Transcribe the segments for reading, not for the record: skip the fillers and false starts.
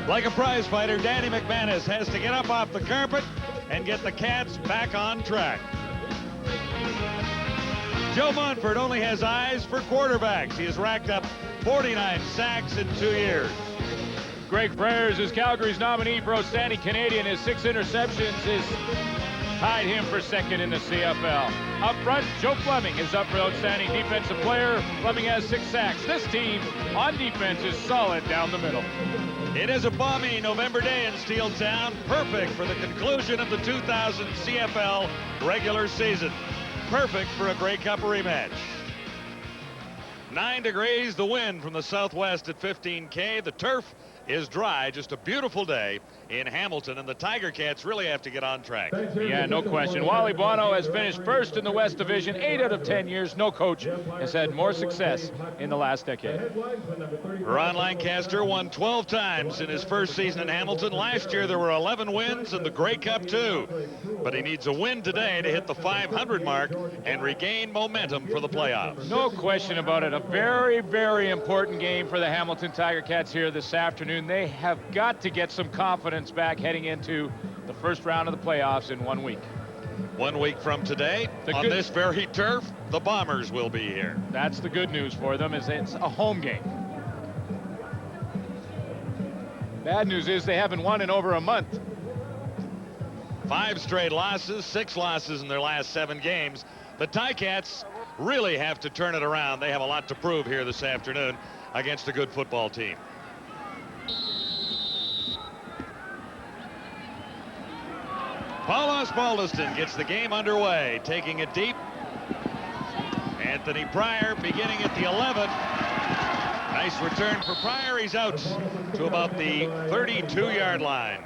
Like a prize fighter, Danny McManus has to get up off the carpet and get the Cats back on track. Joe Montford only has eyes for quarterbacks. He has racked up 49 sacks in 2 years. Greg Freyers is Calgary's nominee for Outstanding Canadian. His 6 interceptions is tied him for second in the CFL. Up front, Joe Fleming is up for Outstanding Defensive Player. Fleming has 6 sacks. This team on defense is solid down the middle. It is a balmy November day in Steeltown, perfect for the conclusion of the 2000 CFL regular season. Perfect for a Grey Cup rematch. 9 degrees, the wind from the southwest at 15K. The turf is dry. Just a beautiful day in Hamilton, and the Tiger Cats really have to get on track. Yeah, no question. Wally Bono has finished first in the West Division 8 out of 10 years. No coach has had more success in the last decade. Ron Lancaster won 12 times in his first season in Hamilton. Last year there were 11 wins in the Grey Cup too. But he needs a win today to hit the 500 mark and regain momentum for the playoffs. No question about it. A very, very important game for the Hamilton Tiger Cats here this afternoon. They have got to get some confidence back heading into the first round of the playoffs in 1 week. 1 week from today, on this very turf, the Bombers will be here. That's the good news for them, is it's a home game. Bad news is they haven't won in over a month. 5 straight losses, 6 losses in their last 7 games. The Ticats really have to turn it around. They have a lot to prove here this afternoon against a good football team. Paul Osbaldiston gets the game underway, taking it deep. Anthony Pryor beginning at the 11. Nice return for Pryor. He's out to about the 32-yard line.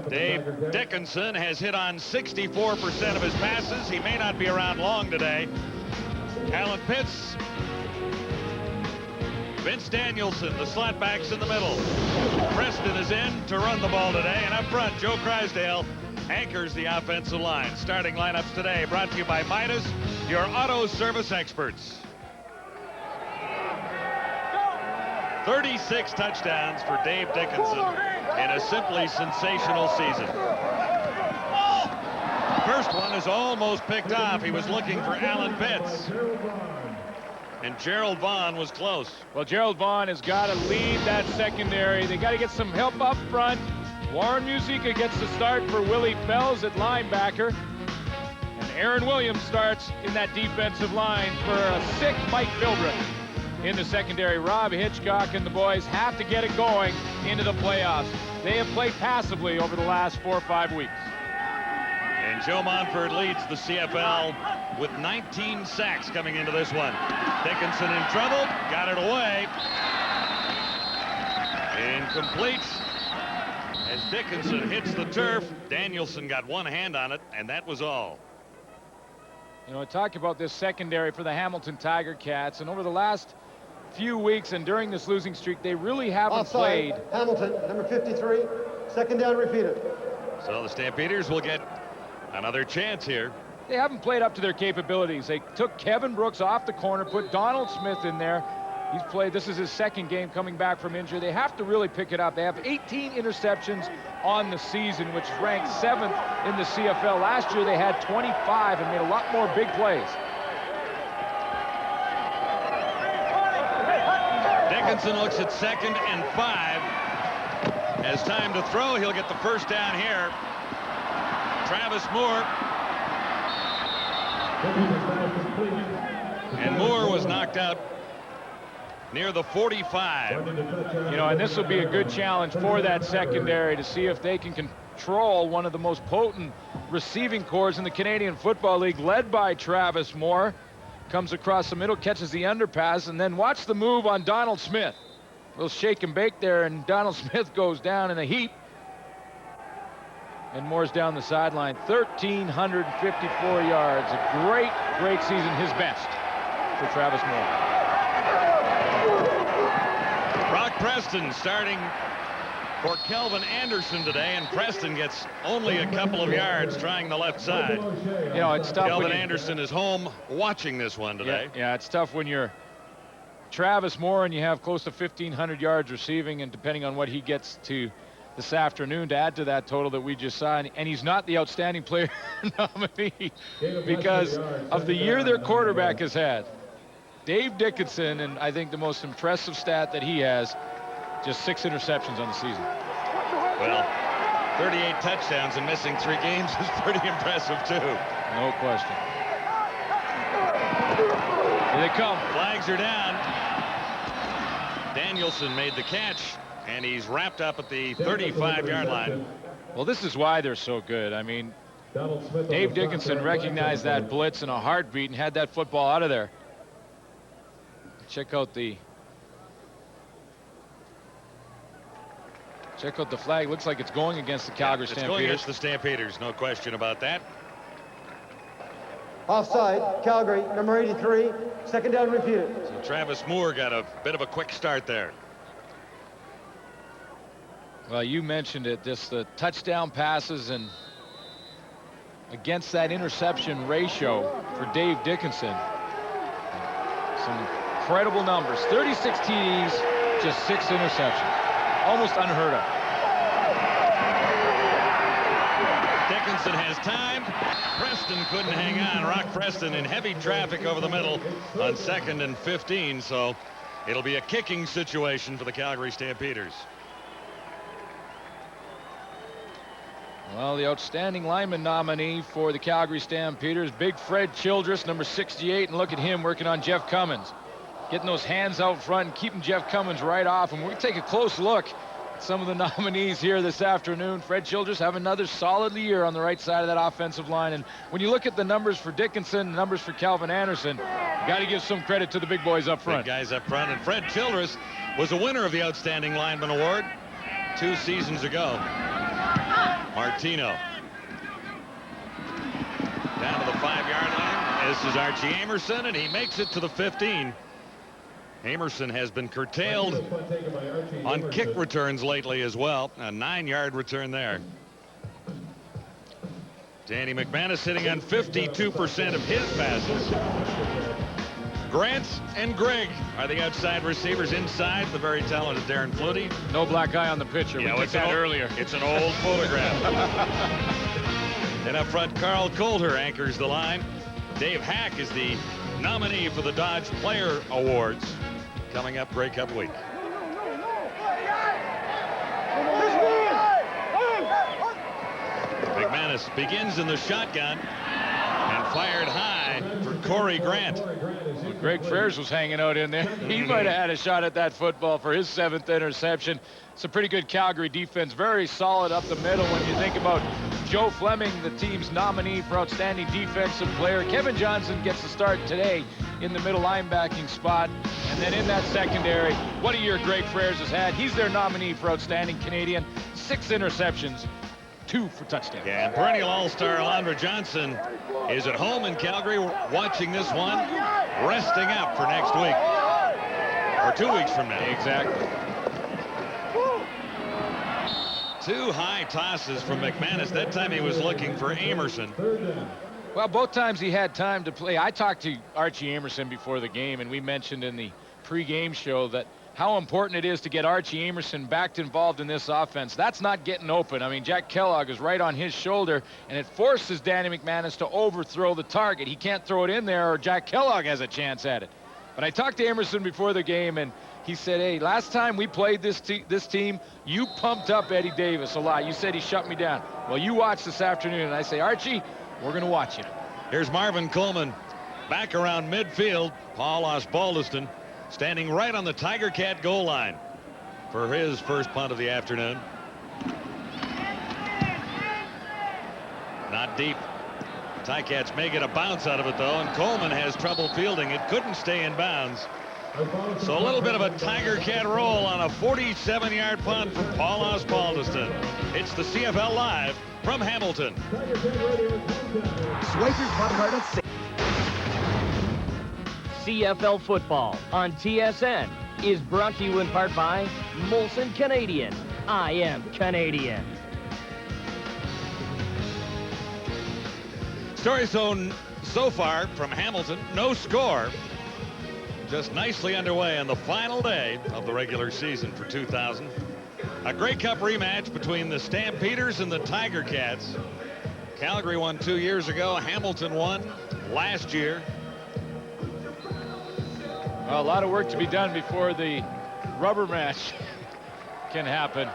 Dave Dickinson has hit on 64% of his passes. He may not be around long today. Alan Pitts, Vince Danielson, the slot backs in the middle. Preston is in to run the ball today, and up front, Joe Crysdale anchors the offensive line. Starting lineups today brought to you by Midas, your auto service experts. 36 touchdowns for Dave Dickinson in a simply sensational season. First one is almost picked off. He was looking for Alan Pitts. And Gerald Vaughn was close. Well, Gerald Vaughn has got to lead that secondary. They got to get some help up front. Warren Musica gets the start for Willie Fells at linebacker. And Aaron Williams starts in that defensive line for a sick Mike Philbrick. In the secondary, Rob Hitchcock and the boys have to get it going into the playoffs. They have played passively over the last 4 or 5 weeks. And Joe Montford leads the CFL with 19 sacks coming into this one. Dickinson in trouble, got it away. Incomplete. As Dickinson hits the turf, Danielson got one hand on it, and that was all. You know, I talk about this secondary for the Hamilton Tiger Cats, and over the last few weeks and during this losing streak, they really haven't played. Hamilton, number 53, second down repeated. So the Stampeders will get another chance here. They haven't played up to their capabilities. They took Kevin Brooks off the corner, put Donald Smith in there. He's played, this is his second game coming back from injury. They have to really pick it up. They have 18 interceptions on the season, which is ranked 7th in the CFL. Last year they had 25 and made a lot more big plays. Dickinson looks at 2nd and 5. Has time to throw. He'll get the first down here. Travis Moore. And Moore was knocked out near the 45. You know, and this will be a good challenge for that secondary to see if they can control one of the most potent receiving corps in the Canadian Football League, led by Travis Moore. Comes across the middle, catches the underpass, and then watch the move on Donald Smith. A little shake and bake there, and Donald Smith goes down in a heap. And Moore's down the sideline, 1,354 yards. A great, great season, his best for Travis Moore. Brock Preston starting for Kelvin Anderson today, and Preston gets only a couple of yards trying the left side. You know, it's tough. Kelvin Anderson is home watching this one today. Yeah, it's tough when you're Travis Moore, and you have close to 1,500 yards receiving, and depending on what he gets to this afternoon to add to that total that we just saw, and he's not the outstanding player nominee because of the year their quarterback has had. Dave Dickinson, and I think the most impressive stat that he has, just 6 interceptions on the season. Well, 38 touchdowns and missing 3 games is pretty impressive too. No question. Here they come. Flags are down. Danielson made the catch, and he's wrapped up at the 35-yard line. Well, this is why they're so good. I mean, Dave Dickinson recognized that blitz in a heartbeat and had that football out of there. Check out the flag. Looks like it's going against the Calgary Stampeders. It's going against the Stampeders, no question about that. Offside, Calgary, number 83, second down repeated. So Travis Moore got a bit of a quick start there. Well, you mentioned it, the touchdown passes and against that interception ratio for Dave Dickinson. Some incredible numbers. 36 TDs, just 6 interceptions. Almost unheard of. Dickinson has time. Preston couldn't hang on. Rock Preston in heavy traffic over the middle on 2nd and 15, so it'll be a kicking situation for the Calgary Stampeders. Well, the outstanding lineman nominee for the Calgary Stampeders, big Fred Childress, number 68, and look at him working on Jeff Cummins. Getting those hands out front and keeping Jeff Cummins right off. And we're going to take a close look at some of the nominees here this afternoon. Fred Childress have another solid year on the right side of that offensive line. And when you look at the numbers for Dickinson, the numbers for Calvin Anderson, you got to give some credit to the big boys up front. Big guys up front. And Fred Childress was a winner of the Outstanding Lineman Award 2 seasons ago. Martino. Down to the 5-yard line. This is Archie Amerson, and he makes it to the 15. Amerson has been curtailed on kick returns lately as well. A 9-yard return there. Danny McManus sitting on 52% of his passes. Grant and Greg are the outside receivers. Inside, the very talented Darren Flutie. No black eye on the pitcher. Yeah, we it's that earlier. It's an old photograph. And up front, Carl Coulter anchors the line. Dave Hack is the nominee for the Dodge Player Awards. Coming up Grey Cup week. McManus begins in the shotgun and fired high for Corey Grant. Well, Greg Freres was hanging out in there. He might have had a shot at that football for his 7th interception. It's a pretty good Calgary defense, very solid up the middle. When you think about Joe Fleming, the team's nominee for outstanding defensive player, Kevin Johnson gets the start today in the middle linebacking spot. And then in that secondary, what a year Greg Freres has had. He's their nominee for outstanding Canadian. 6 interceptions, 2 for touchdowns. Yeah, and perennial all-star Alondra Johnson is at home in Calgary watching this one, resting up for next week. Or 2 weeks from now. Exactly. 2 high tosses from McManus. That time he was looking for Amerson. Well, both times he had time to play. I talked to Archie Amerson before the game, and we mentioned in the pre-game show that how important it is to get Archie Amerson back involved in this offense. That's not getting open. I mean, Jack Kellogg is right on his shoulder, and it forces Danny McManus to overthrow the target. He can't throw it in there, or Jack Kellogg has a chance at it. But I talked to Amerson before the game, and he said, hey, last time we played this team, you pumped up Eddie Davis a lot. You said he shut me down. Well, you watch this afternoon. And I say, Archie, we're going to watch you. Here's Marvin Coleman back around midfield. Paul Osbaldiston standing right on the Tiger Cat goal line for his first punt of the afternoon. Not deep. Ticats may get a bounce out of it, though, and Coleman has trouble fielding. It couldn't stay in bounds. So a little bit of a Tiger Cat roll on a 47-yard punt from Paul Osbaldiston. It's the CFL Live from Hamilton. Swipe your punt card at CFL Football on TSN is brought to you in part by Molson Canadian. I am Canadian. Story zone so far from Hamilton, no score. just nicely underway on the final day of the regular season for 2000. A Grey Cup rematch between the Stampeders and the Tiger Cats. Calgary won 2 years ago. Hamilton won last year. Well, a lot of work to be done before the rubber match can happen.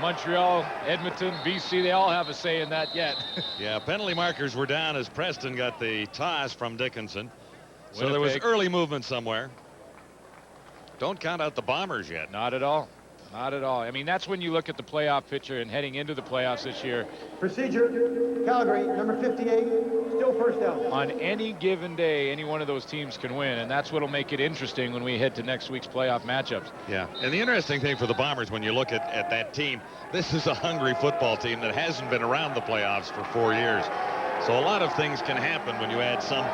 Montreal, Edmonton, BC, they all have a say in that yet. Yeah, penalty markers were down as Preston got the toss from Dickinson. So Winnipeg. there was early movement somewhere. Don't count out the Bombers yet. Not at all. Not at all. I mean, that's when you look at the playoff picture and heading into the playoffs this year. Procedure, Calgary, number 58, still first down. On any given day, any one of those teams can win, and that's what'll make it interesting when we head to next week's playoff matchups. Yeah, and the interesting thing for the Bombers, when you look at that team, this is a hungry football team that hasn't been around the playoffs for 4 years. So a lot of things can happen when you add some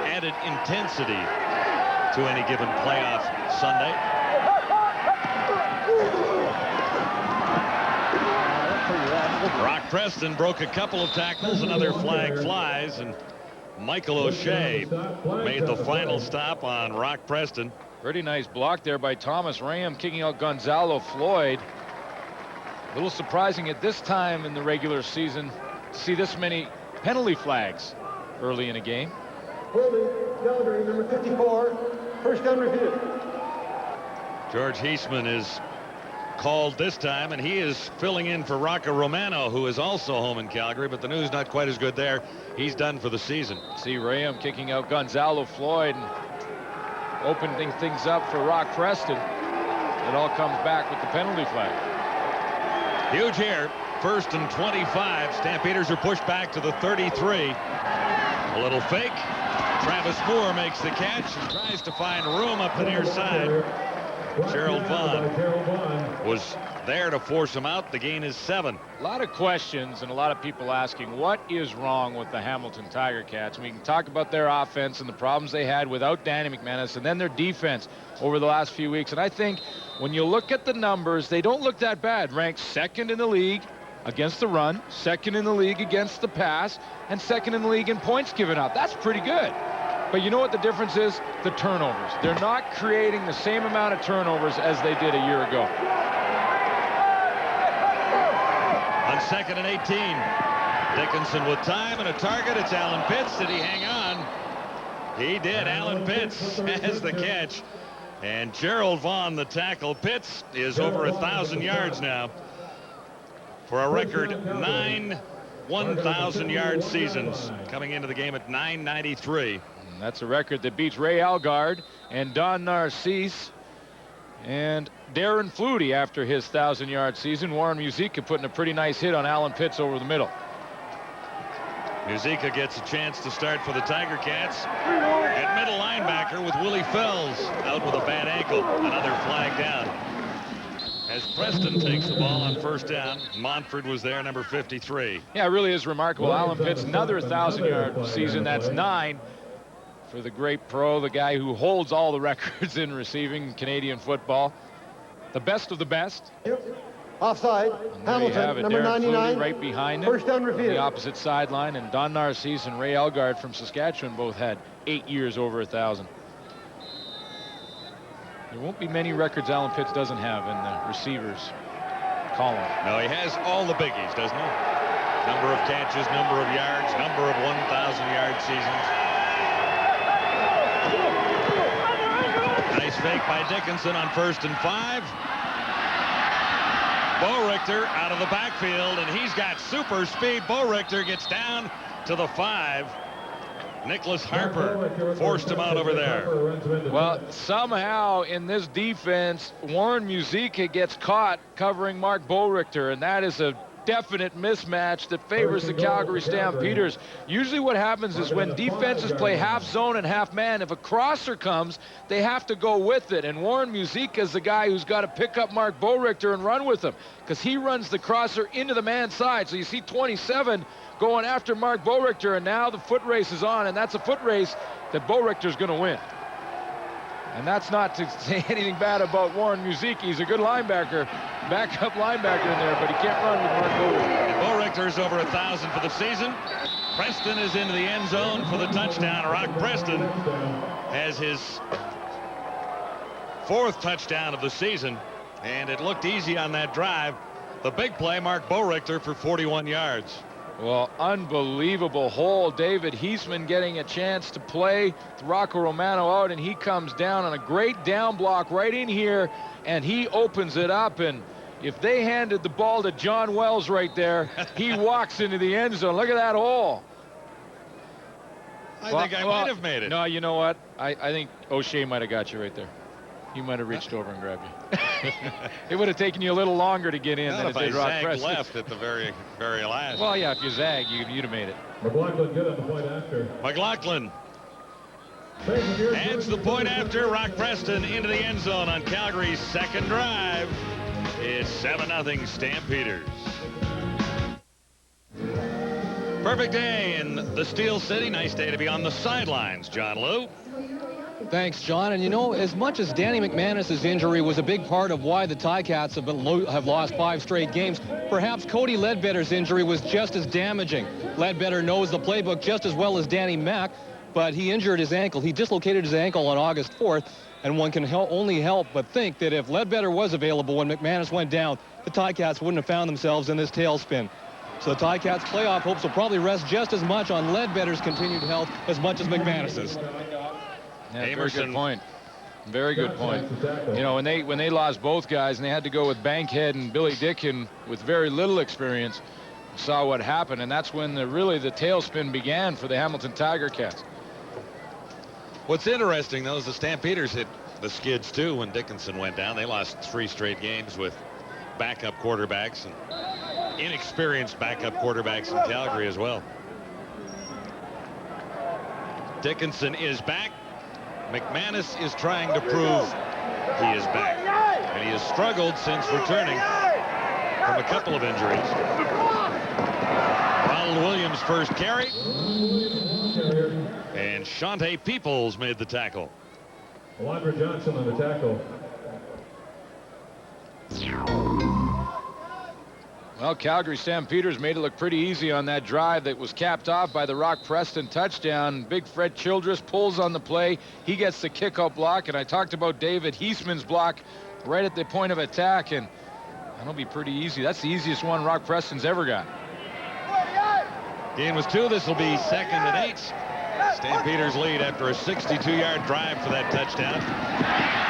added intensity to any given playoff Sunday. Brock Preston broke a couple of tackles. Another flag flies, and Michael O'Shea made the final stop on Rock Preston. Pretty nice block there by Thomas Ram, kicking out Gonzalo Floyd. A little surprising at this time in the regular season to see this many penalty flags early in a game. Holding, Calgary, number 54, first down review. George Heisman is called this time, and he is filling in for Rocco Romano, who is also home in Calgary, but the news not quite as good there. He's done for the season. See Ram kicking out Gonzalo Floyd and opening things up for Rock Preston. It all comes back with the penalty flag. Huge here. First and 25. Stampeders are pushed back to the 33. A little fake. Travis Moore makes the catch and tries to find room up the near side. Gerald Vaughn was there to force him out. The gain is 7. A lot of questions and a lot of people asking what is wrong with the Hamilton Tiger Cats. We can talk about their offense and the problems they had without Danny McManus, and then their defense over the last few weeks. And I think when you look at the numbers, they don't look that bad. Ranked second in the league against the run, second in the league against the pass, and second in the league in points given up. That's pretty good. But you know what the difference is? The turnovers. They're not creating the same amount of turnovers as they did a year ago. On second and 18. Dickinson with time and a target. It's Alan Pitts. Did he hang on? He did. Alan Pitts has the catch. And Gerald Vaughn, the tackle. Pitts is over 1,000 yards now for a record 9 1,000-yard seasons, coming into the game at 993. That's a record that beats Ray Algard and Don Narcisse and Darren Flutie after his 1,000-yard season. Warren Musica putting a pretty nice hit on Alan Pitts over the middle. Musica gets a chance to start for the Tiger Cats at middle linebacker with Willie Fells out with a bad ankle. Another flag down as Preston takes the ball on first down. Montford was there, number 53. Yeah, it really is remarkable. Alan Pitts, another 1,000-yard season. That's 9 for the great pro, the guy who holds all the records in receiving Canadian football. The best of the best. Yep. Offside. And there you have Hamilton, it. number Darren 99. Flutie right behind him. First down on review. the opposite sideline, and Don Narcisse and Ray Algard from Saskatchewan both had 8 years over 1,000. There won't be many records Alan Pitts doesn't have in the receivers column. No, he has all the biggies, doesn't he? Number of catches, number of yards, number of 1,000-yard seasons. Nice fake by Dickinson on first and 5. Bo Richter out of the backfield, and he's got super speed. Bo Richter gets down to the 5. Nicholas Harper forced him out over there. Well, somehow in this defense, Warren Musica gets caught covering Mark Boerichter, and that is a definite mismatch that favors the Calgary Stampeders. Usually what happens is when defenses play half zone and half man, if a crosser comes, they have to go with it. And Warren Musica is the guy who's got to pick up Mark Boerichter and run with him, because he runs the crosser into the man side. So you see 27 going after Mark Boerichter, and now the foot race is on, and that's a foot race that Boerichter's going to win. And that's not to say anything bad about Warren Musica. He's a good linebacker, backup linebacker in there, but he can't run with Mark Boerichter. Boerichter's over 1,000 for the season. Preston is into the end zone for the touchdown. Rock Preston has his 4th touchdown of the season, and it looked easy on that drive. The big play, Mark Borichter for 41 yards. Well, unbelievable hole. David Heisman getting a chance to play Rocco Romano out, and he comes down on a great down block right in here, and he opens it up. And if they handed the ball to John Wells right there, he walks into the end zone. Look at that hole. I think I might have made it. No, you know what? I think O'Shea might have got you right there. He might have reached over and grabbed you. It would have taken you a little longer to get in than it did Rock Preston. Left at the very last. Well, yeah, if you zag, you'd have made it. McLaughlin good on the point after. McLaughlin adds the point after. Rock Preston into the end zone on Calgary's 2nd drive. It's 7-0 Stampeders. Perfect day in the Steel City. Nice day to be on the sidelines, John Lou. Thanks, John. And you know, as much as Danny McManus's injury was a big part of why the Ticats have lost 5 straight games, perhaps Cody Ledbetter's injury was just as damaging. Ledbetter knows the playbook just as well as Danny Mack, but he injured his ankle. He dislocated his ankle on August 4th, and one can only help but think that if Ledbetter was available when McManus went down, the Ticats wouldn't have found themselves in this tailspin. So the Ticats' playoff hopes will probably rest just as much on Ledbetter's continued health as much as McManus's. Yeah, very good point. Very good point. You know, when they lost both guys and they had to go with Bankhead and Billy Dickin with very little experience, saw what happened, and that's when really the tailspin began for the Hamilton Tiger Cats. What's interesting, though, is the Stampeders hit the skids, too, when Dickinson went down. They lost 3 straight games with backup quarterbacks and inexperienced backup quarterbacks in Calgary as well. Dickinson is back. McManus is trying to prove he is back, and he has struggled since returning from a couple of injuries. Ronald Williams' first carry, and Shante Peoples made the tackle. Alondra Johnson on the tackle. Well, Calgary Stampeders made it look pretty easy on that drive that was capped off by the Rock Preston touchdown. Big Fred Childress pulls on the play. He gets the kickoff block, and I talked about David Heisman's block right at the point of attack, and that'll be pretty easy. That's the easiest one Rock Preston's ever got. Gain was 2. This will be 2nd and 8. Stampeders lead after a 62-yard drive for that touchdown.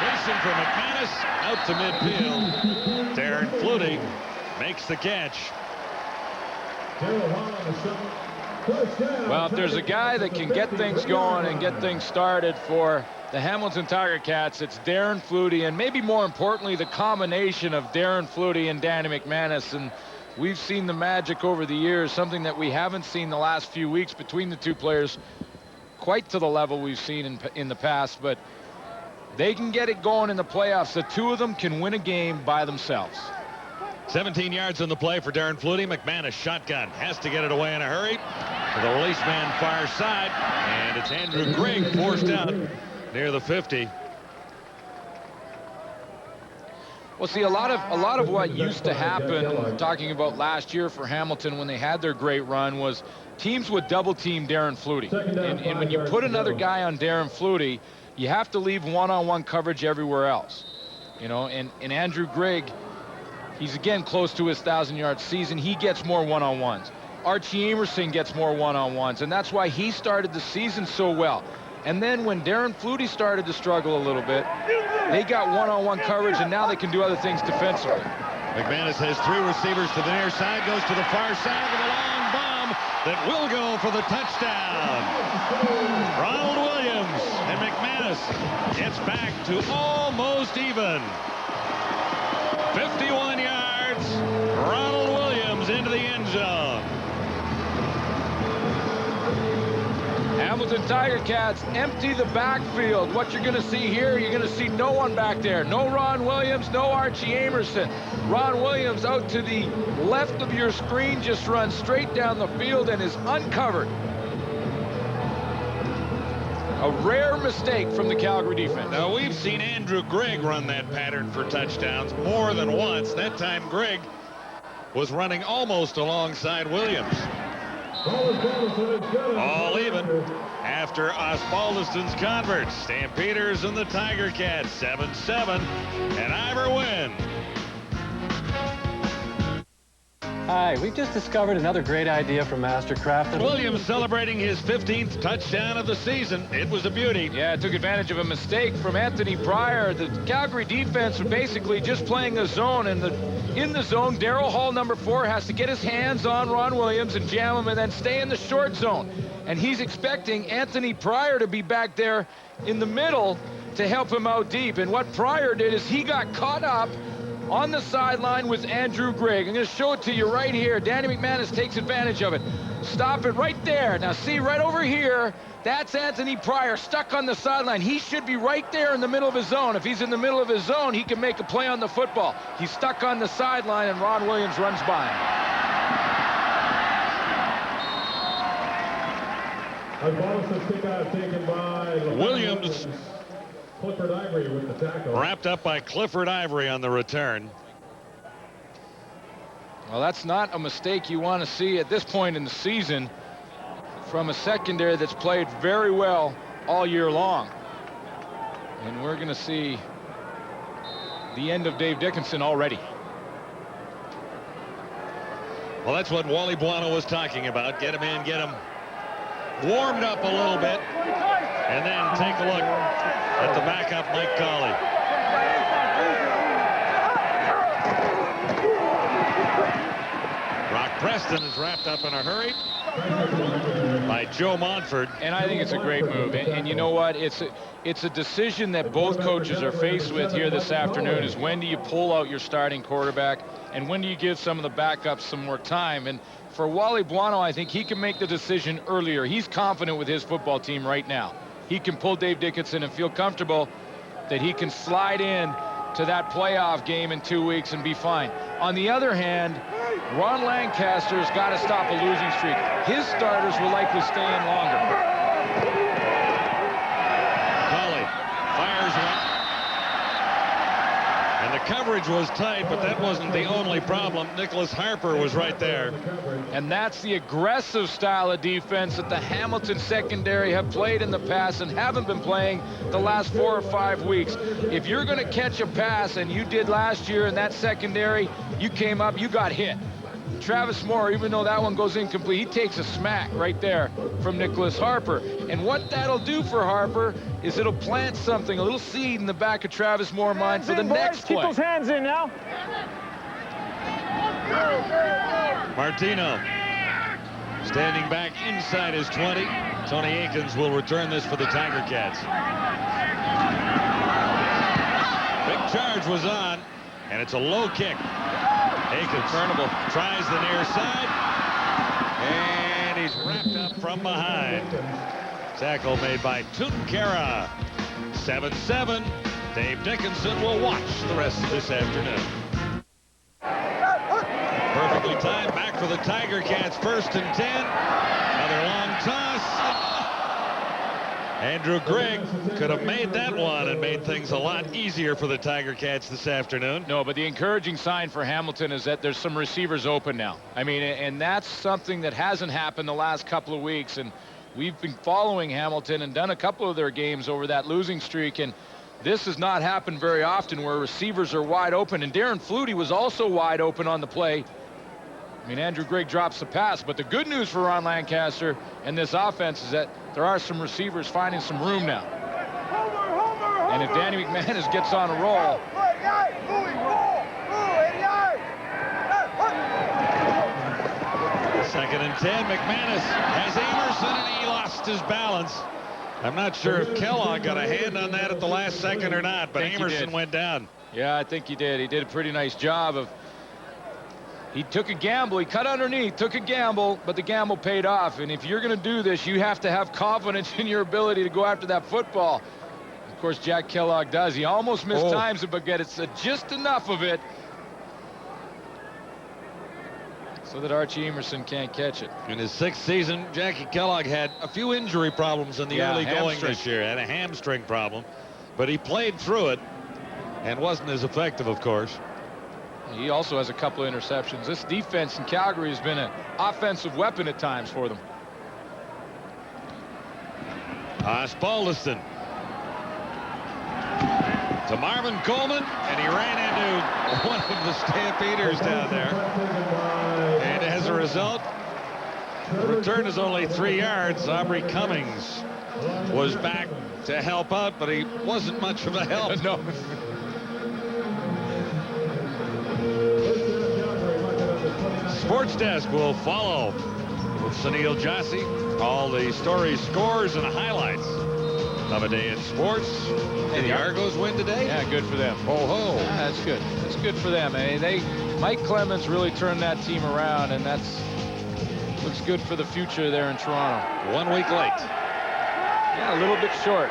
Racing for McManus out to midfield. Darren Flutie makes the catch. Well, if there's a guy that can get things going and get things started for the Hamilton Tiger Cats, it's Darren Flutie, and maybe more importantly, the combination of Darren Flutie and Danny McManus. And we've seen the magic over the years, something that we haven't seen the last few weeks between the two players quite to the level we've seen in the past, but they can get it going in the playoffs. The two of them can win a game by themselves. 17 yards on the play for Darren Flutie. McManus shotgun, has to get it away in a hurry. The release man far side, and it's Andrew Grigg forced out near the 50. Well, see, a lot of what used to happen, talking about last year for Hamilton when they had their great run, was teams would double team Darren Flutie. And when you put another guy on Darren Flutie, you have to leave one-on-one coverage everywhere else. You know, and Andrew Grigg, he's again close to his 1,000-yard season. He gets more one-on-ones. Archie Emerson gets more one-on-ones, and that's why he started the season so well. And then when Darren Flutie started to struggle a little bit, they got one-on-one coverage, and now they can do other things defensively. McManus has 3 receivers to the near side, goes to the far side with a long bomb that will go for the touchdown. Ronald Williams, and McManus gets back to almost even. 51 yards, Ronald Williams into the end zone. Hamilton Tiger Cats empty the backfield. What you're going to see here, you're going to see no one back there. No Ron Williams, no Archie Emerson. Ron Williams out to the left of your screen, just runs straight down the field and is uncovered. A rare mistake from the Calgary defense. Now, we've seen Andrew Grigg run that pattern for touchdowns more than once. That time, Grigg was running almost alongside Williams. All even after Osbaldiston's converts. Stampeders and the Tiger Cats 7-7, and Ivor win. Hi, we've just discovered another great idea from Mastercraft. Williams celebrating his 15th touchdown of the season. It was a beauty. Yeah, took advantage of a mistake from Anthony Pryor. The Calgary defense were basically just playing a zone, and in the zone, Darryl Hall, number 4, has to get his hands on Ron Williams and jam him and then stay in the short zone. And he's expecting Anthony Pryor to be back there in the middle to help him out deep. And what Pryor did is he got caught up on the sideline with Andrew Grigg. I'm going to show it to you right here. Danny McManus takes advantage of it. Stop it right there. Now see, right over here, that's Anthony Pryor stuck on the sideline. He should be right there in the middle of his zone. If he's in the middle of his zone, he can make a play on the football. He's stuck on the sideline, and Ron Williams runs by him. Williams Clifford Ivory with the tackle. Wrapped up by Clifford Ivory on the return. Well, that's not a mistake you want to see at this point in the season from a secondary that's played very well all year long. And we're going to see the end of Dave Dickinson already. Well, that's what Wally Buono was talking about. Get him in, get him warmed up a little bit, and then take a look at the backup, Mike Colley. Brock Preston is wrapped up in a hurry by Joe Montford. And I think it's a great move. And you know what? It's a decision that both coaches are faced with here this afternoon, is when do you pull out your starting quarterback and when do you give some of the backups some more time? And for Wally Buono, I think he can make the decision earlier. He's confident with his football team right now. He can pull Dave Dickinson and feel comfortable that he can slide in to that playoff game in 2 weeks and be fine. On the other hand, Ron Lancaster's got to stop a losing streak. His starters will likely stay in longer. Colley fires one. And the coverage was tight, but that wasn't the only problem. Nicholas Harper was right there. And that's the aggressive style of defense that the Hamilton secondary have played in the past and haven't been playing the last 4 or 5 weeks. If you're going to catch a pass, and you did last year in that secondary, you came up, you got hit. Travis Moore, even though that one goes incomplete, he takes a smack right there from Nicholas Harper. And what that'll do for Harper is it'll plant something, a little seed in the back of Travis Moore's mind for the next play. Keep those hands in now. Martino standing back inside his 20. Tony Akins will return this for the Tiger Cats. Big charge was on, and it's a low kick. Akins tries the near side, and he's wrapped up from behind. Tackle made by Tunkara. 7-7. Dave Dickinson will watch the rest of this afternoon. Perfectly timed back for the Tiger Cats. 1st and 10. Another long toss. Andrew Grigg could have made that one and made things a lot easier for the Tiger Cats this afternoon. No, but the encouraging sign for Hamilton is that there's some receivers open now. I mean, and that's something that hasn't happened the last couple of weeks. And we've been following Hamilton and done a couple of their games over that losing streak. And this has not happened very often where receivers are wide open. And Darren Flutie was also wide open on the play. I mean, Andrew Grigg drops the pass, but the good news for Ron Lancaster and this offense is that there are some receivers finding some room now. And if Danny McManus gets on a roll, 2nd and 10. McManus has Emerson, and he lost his balance. I'm not sure if Kellogg got a hand on that at the last second or not, but Emerson went down. Yeah, I think he did. He did a pretty nice job of. He took a gamble. He cut underneath, took a gamble, but the gamble paid off. And if you're going to do this, you have to have confidence in your ability to go after that football. Of course, Jack Kellogg does. He almost mistimes it, but gets just enough of it so that Archie Emerson can't catch it. In his 6th season, Jackie Kellogg had a few injury problems in the early going this year. Had a hamstring problem, but he played through it and wasn't as effective, of course. He also has a couple of interceptions. This defense in Calgary has been an offensive weapon at times for them. Spaldiston to Marvin Coleman, and he ran into one of the Stampeders down there. And as a result, the return is only 3 yards. Aubrey Cummings was back to help out, but he wasn't much of a help. No. Sports Desk will follow with Sunil Jassi. All the stories, scores, and highlights of a day in sports. And the Argos win today? Yeah, good for them. Ho ho. Yeah, that's good. It's good for them. Mike Clemens really turned that team around, and looks good for the future there in Toronto. 1 week late. Yeah, a little bit short.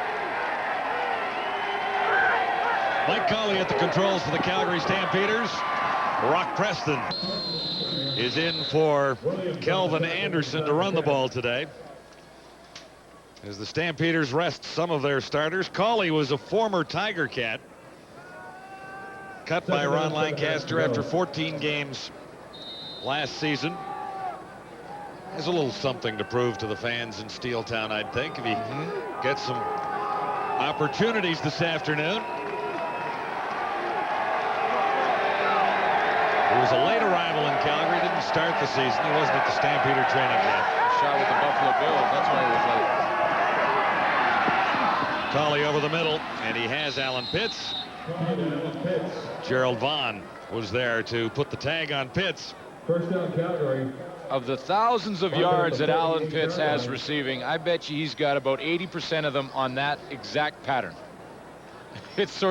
Mike Colley at the controls for the Calgary Stampeders. Rock Preston is in for Kelvin Anderson to run the ball today, as the Stampeders rest some of their starters. Colley was a former Tiger Cat, cut by Ron Lancaster after 14 games last season. Has a little something to prove to the fans in Steeltown, I'd think, if he gets some opportunities this afternoon. He was a late arrival in Calgary, didn't start the season. He wasn't at the Stampeder training camp. Shot with the Buffalo Bills, that's why he was late. Colley over the middle, and he has Alan Pitts. Gerald Vaughn was there to put the tag on Pitts. First down, Calgary. Of the thousands of yards that Alan Pitts has receiving, I bet you he's got about 80% of them on that exact pattern. It's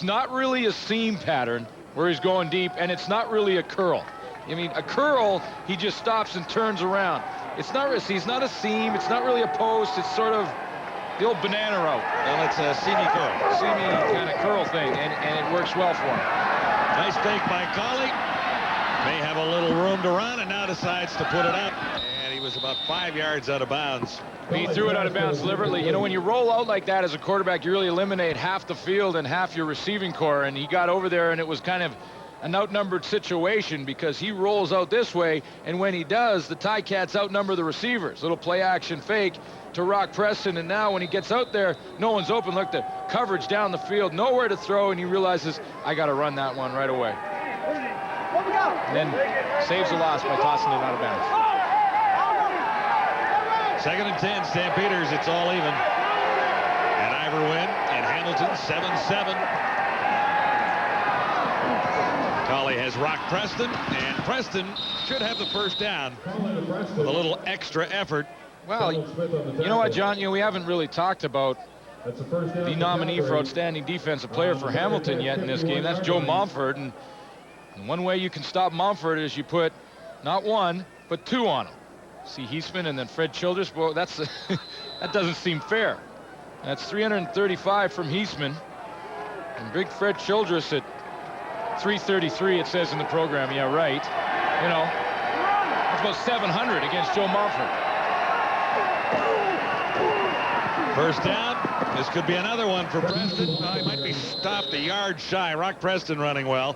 not really a seam pattern where he's going deep, and it's not really a curl. I mean, a curl, he just stops and turns around. He's not a seam, it's not really a post, it's sort of the old banana route. Well, it's a seamy curl. Seamy kind of curl thing, and it works well for him. Nice fake by Colley. May have a little room to run, and now decides to put it up. And he was about 5 yards out of bounds. He threw it out of bounds deliberately. You know, when you roll out like that as a quarterback, you really eliminate half the field and half your receiving core. And he got over there, and it was kind of an outnumbered situation because he rolls out this way, and when he does, the Ticats outnumber the receivers. Little play action fake to Rock Preston, and now when he gets out there, no one's open. Look, the coverage down the field, nowhere to throw, and he realizes, I got to run that one right away. And then saves the loss by tossing it out of bounds. 2nd and 10, Stampeders, it's all even. And Ivor win, and Hamilton 7-7. Colley has Rock Preston, and Preston should have the first down with a little extra effort. Well, you know what, John? We haven't really talked about the nominee for outstanding defensive player for Hamilton yet in this game. That's Joe Mumford, and one way you can stop Mumford is you put not one, but 2 on him. See Heisman and then Fred Childress. Well, that doesn't seem fair. That's 335 from Heisman, and big Fred Childress at 333, it says in the program. Yeah, right. You know, that's about 700 against Joe Mumford. First down. This could be another one for Preston. He might be stopped a yard shy. Rock Preston running well.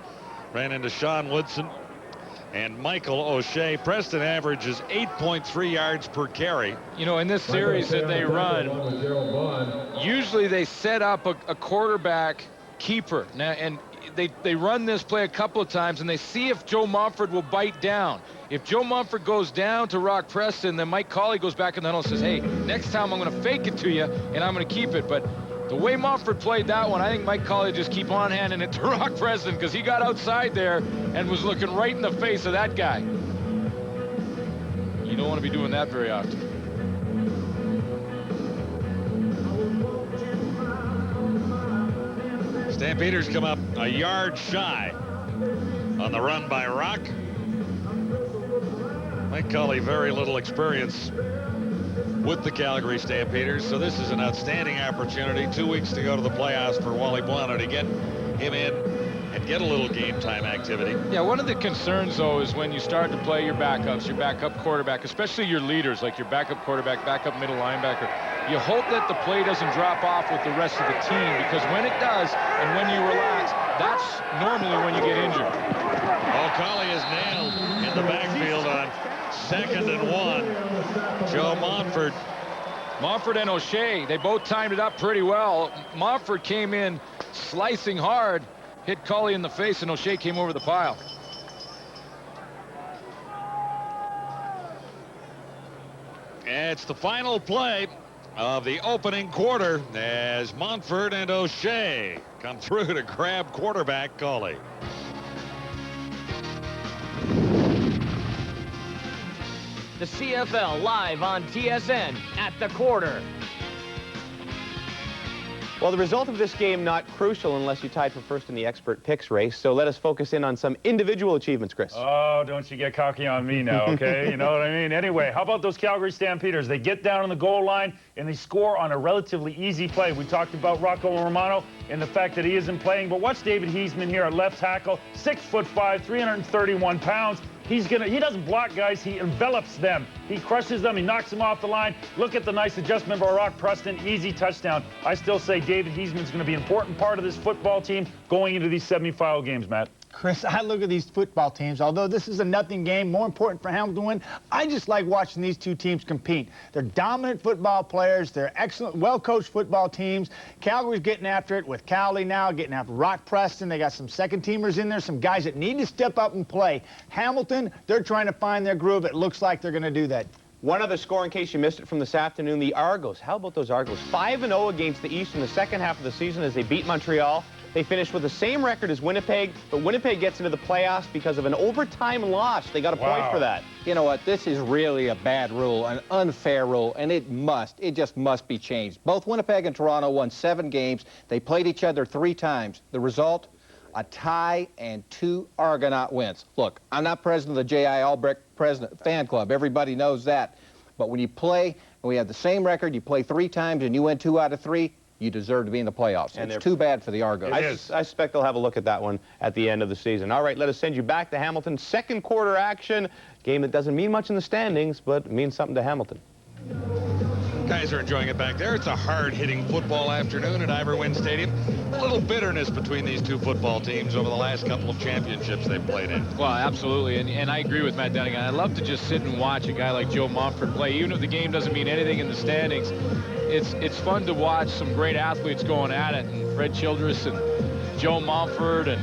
Ran into Sean Woodson and Michael O'Shea. Preston averages 8.3 yards per carry. You know, in this series that they run, usually they set up a quarterback keeper. Now, and they run this play a couple of times, and they see if Joe Mumford will bite down. If Joe Mumford goes down to Rock Preston, then Mike Colley goes back in the huddle and says, hey, next time I'm going to fake it to you, and I'm going to keep it. But the way Mumford played that one, I think Mike Colley just keep on handing it to Rock Preston, because he got outside there and was looking right in the face of that guy. You don't want to be doing that very often. Stampeders come up a yard shy on the run by Rock. Mike Colley, very little experience with the Calgary Stampeders, so this is an outstanding opportunity. 2 weeks to go to the playoffs for Wally Buono to get him in and get a little game time activity. Yeah, one of the concerns, though, is when you start to play your backups, your backup quarterback, especially your leaders, like your backup quarterback, backup middle linebacker. You hope that the play doesn't drop off with the rest of the team, because when it does, and when you relax, that's normally when you get injured. Oh, Colley is nailed in the backfield on 2nd and 1. Joe Montford. Montford and O'Shea, they both timed it up pretty well. Montford came in slicing hard, hit Colley in the face, and O'Shea came over the pile. It's the final play of the opening quarter as Montford and O'Shea come through to grab quarterback Colley. The CFL live on TSN at the quarter. Well, the result of this game not crucial unless you tied for first in the expert picks race. So let us focus in on some individual achievements, Chris. Oh, don't you get cocky on me now, okay? You know what I mean? Anyway, how about those Calgary Stampeders? They get down on the goal line and they score on a relatively easy play. We talked about Rocco Romano and the fact that he isn't playing, but watch David Heisman here at left tackle, 6'5", 331 pounds. He doesn't block guys, he envelops them. He crushes them, he knocks them off the line. Look at the nice adjustment by Rock Preston, easy touchdown. I still say David Heisman's going to be an important part of this football team going into these semifinal games, Matt. Chris, I look at these football teams. Although this is a nothing game, more important for Hamilton to win, I just like watching these two teams compete. They're dominant football players. They're excellent, well-coached football teams. Calgary's getting after it with Cowley now, getting after Rock Preston. They got some second-teamers in there, some guys that need to step up and play. Hamilton, they're trying to find their groove. It looks like they're going to do that. One other score in case you missed it from this afternoon, the Argos. How about those Argos? 5-0 against the East in the second half of the season as they beat Montreal. They finished with the same record as Winnipeg, but Winnipeg gets into the playoffs because of an overtime loss. They got a point for that. You know what? This is really a bad rule, an unfair rule, and it just must be changed. Both Winnipeg and Toronto won 7 games. They played each other 3 times. The result? A tie and 2 Argonaut wins. Look, I'm not president of the J.I. Albrecht fan club. Everybody knows that. But when you play, and we have the same record, you play 3 times and you win 2 out of 3, you deserve to be in the playoffs. And it's too bad for the Argos. I suspect they'll have a look at that one at the end of the season. All right, let us send you back to Hamilton. Second quarter action. Game that doesn't mean much in the standings, but means something to Hamilton. Guys are enjoying it back there. It's a hard-hitting football afternoon at Ivor Wynne Stadium. A little bitterness between these two football teams over the last couple of championships they've played in. Well, absolutely, and I agree with Matt Dunnigan. I love to just sit and watch a guy like Joe Montford play, even if the game doesn't mean anything in the standings. It's fun to watch some great athletes going at it, and Fred Childress and Joe Montford and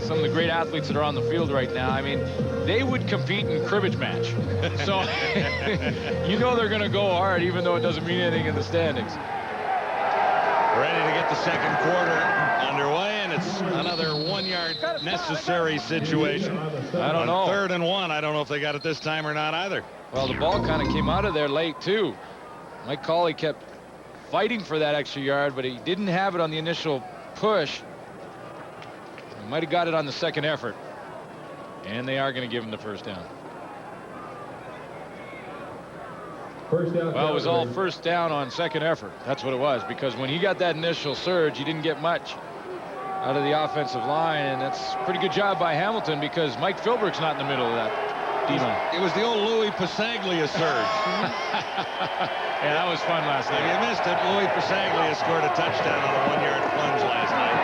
some of the great athletes that are on the field right now. I mean, they would compete in cribbage match. So you know they're going to go hard, even though it doesn't mean anything in the standings. Ready to get the second quarter underway, and it's another 1-yard necessary situation. I don't know. 3rd and 1. I don't know if they got it this time or not either. Well, the ball kind of came out of there late, too. Mike Colley kept fighting for that extra yard, but he didn't have it on the initial push. He might have got it on the second effort. And they are going to give him the first down. Well, it was all first down on second effort. That's what it was, because when he got that initial surge, he didn't get much out of the offensive line, and that's a pretty good job by Hamilton because Mike Philbrick's not in the middle of that D-line. It was the old Louis Passaglia surge. Yeah, that was fun last night. If you missed it, Louis Passaglia scored a touchdown on a 1-yard plunge last night.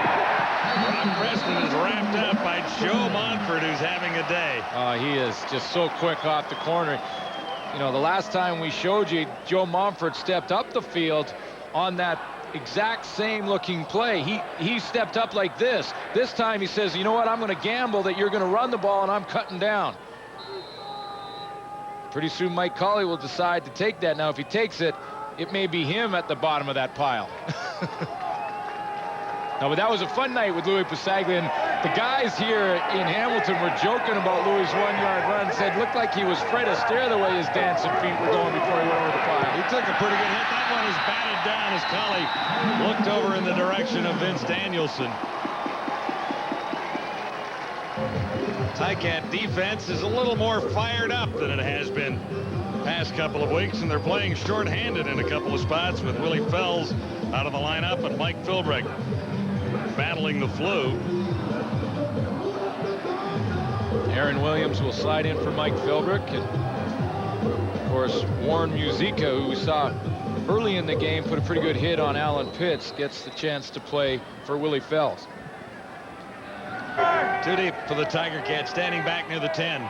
Rock Preston is wrapped up by Joe Montford, who's having a day. He is just so quick off the corner. You know, the last time we showed you, Joe Montford stepped up the field on that exact same looking play. He stepped up like this. This time he says, you know what, I'm going to gamble that you're going to run the ball and I'm cutting down. Pretty soon Mike Colley will decide to take that. Now, if he takes it, it may be him at the bottom of that pile. No, but that was a fun night with Louis Passaglia, and the guys here in Hamilton were joking about Louis' 1-yard run, said looked like he was Fred Astaire the way his dancing feet were going before he went over the pile. He took a pretty good hit. That one is batted down as Colley looked over in the direction of Vince Danielson. Ticat defense is a little more fired up than it has been past couple of weeks, and they're playing short-handed in a couple of spots with Willie Fells out of the lineup and Mike Philbrick battling the flu. Aaron Williams will slide in for Mike Philbrick, and of course Warren Musica, who we saw early in the game put a pretty good hit on Alan Pitts, gets the chance to play for Willie Fells. Too deep for the Tiger Cats, standing back near the 10.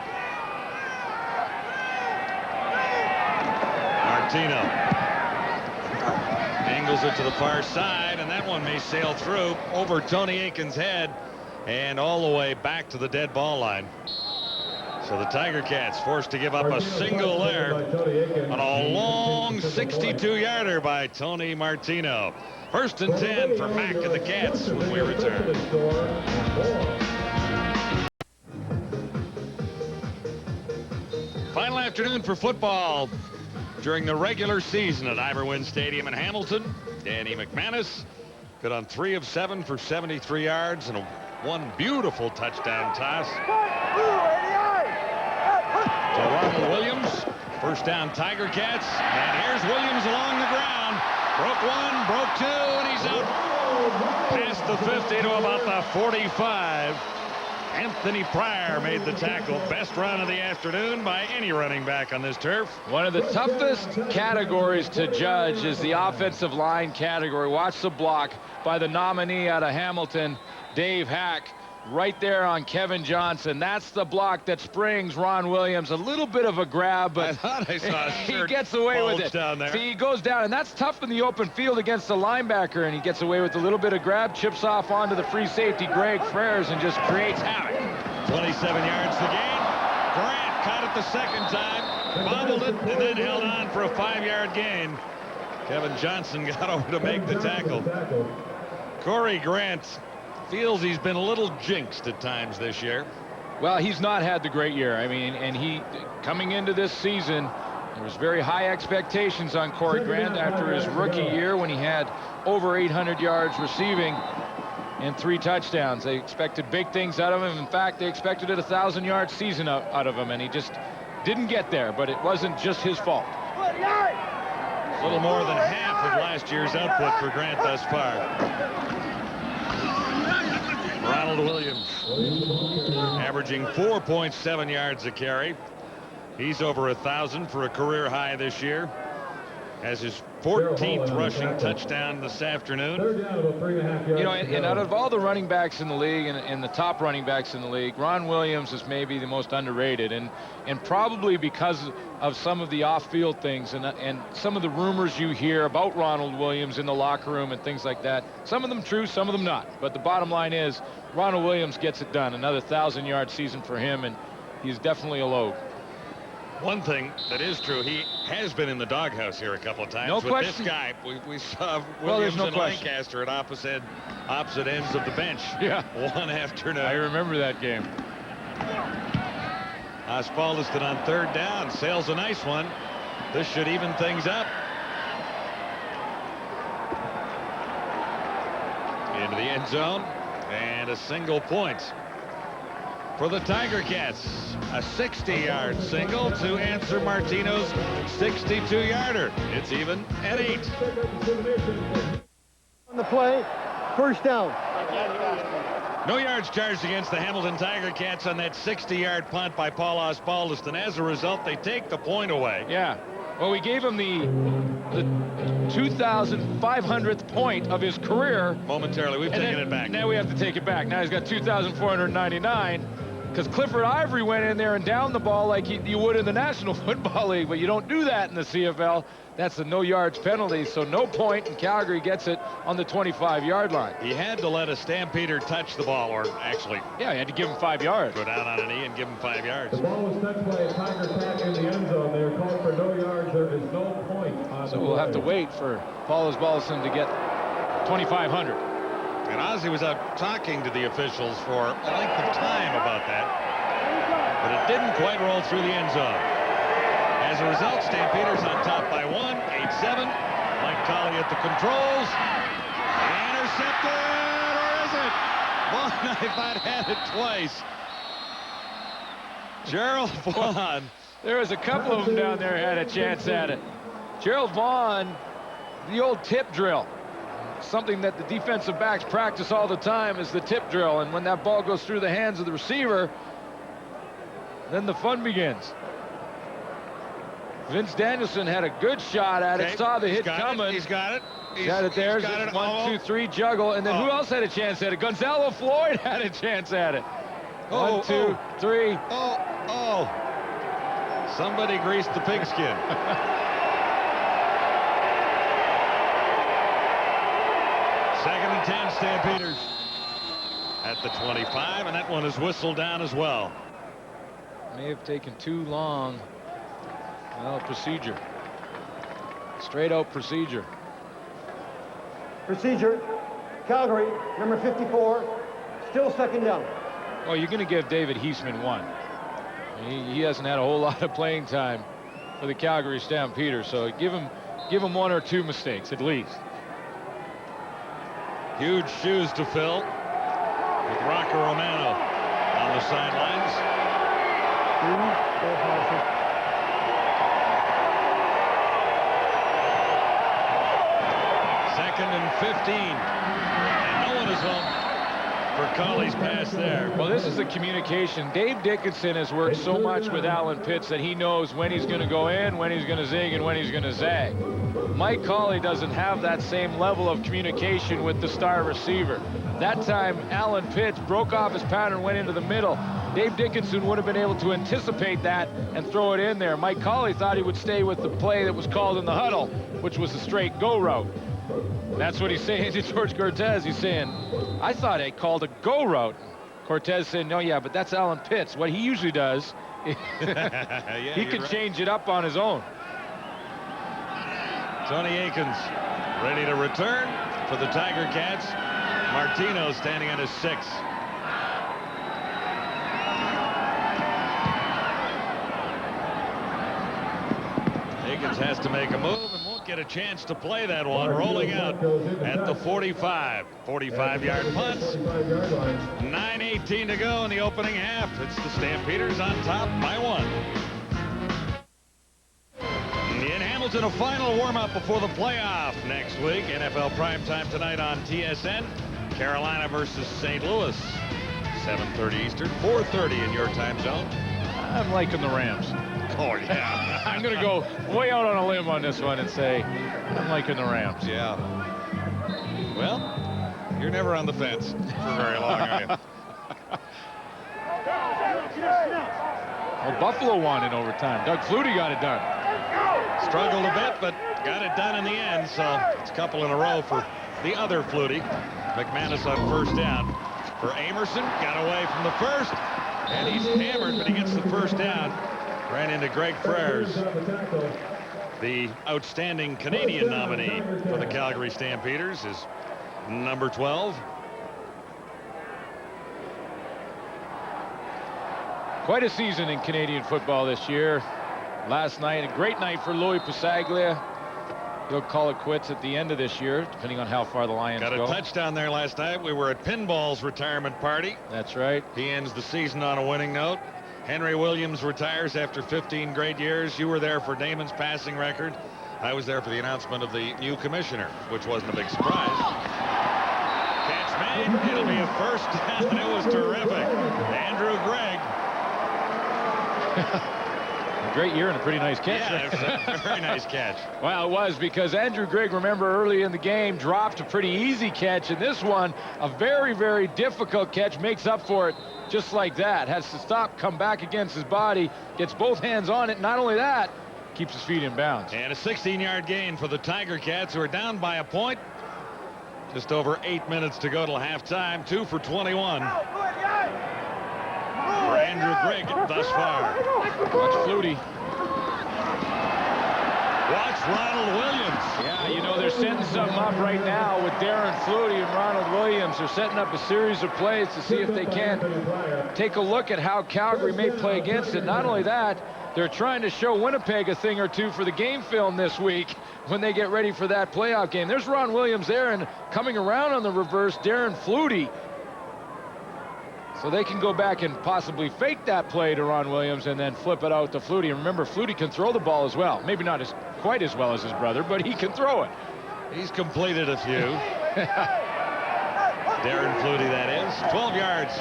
Martino angles it to the far side, and that one may sail through over Tony Aiken's head and all the way back to the dead ball line. So the Tiger Cats forced to give up a single there on a long 62-yarder by Tony Martino. 1st and 10 for Mac and the Cats when we return. Final afternoon for football during the regular season at Iverwin Stadium in Hamilton. Danny McManus good on 3 of 7 for 73 yards and one beautiful touchdown toss to Ronald Williams. 1st down Tiger Cats, and here's Williams along the ground. Broke 1, broke 2, and he's out past the 50 to about the 45. Anthony Pryor made the tackle. Best run of the afternoon by any running back on this turf. One of the toughest categories to judge is the offensive line category. Watch the block by the nominee out of Hamilton, Dave Hack, right there on Kevin Johnson. That's the block that springs Ron Williams. A little bit of a grab, but I thought I saw a he shirt gets away with it. down there. See, he goes down, and that's tough in the open field against the linebacker, and he gets away with a little bit of grab, chips off onto the free safety, Greg Frères, and just creates havoc. 27 yards the gain. Grant caught it the second time, bobbled it, and then held on for a 5-yard gain. Kevin Johnson got over to make the tackle. Corey Grant feels he's been a little jinxed at times this year. Well, he's not had the great year. I mean, and he, coming into this season, there was very high expectations on Corey Grant after his rookie year when he had over 800 yards receiving and 3 touchdowns. They expected big things out of him. In fact, they expected a 1,000-yard season out of him, and he just didn't get there, but it wasn't just his fault. A little more than half of last year's output for Grant thus far. Ronald Williams averaging 4.7 yards a carry. He's over 1,000 for a career high this year. Has his 14th rushing touchdown this afternoon. You know, and out of all the running backs in the league and the top running backs in the league, Ron Williams is maybe the most underrated, and probably because of some of the off-field things and some of the rumors you hear about Ronald Williams in the locker room and things like that. Some of them true, some of them not. But the bottom line is Ronald Williams gets it done. Another 1,000-yard season for him, and he's definitely a load. One thing that is true, he has been in the doghouse here a couple of times. No with question. This guy, we saw Williams and Lancaster at opposite ends of the bench. Yeah. One afternoon. I remember that game. Osbaldiston on 3rd down sails a nice one. This should even things up. Into the end zone, and a single point for the Tiger Cats. A 60-yard single to answer Martino's 62-yarder. It's even at 8. On the play, 1st down. No yards charged against the Hamilton Tiger Cats on that 60-yard punt by Paul Osbaldiston. As a result, they take the point away. Yeah. Well, we gave him the 2,500th point of his career. Momentarily, we've taken it back. Now we have to take it back. Now he's got 2,499 because Clifford Ivory went in there and downed the ball like you would in the National Football League, but you don't do that in the CFL. That's a no yards penalty, so no point, and Calgary gets it on the 25-yard line. He had to let a Stampeder touch the ball, or actually, yeah, he had to give him 5 yards. Go down on a knee and give him 5 yards. The ball was touched by a Tiger Cat in the end zone. They are called for no yards. There is no point on So we'll have to wait for Paul Osbaldiston to get 2,500. And Ozzie was out talking to the officials for a length of time about that, but it didn't quite roll through the end zone. As a result, Stampeders on top by 1, 8-7. Mike Colley at the controls. Intercepted, or is it? Vaughn, I thought had it twice. Gerald Vaughn. There was a couple of them down there had a chance at it. Gerald Vaughn, the old tip drill. Something that the defensive backs practice all the time is the tip drill, and when that ball goes through the hands of the receiver, then the fun begins. Vince Danielson had a good shot at it, saw the hit coming. He's got it. He's got it there. 1, 2, 3 juggle, and then who else had a chance at it? Gonzalo Floyd had a chance at it. 1, 2, 3. Oh. Somebody greased the pigskin. Second and 10, Stampeders at the 25, and that one is whistled down as well. May have taken too long. Well, procedure. Straight out procedure. Procedure. Calgary, number 54, still second down. Well, you're going to give David Heisman one. He hasn't had a whole lot of playing time for the Calgary Stampeders, so give him 1 or 2 mistakes at least. Huge shoes to fill with Rocco Romano on the sidelines. Second and 15, and no one is home for Colley's pass there. Well, this is the communication. Dave Dickinson has worked so much with Alan Pitts that he knows when he's going to go in, when he's going to zig, and when he's going to zag. Mike Colley doesn't have that same level of communication with the star receiver. That time, Alan Pitts broke off his pattern and went into the middle. Dave Dickinson would have been able to anticipate that and throw it in there. Mike Colley thought he would stay with the play that was called in the huddle, which was a straight go route. That's what he's saying to George Cortez. He's saying, I thought I called a go route. Cortez said, no, yeah, but that's Alan Pitts. What he usually does, he can change it up on his own. Tony Akins ready to return for the Tiger Cats. Martino standing on his 6. Akins has to make a move and won't get a chance to play that one. Rolling out at the 45. 45-yard punt. 9:18 to go in the opening half. It's the Stampeders on top by 1. In Hamilton, a final warm-up before the playoff next week. NFL primetime tonight on TSN. Carolina versus St. Louis. 7:30 Eastern, 4:30 in your time zone. I'm liking the Rams. Oh, yeah. I'm going to go way out on a limb on this one and say I'm liking the Rams. Yeah. Well, you're never on the fence for very long, are you? Well, Buffalo won in overtime. Doug Flutie got it done. Struggled a bit, but got it done in the end, so it's a couple in a row for the other Flutie. McManus on first down for Amerson. Got away from the first, and he's hammered, but he gets the first down. Ran into Greg Frères, the outstanding Canadian nominee for the Calgary Stampeders, is number 12. Quite a season in Canadian football this year. Last night, a great night for Louis Passaglia. He'll call it quits at the end of this year, depending on how far the Lions go. Got a touchdown there last night. We were at Pinball's retirement party. That's right. He ends the season on a winning note. Henry Williams retires after 15 great years. You were there for Damon's passing record. I was there for the announcement of the new commissioner, which wasn't a big surprise. Catch made. It'll be a first down. It was terrific. Andrew Gregg. A great year and a pretty nice catch. Yeah, it was a very nice catch. Well, it was, because Andrew Gregg, remember, early in the game dropped a pretty easy catch, and this one, a very, very difficult catch, makes up for it just like that. Has to stop, come back against his body, gets both hands on it. Not only that, keeps his feet in bounds. And a 16-yard gain for the Tiger Cats, who are down by a point. Just over 8 minutes to go till halftime. 2 for 21. For Andrew Gregg thus far. Watch Flutie. Watch Ronald Williams. Yeah, you know, they're setting something up right now with Darren Flutie and Ronald Williams. They're setting up a series of plays to see if they can take a look at how Calgary may play against it. Not only that, they're trying to show Winnipeg a thing or two for the game film this week when they get ready for that playoff game. There's Ron Williams there, and coming around on the reverse, Darren Flutie. So they can go back and possibly fake that play to Ron Williams and then flip it out to Flutie. And remember, Flutie can throw the ball as well. Maybe not quite as well as his brother, but he can throw it. He's completed a few. Darren Flutie, that is. 12 yards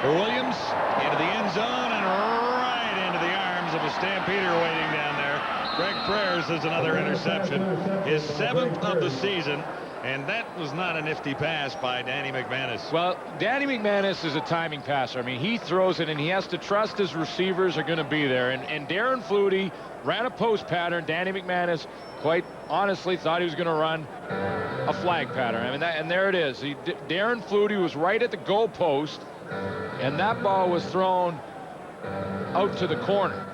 for Williams into the end zone and right into the arms of a Stampeder waiting down there. Greg Frères has another interception, his 7th of the season. And that was not a nifty pass by Danny McManus. Well, Danny McManus is a timing passer. I mean, he throws it, and he has to trust his receivers are going to be there. And Darren Flutie ran a post pattern. Danny McManus, quite honestly, thought he was going to run a flag pattern. I mean, and there it is. Darren Flutie was right at the goal post, and that ball was thrown out to the corner.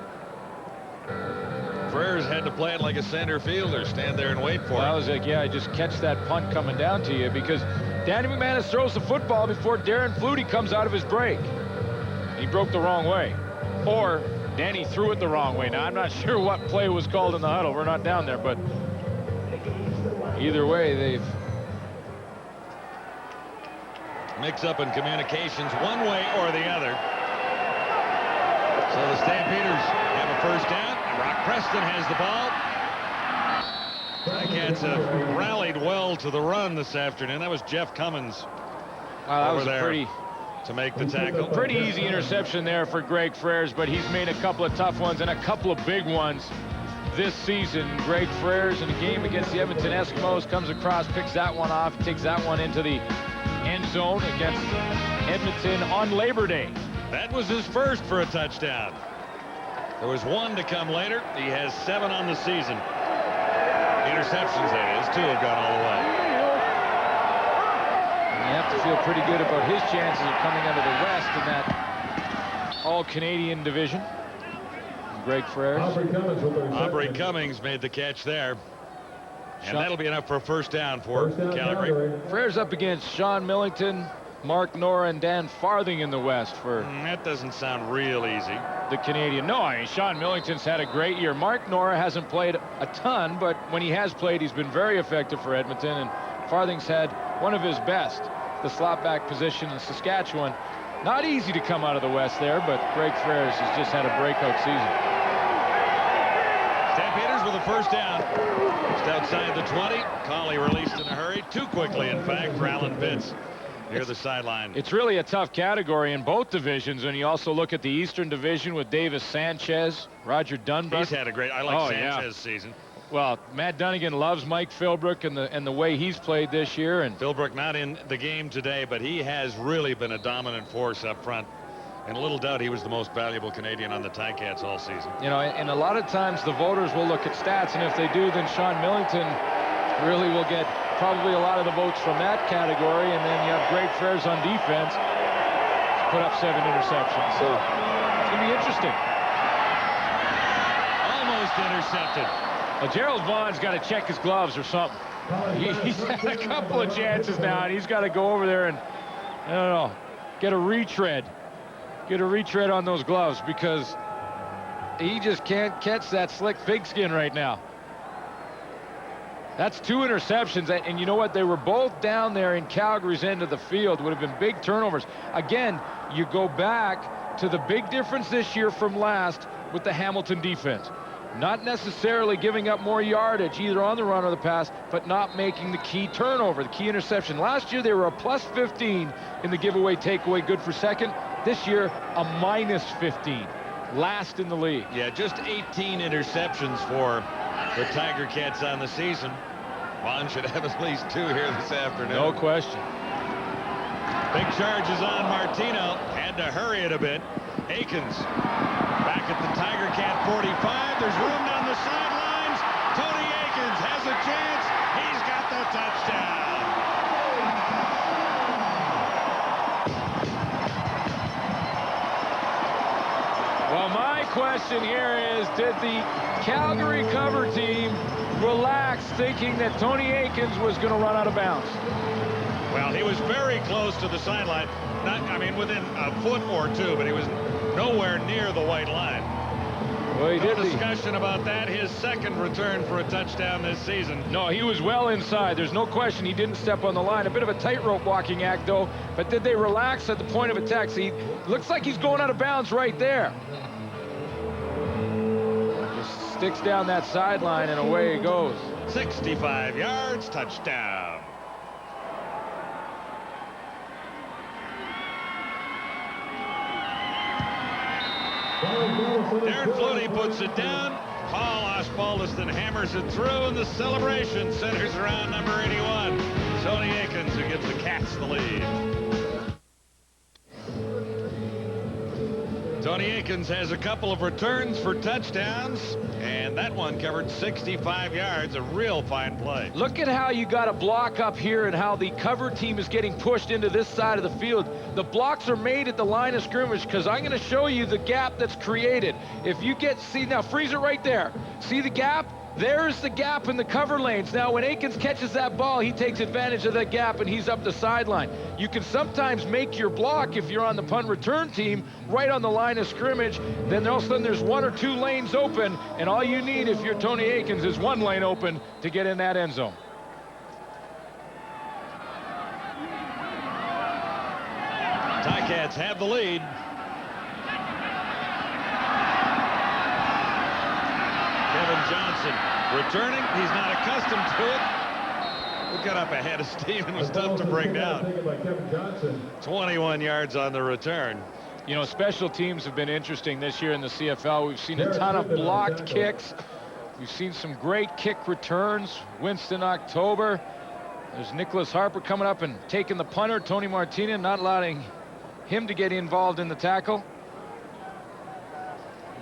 Frères had to play it like a center fielder, stand there and wait for it. I was like, yeah, just catch that punt coming down to you, because Danny McManus throws the football before Darren Flutie comes out of his break. He broke the wrong way. Or Danny threw it the wrong way. Now, I'm not sure what play was called in the huddle. We're not down there, but either way, they've mix up in communications one way or the other. So the Stampeders have a first down. Brock Preston has the ball. Ticats have rallied well to the run this afternoon. That was Jeff Cummins over there to make the tackle. Pretty easy interception there for Greg Frères, but he's made a couple of tough ones and a couple of big ones this season. Greg Frères in a game against the Edmonton Eskimos comes across, picks that one off, takes that one into the end zone against Edmonton on Labor Day. That was his first for a touchdown. There was one to come later. He has 7 on the season. Interceptions, that is. 2 have gone all the way. And you have to feel pretty good about his chances of coming out of the West in that all-Canadian division. Greg Frères. Aubrey Cummings made the catch there. And that'll be enough for a first down for Calgary. Frères up against Sean Millington, Mark Nora, and Dan Farthing in the West for... that doesn't sound real easy. The Canadian. No, I mean, Sean Millington's had a great year. Mark Nora hasn't played a ton, but when he has played, he's been very effective for Edmonton, and Farthing's had one of his best, the slot back position in Saskatchewan. Not easy to come out of the West there, but Greg Frères has just had a breakout season. Stampeders with a first down. Just outside the 20. Colley released in a hurry. Too quickly, in fact, for Alan Pitts near the sideline. It's really a tough category in both divisions, and you also look at the Eastern Division with Davis Sanchez, Roger Dunbar. He's had a great, I like Sanchez's season. Well, Matt Dunnigan loves Mike Philbrook and the way he's played this year. And Philbrook not in the game today, but he has really been a dominant force up front. And little doubt he was the most valuable Canadian on the Ticats all season. You know, and a lot of times the voters will look at stats, and if they do, then Sean Millington really will get probably a lot of the votes from that category. And then you have Greg Frères on defense. He's put up 7 interceptions. So it's going to be interesting. Almost intercepted. Well, Gerald Vaughn's got to check his gloves or something. He's had a couple of chances now, and he's got to go over there and, I don't know, get a retread. Get a retread on those gloves, because he just can't catch that slick pigskin right now. That's 2 interceptions, and you know what? They were both down there in Calgary's end of the field. Would have been big turnovers. Again, you go back to the big difference this year from last with the Hamilton defense. Not necessarily giving up more yardage either on the run or the pass, but not making the key turnover, the key interception. Last year they were a +15 in the giveaway takeaway good for second. This year a -15, last in the league. Yeah, just 18 interceptions for the Tiger Cats on the season. Vaughn should have at least 2 here this afternoon. No question. Big charges on Martino. Had to hurry it a bit. Aikens back at the Tiger Cat 45. There's room down the sidelines. Tony Aikens has a chance. He's got the touchdown. Well, my question here is, did the Calgary cover team relax thinking that Tony Aikens was going to run out of bounds? Well, he was very close to the sideline. I mean, within a foot or 2, but he was nowhere near the white line. Well, he did. No discussion about that. His second return for a touchdown this season. No, he was well inside. There's no question he didn't step on the line. A bit of a tightrope walking act, though. But did they relax at the point of attack? See, looks like he's going out of bounds right there. Just sticks down that sideline, and away he goes. 65 yards, touchdown. Darren Flutie puts it down. Paul Osbaldiston hammers it through, and the celebration centers around number 81, Tony Akins, who gives the Cats the lead. Tony Akins has a couple of returns for touchdowns, and that one covered 65 yards, a real fine play. Look at how you got a block up here and how the cover team is getting pushed into this side of the field. The blocks are made at the line of scrimmage because I'm going to show you the gap that's created. If you see, now freeze it right there. See the gap? There's the gap in the cover lanes. Now, when Akins catches that ball, he takes advantage of that gap, and he's up the sideline. You can sometimes make your block if you're on the punt return team right on the line of scrimmage. Then all of a sudden there's 1 or 2 lanes open, and all you need if you're Tony Akins is 1 lane open to get in that end zone. Ticats have the lead. Kevin Johnson returning. He's not accustomed to it. We got up ahead of Steve and was tough to bring down. 21 yards on the return. You know, special teams have been interesting this year in the CFL. We've seen a ton of blocked kicks. We've seen some great kick returns. Winston October. There's Nicholas Harper coming up and taking the punter. Tony Martinez not allowing him to get involved in the tackle.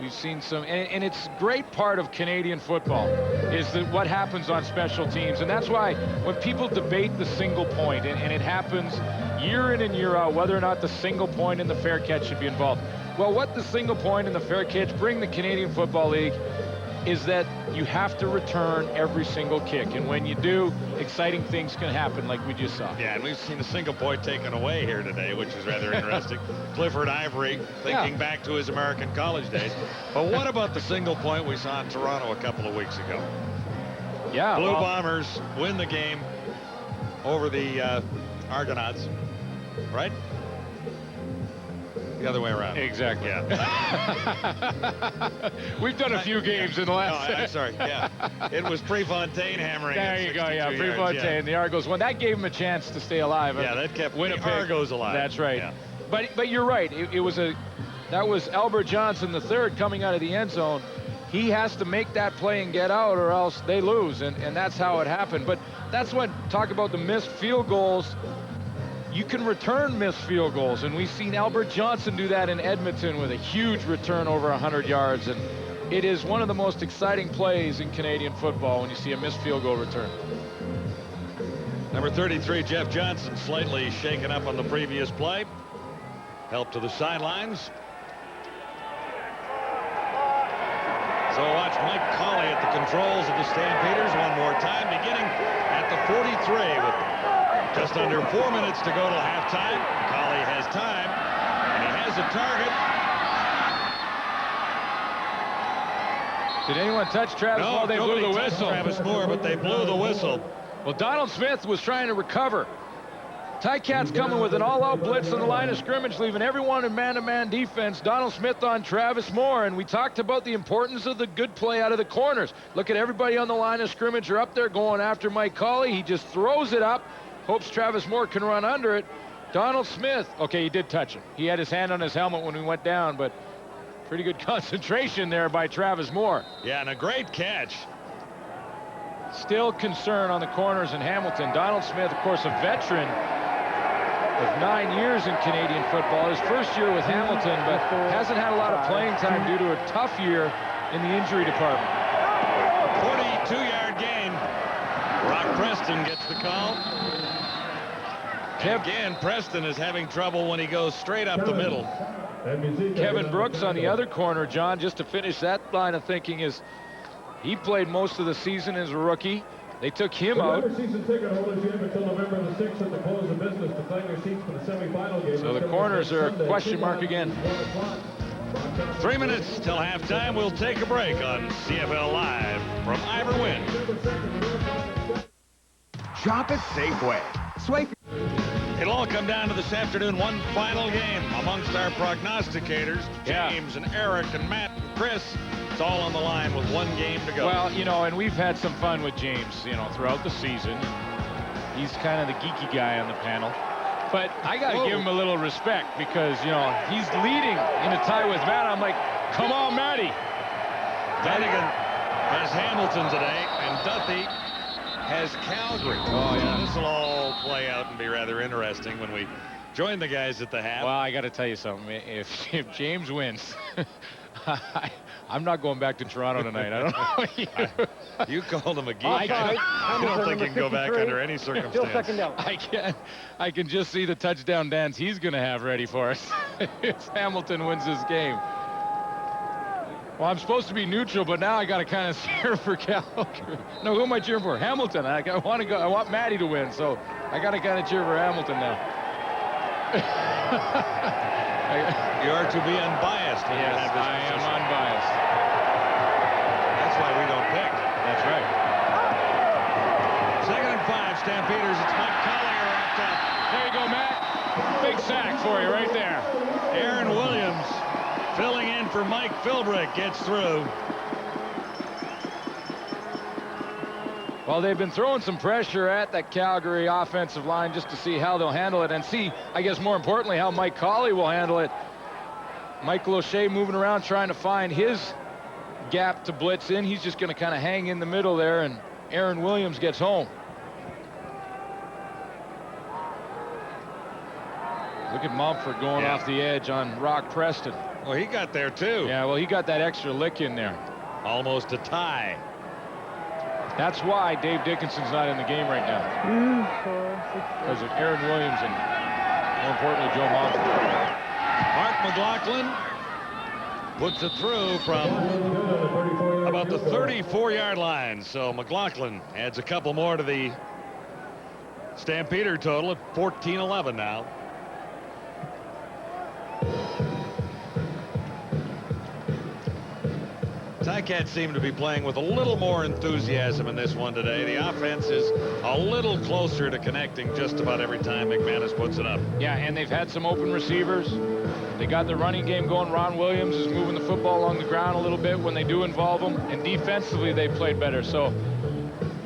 We've seen some, and it's a great part of Canadian football is what happens on special teams. And that's why when people debate the single point, and it happens year in and year out, whether or not the single point and the fair catch should be involved. Well, what the single point and the fair catch bring the Canadian Football League is that you have to return every single kick. And when you do, exciting things can happen like we just saw. Yeah, and we've seen a single point taken away here today, which is rather interesting. Clifford Ivory thinking back to his American college days. But what about the single point we saw in Toronto a couple of weeks ago? Yeah. Blue Bombers win the game over the Argonauts, right? The other way around. Exactly. Yeah. We've done a few games in the last. No, I'm sorry. Yeah. It was Prefontaine hammering. There you go. Yeah. Prefontaine. The Argos won. That gave him a chance to stay alive. Yeah. That kept Winnipeg. the Argos alive. That's right. Yeah. But you're right. That was Albert Johnson III coming out of the end zone. He has to make that play and get out, or else they lose, and that's how it happened. But that's when talk about the missed field goals. You can return missed field goals, and we've seen Albert Johnson do that in Edmonton with a huge return over 100 yards, and it is one of the most exciting plays in Canadian football when you see a missed field goal return. Number 33, Jeff Johnson, slightly shaken up on the previous play. Help to the sidelines. So watch Mike Colley at the controls of the Stampeders one more time, beginning at the 43 with just under 4 minutes to go till halftime. Colley has time, and he has a target. Did anyone touch Travis Moore? They blew the whistle. Travis Moore, but they blew the whistle. Well, Donald Smith was trying to recover. Ticats coming with an all-out blitz on the line of scrimmage, leaving everyone in man-to-man defense. Donald Smith on Travis Moore, and we talked about the importance of the good play out of the corners. Look at everybody on the line of scrimmage are up there going after Mike Colley. He just throws it up, hopes Travis Moore can run under it. Donald Smith, okay, he did touch him. He had his hand on his helmet when he went down, but pretty good concentration there by Travis Moore. Yeah, and a great catch. Still concern on the corners in Hamilton. Donald Smith, of course, a veteran of 9 years in Canadian football. His first year with Hamilton, but hasn't had a lot of playing time due to a tough year in the injury department. 42-yard gain. Brock Preston gets the call. And again, Preston is having trouble when he goes straight up the middle. Kevin Brooks on the other corner, John, just to finish that line of thinking, is he played most of the season as a rookie. They took him out. Season ticket holders, you have until November the 6th at the close of business to claim your seats for the semifinal game. So the corners are a question mark again. 3 minutes till halftime. We'll take a break on CFL Live from Ivor Wynn. Shop at Safeway. It'll all come down to this afternoon. One final game amongst our prognosticators. James and Eric and Matt and Chris. It's all on the line with one game to go. Well, you know, and we've had some fun with James, you know, throughout the season. He's kind of the geeky guy on the panel. But I got to give him a little respect because, you know, he's leading in a tie with Matt. I'm like, come on, Matty. has Hamilton today, and Duthie has Calgary. Oh, yeah. This will all play out and be rather interesting when we join the guys at the half. Well, I got to tell you something. If James wins, I'm not going back to Toronto tonight. I don't know. You called him a geek. I don't think he can go back under any circumstance. Still second down. I can just see the touchdown dance he's going to have ready for us if Hamilton wins this game. Well, I'm supposed to be neutral, but now I got to kind of cheer for Calgary. No, who am I cheering for? Hamilton. I want Maddie to win, so I got to kind of cheer for Hamilton now. You are to be unbiased. Yes, I am unbiased. That's why we don't pick. That's right. 2nd and 5, Stampeders. It's Mike Collier up top. There you go, Matt. Big sack for you right there. Aaron Williams filling in for Mike Philbrick gets through. Well, they've been throwing some pressure at that Calgary offensive line just to see how they'll handle it and see, I guess more importantly, how Mike Colley will handle it. Michael O'Shea moving around trying to find his gap to blitz in. He's just going to kind of hang in the middle there, and Aaron Williams gets home. Look at Mumford going off the edge on Rock Preston. Well, he got there too. Yeah, well, he got that extra lick in there. Almost a tie. That's why Dave Dickinson's not in the game right now. Because of Aaron Williams and, more importantly, Joe Mumford. Mark McLaughlin puts it through from about the 34-yard line. So McLaughlin adds a couple more to the Stampeder total at 14-11 now. Ticats seem to be playing with a little more enthusiasm in this one today. The offense is a little closer to connecting just about every time McManus puts it up. Yeah, and they've had some open receivers. They got the running game going. Ron Williams is moving the football along the ground a little bit when they do involve him. And defensively, they played better. So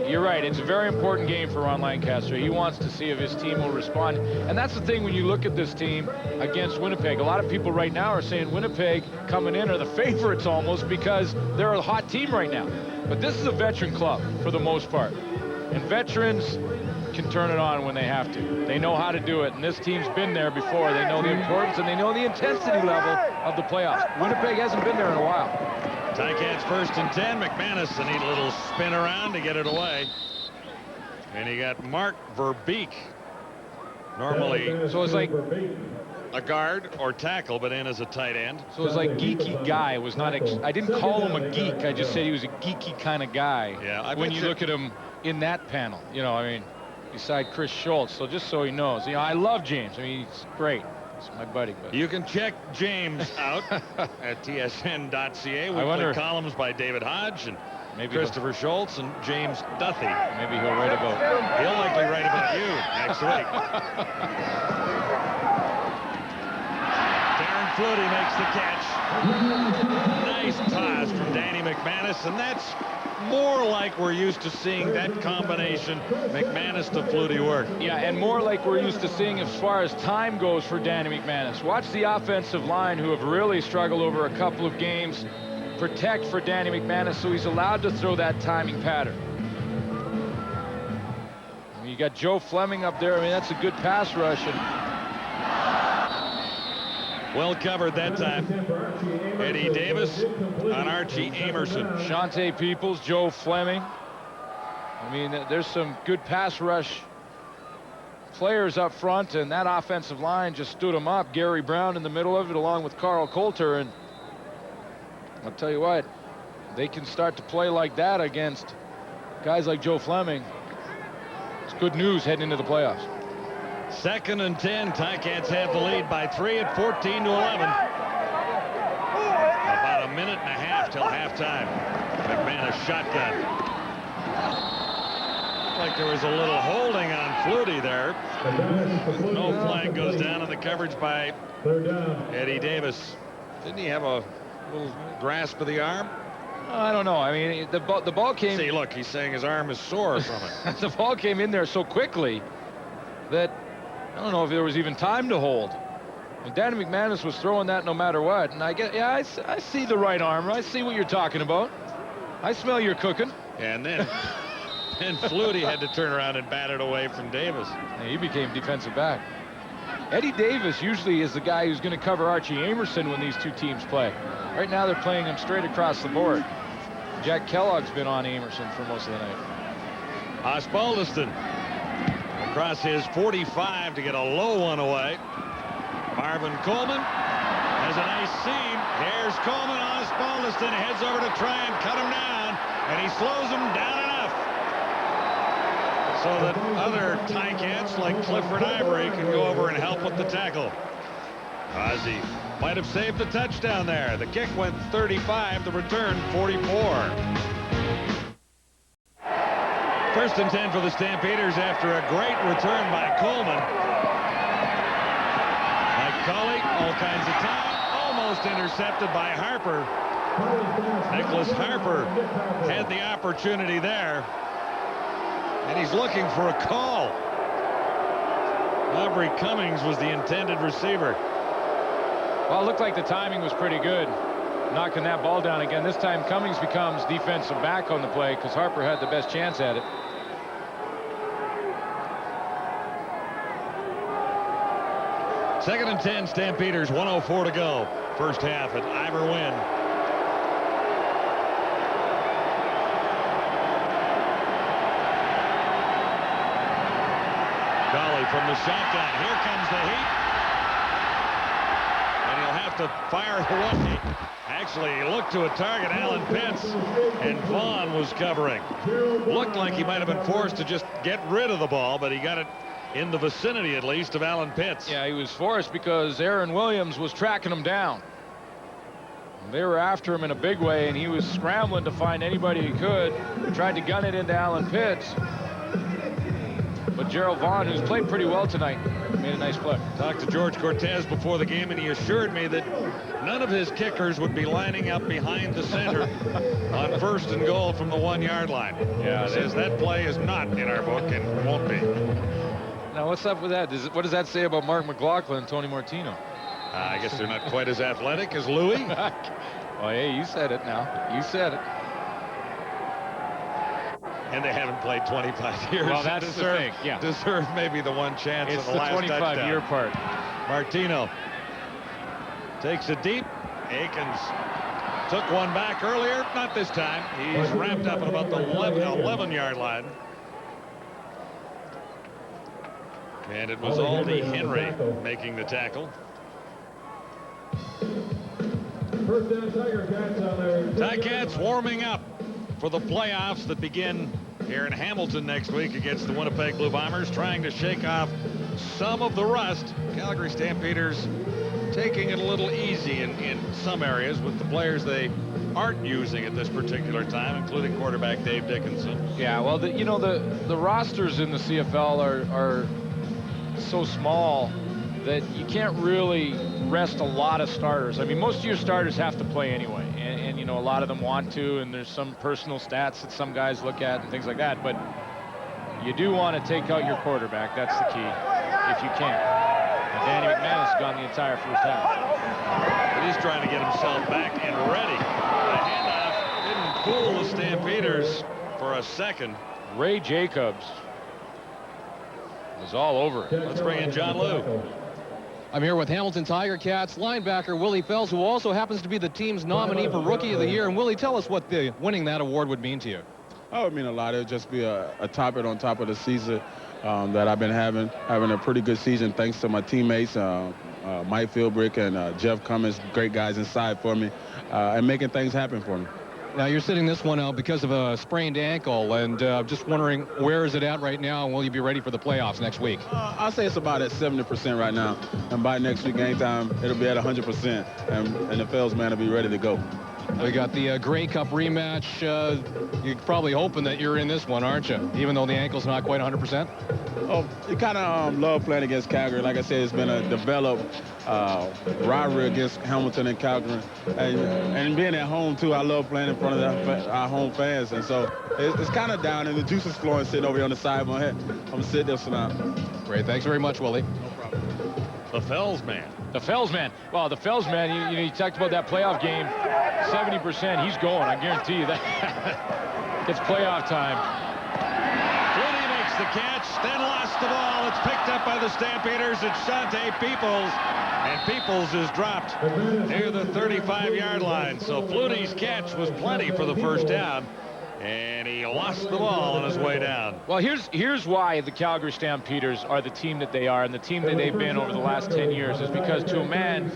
you're right. It's a very important game for Ron Lancaster. He wants to see if his team will respond. And that's the thing when you look at this team against Winnipeg. A lot of people right now are saying Winnipeg coming in are the favorites almost because they're a hot team right now. But this is a veteran club for the most part. And veterans can turn it on when they have to. They know how to do it. And this team's been there before. They know the importance and they know the intensity level of the playoffs. Winnipeg hasn't been there in a while. Ticats 1st and 10. McManus a neat little spin around to get it away. And he got Mark Verbeek. Normally, so it's like a guard or tackle, but in as a tight end. So it's like geeky guy was not. I didn't call him a geek. I just said he was a geeky kind of guy. Yeah. When you look at him in that panel, you know, I mean, beside Chris Schultz. So just so he knows, you know, I love James. I mean, he's great. He's my buddy. But you can check James out at tsn.ca. Weekly columns by David Hodge and maybe Christopher Schultz and James Duthie. Maybe he'll write about. He'll likely write about you next week. Darren Flutie makes the catch. Nice toss from Danny McManus, and that's more like we're used to seeing that combination McManus to Flutie work. Yeah, and more like we're used to seeing as far as time goes for Danny McManus. Watch the offensive line, who have really struggled over a couple of games, protect for Danny McManus, so he's allowed to throw that timing pattern. You got Joe Fleming up there. I mean, that's a good pass rush. And well covered that time. Eddie Davis on Archie Amerson. Shante Peoples, Joe Fleming. I mean, there's some good pass rush players up front, and that offensive line just stood them up. Gary Brown in the middle of it, along with Carl Coulter. And I'll tell you what, they can start to play like that against guys like Joe Fleming. It's good news heading into the playoffs. 2nd and 10. Ticats have the lead by 3 at 14-11. About a minute and a half till halftime. McManus shotgun. Like there was a little holding on Flutie there. No flag goes down on the coverage by Eddie Davis. Didn't he have a little grasp of the arm? I don't know. I mean, the ball came. See, look, he's saying his arm is sore from it. The ball came in there so quickly that I don't know if there was even time to hold. And Danny McManus was throwing that no matter what. And I get, yeah, I see the right arm. I see what you're talking about. I smell you're cooking. And then Flutie had to turn around and bat it away from Davis. And he became defensive back. Eddie Davis usually is the guy who's going to cover Archie Amerson when these two teams play. Right now they're playing him straight across the board. Jack Kellogg's been on Amerson for most of the night. Osbaldiston across his 45 to get a low one away. Marvin Coleman has a nice seam. Here's Coleman. Osbaldiston heads over to try and cut him down, and he slows him down enough so that other Ticats like Clifford Ivory can go over and help with the tackle. Ozzie might have saved the touchdown there. The kick went 35, the return 44. First and 10 for the Stampeders after a great return by Coleman. Mike Colley, all kinds of time, almost intercepted by Harper. Nicholas Harper had the opportunity there, and he's looking for a call. Aubrey Cummings was the intended receiver. Well, it looked like the timing was pretty good, knocking that ball down again. This time Cummings becomes defensive back on the play because Harper had the best chance at it. Second and 10, Stampeders, 1:04 to go. First half at Ivor Wynn. Golly from the shotgun. Here comes the heat. And he'll have to fire away. Actually, he looked to a target, Alan Pitts, and Vaughn was covering. Looked like he might have been forced to just get rid of the ball, but he got it in the vicinity, at least, of Alan Pitts. Yeah, he was forced because Aaron Williams was tracking him down. They were after him in a big way, and he was scrambling to find anybody he could. Tried to gun it into Alan Pitts. But Gerald Vaughn, who's played pretty well tonight, made a nice play. Talked to George Cortez before the game, and he assured me that none of his kickers would be lining up behind the center on first and goal from the 1-yard line. Yeah, he says that play is not in our book and won't be. Now, what's up with that? What does that say about Mark McLaughlin and Tony Martino? I guess they're not quite as athletic as Louis. Well, hey, you said it now. You said it. And they haven't played 25 years. Well, that's the thing. Yeah. Deserve maybe the one chance It's in the last touchdown. It's the 25-year part. Martino takes it deep. Akins took one back earlier. Not this time. He's wrapped up at about the 11-yard line. And it was Aldi Henry making the tackle. First down, Tiger-Cats on there. Ticats warming up for the playoffs that begin here in Hamilton next week against the Winnipeg Blue Bombers, trying to shake off some of the rust. Calgary Stampeders taking it a little easy in some areas with the players they aren't using at this particular time, including quarterback Dave Dickinson. Yeah, well, the rosters in the CFL are so small that you can't really rest a lot of starters. I mean, most of your starters have to play anyway, and you know, a lot of them want to, and there's some personal stats that some guys look at and things like that, but you do want to take out your quarterback. That's the key, if you can. And Danny McManus has gone the entire first half. But he's trying to get himself back and ready. The handoff didn't fool the Stampeders for a second. Ray Jacobs was all over it. Let's bring in John Liu. I'm here with Hamilton Tiger-Cats linebacker Willie Fells, who also happens to be the team's nominee for Rookie of the Year. And Willie, tell us what winning that award would mean to you. Oh, it would mean a lot. It would just be a top on top of the season that I've been having a pretty good season thanks to my teammates, Mike Philbrick and Jeff Cummins, great guys inside for me, and making things happen for me. Now, you're sitting this one out because of a sprained ankle, and just wondering, where is it at right now, and will you be ready for the playoffs next week? I'll say it's about at 70% right now, and by next week, anytime, it'll be at 100%, and the Fells man will be ready to go. We got the Grey Cup rematch. You're probably hoping that you're in this one, aren't you? Even though the ankle's not quite 100%? Oh, you kind of love playing against Calgary. Like I said, it's been a developed rivalry against Hamilton and Calgary. And being at home, too, I love playing in front of our home fans. And so it's kind of down, and the juice is flowing sitting over here on the side of my head. I'm going to sit there for now. Great. Thanks very much, Willie. No problem. The Fells man. The Fells man. Well, the Fells man, you talked about that playoff game. 70%, he's going. I guarantee you that. It's playoff time. Flutie makes the catch, then lost the ball. It's picked up by the Stampeders. It's Shante Peoples, and Peoples is dropped near the 35-yard line. So Flutie's catch was plenty for the first down, and he lost the ball on his way down. Well, here's why the Calgary Stampeders are the team that they are and the team that they've been over the last 10 years is because, to a man,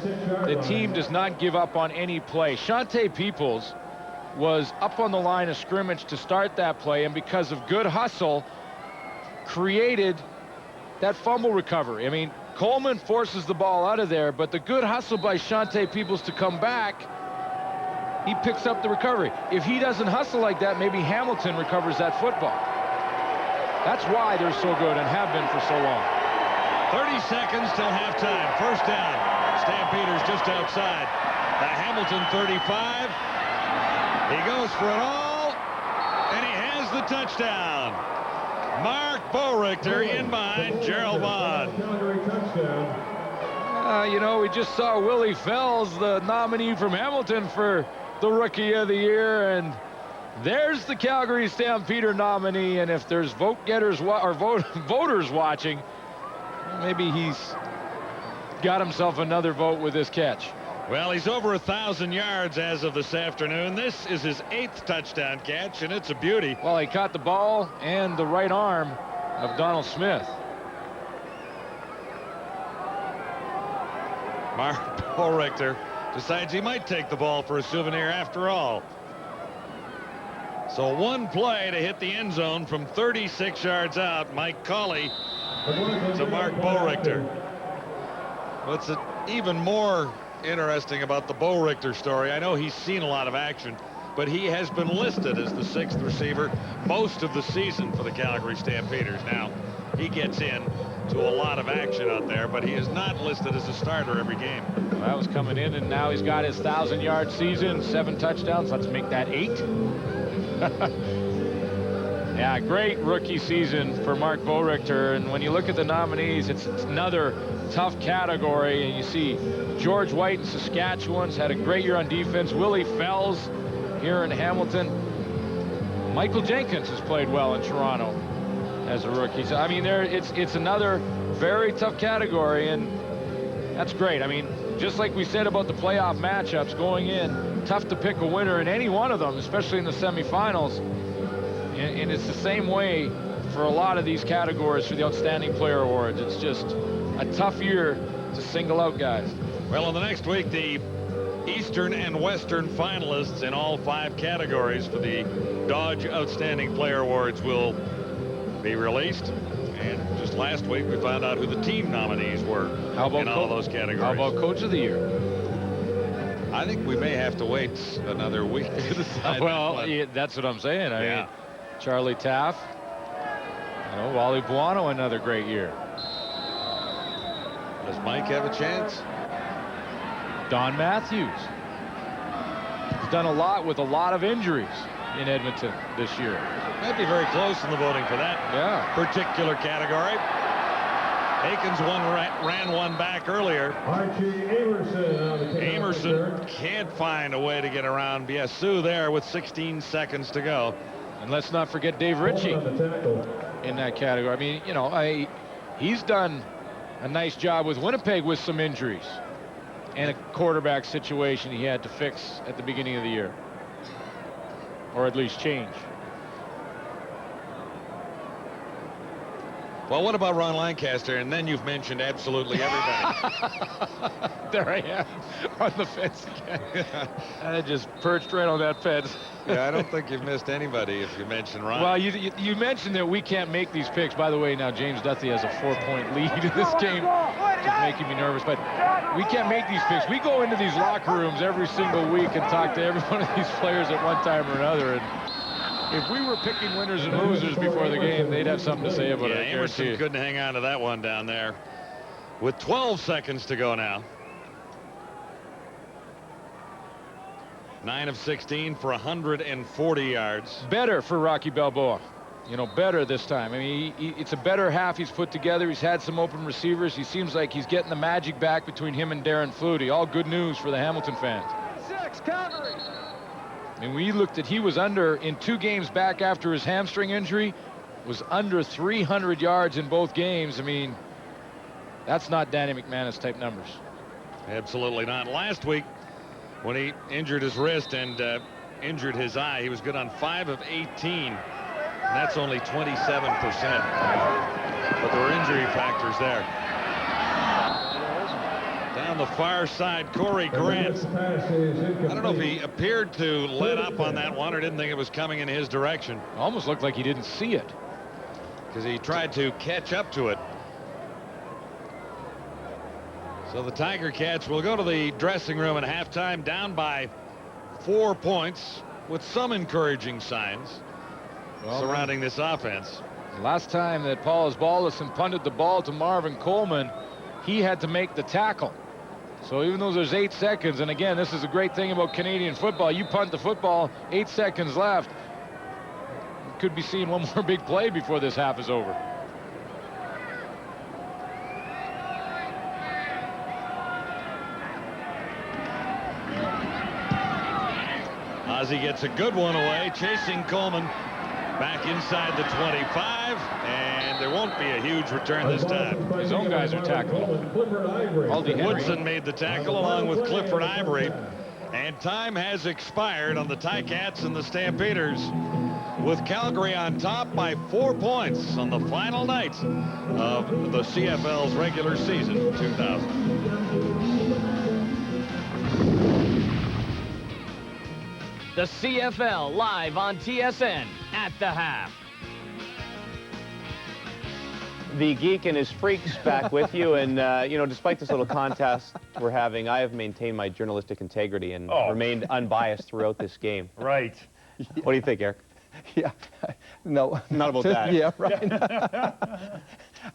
the team does not give up on any play. Shante Peoples was up on the line of scrimmage to start that play, and because of good hustle, created that fumble recovery. I mean, Coleman forces the ball out of there, but the good hustle by Shante Peoples to come back, he picks up the recovery. If he doesn't hustle like that, maybe Hamilton recovers that football. That's why they're so good and have been for so long. 30 seconds till halftime. First down. Stampeders just outside the Hamilton 35. He goes for it all, and he has the touchdown. Mark Boerichter in behind Gerald Vaughn. You know, we just saw Willie Fells, the nominee from Hamilton for the Rookie of the Year, and there's the Calgary Stampeder nominee. And if there's voters watching, maybe he's got himself another vote with this catch. Well, he's over 1,000 yards as of this afternoon. This is his 8th touchdown catch, and it's a beauty. Well, he caught the ball and the right arm of Donald Smith. Mark Boerichter decides he might take the ball for a souvenir after all. So one play to hit the end zone from 36 yards out. Mike Colley to Mark Boerichter. What's even more interesting about the Boerichter story, I know he's seen a lot of action, but he has been listed as the 6th receiver most of the season for the Calgary Stampeders. Now, he gets in to a lot of action out there, but he is not listed as a starter every game. Well, that was coming in, and now he's got his 1,000-yard season, 7 touchdowns. Let's make that 8. Yeah, great rookie season for Mark Boerichter. And when you look at the nominees, it's another tough category. And you see George White in Saskatchewan's had a great year on defense. Willie Fells here in Hamilton. Michael Jenkins has played well in Toronto as a rookie. So, I mean, it's another very tough category, and that's great. I mean, just like we said about the playoff matchups going in, tough to pick a winner in any one of them, especially in the semifinals. And it's the same way for a lot of these categories for the Outstanding Player Awards. It's just a tough year to single out guys. Well, in the next week, the Eastern and Western finalists in all 5 categories for the Dodge Outstanding Player Awards will be released. And just last week, we found out who the team nominees were in all those categories. How about Coach of the Year? I think we may have to wait another week to decide. Well, yeah, that's what I'm saying. I mean, Charlie Taff, Wally Buono, another great year. Does Mike have a chance? Don Matthews. He's done a lot with a lot of injuries in Edmonton this year. Might be very close in the voting for that particular category. Aikens ran one back earlier. Amerson can't find a way to get around Biasu there with 16 seconds to go. And let's not forget Dave Ritchie in that category. I mean, he's done a nice job with Winnipeg with some injuries and a quarterback situation he had to fix at the beginning of the year, or at least change. Well, what about Ron Lancaster? And then you've mentioned absolutely everybody. There I am on the fence again. I just perched right on that fence. Yeah, I don't think you've missed anybody if you mention Ron. Well, you mentioned that we can't make these picks. By the way, now James Duthie has a 4-point lead in this game, which is making me nervous. But we can't make these picks. We go into these locker rooms every single week and talk to every one of these players at one time or another. And if we were picking winners and losers before the game, they'd have something to say about it. Emerson couldn't hang on to that one down there. With 12 seconds to go now. 9 of 16 for 140 yards. Better for Rocky Balboa. Better this time. I mean, it's a better half he's put together. He's had some open receivers. He seems like he's getting the magic back between him and Darren Flutie. All good news for the Hamilton fans. Calgary. And we looked at, he was under, in 2 games back after his hamstring injury, was under 300 yards in both games. I mean, that's not Danny McManus type numbers. Absolutely not. Last week, when he injured his wrist and injured his eye, he was good on 5 of 18. And that's only 27%. But there were injury factors there. Down the far side, Corey Grant. I don't know if he appeared to let up on that one or didn't think it was coming in his direction. Almost looked like he didn't see it, because he tried to catch up to it. So the Tiger Cats will go to the dressing room at halftime down by 4 points with some encouraging signs surrounding this offense. Last time that Paul Osbaldiston punted the ball to Marvin Coleman, he had to make the tackle. So even though there's 8 seconds, and again, this is a great thing about Canadian football, you punt the football, 8 seconds left, you could be seeing one more big play before this half is over. Ozzie gets a good one away, chasing Coleman back inside the 25, and there won't be a huge return this time. His own guys are tackling. Woodson made the tackle along with Clifford Ivory, and time has expired on the Ticats and the Stampeders, with Calgary on top by 4 points on the final night of the CFL's regular season 2000. The CFL live on TSN at the half. The Geek and his freaks back with you, and you know, despite this little contest we're having, I have maintained my journalistic integrity and remained unbiased throughout this game. Right. What do you think, Eric? Yeah, no. Not about that. Yeah, right.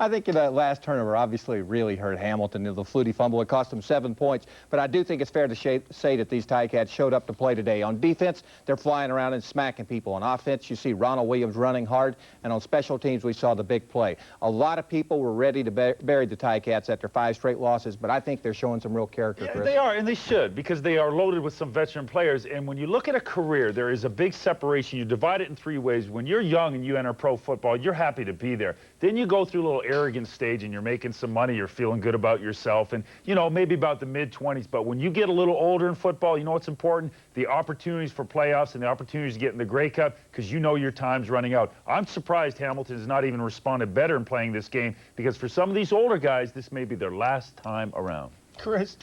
I think in that last turnover obviously really hurt Hamilton. The fluty fumble, it cost him 7 points. But I do think it's fair to say that these Ticats showed up to play today. On defense, they're flying around and smacking people. On offense, you see Ronald Williams running hard. And on special teams, we saw the big play. A lot of people were ready to bury the Ticats after 5 straight losses, but I think they're showing some real character. Yeah, Chris. they are, and they should, because they are loaded with some veteran players. And when you look at a career, there is a big separation. You divide it in 3 ways. When you're young and you enter pro football, you're happy to be there. Then you go through a little arrogant stage and you're making some money, you're feeling good about yourself, and, you know, maybe about the mid-20s. But when you get a little older in football, you know what's important? The opportunities for playoffs and the opportunities to get in the Grey Cup, because you know your time's running out. I'm surprised Hamilton has not even responded better in playing this game, because for some of these older guys, this may be their last time around. Chris.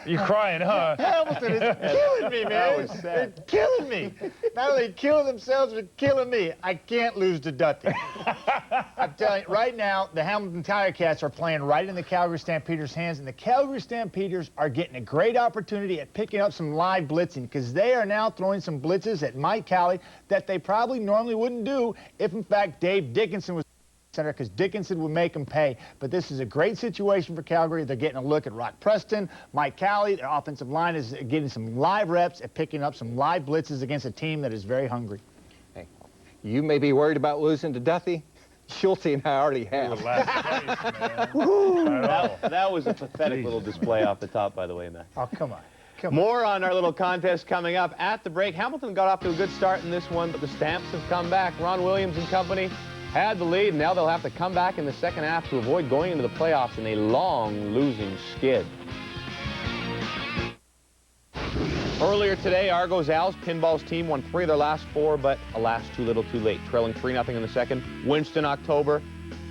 You're crying, huh? Hamilton is killing me, man. They're killing me. Not only killing themselves, but killing me. I can't lose to Duthie. I'm telling you, right now, the Hamilton Tiger Cats are playing right in the Calgary Stampeders' hands, and the Calgary Stampeders are getting a great opportunity at picking up some live blitzing, because they are now throwing some blitzes at Mike Callie that they probably normally wouldn't do if, in fact, Dave Dickinson was center, because Dickinson would make them pay. But this is a great situation for Calgary. They're getting a look at Rock Preston, Mike Callie. Their offensive line is getting some live reps at picking up some live blitzes against a team that is very hungry. Hey, you may be worried about losing to Duthie. Schulte and I already have. That was a pathetic little display off the top, by the way, Matt. Oh, come on. More on our little contest coming up at the break. Hamilton got off to a good start in this one, but the Stamps have come back. Ron Williams and company had the lead. Now they'll have to come back in the second half to avoid going into the playoffs in a long losing skid. Earlier today, Argos Al's Pinball's team won 3 of their last 4, but alas, too little too late. Trailing 3-0 in the second. Winston October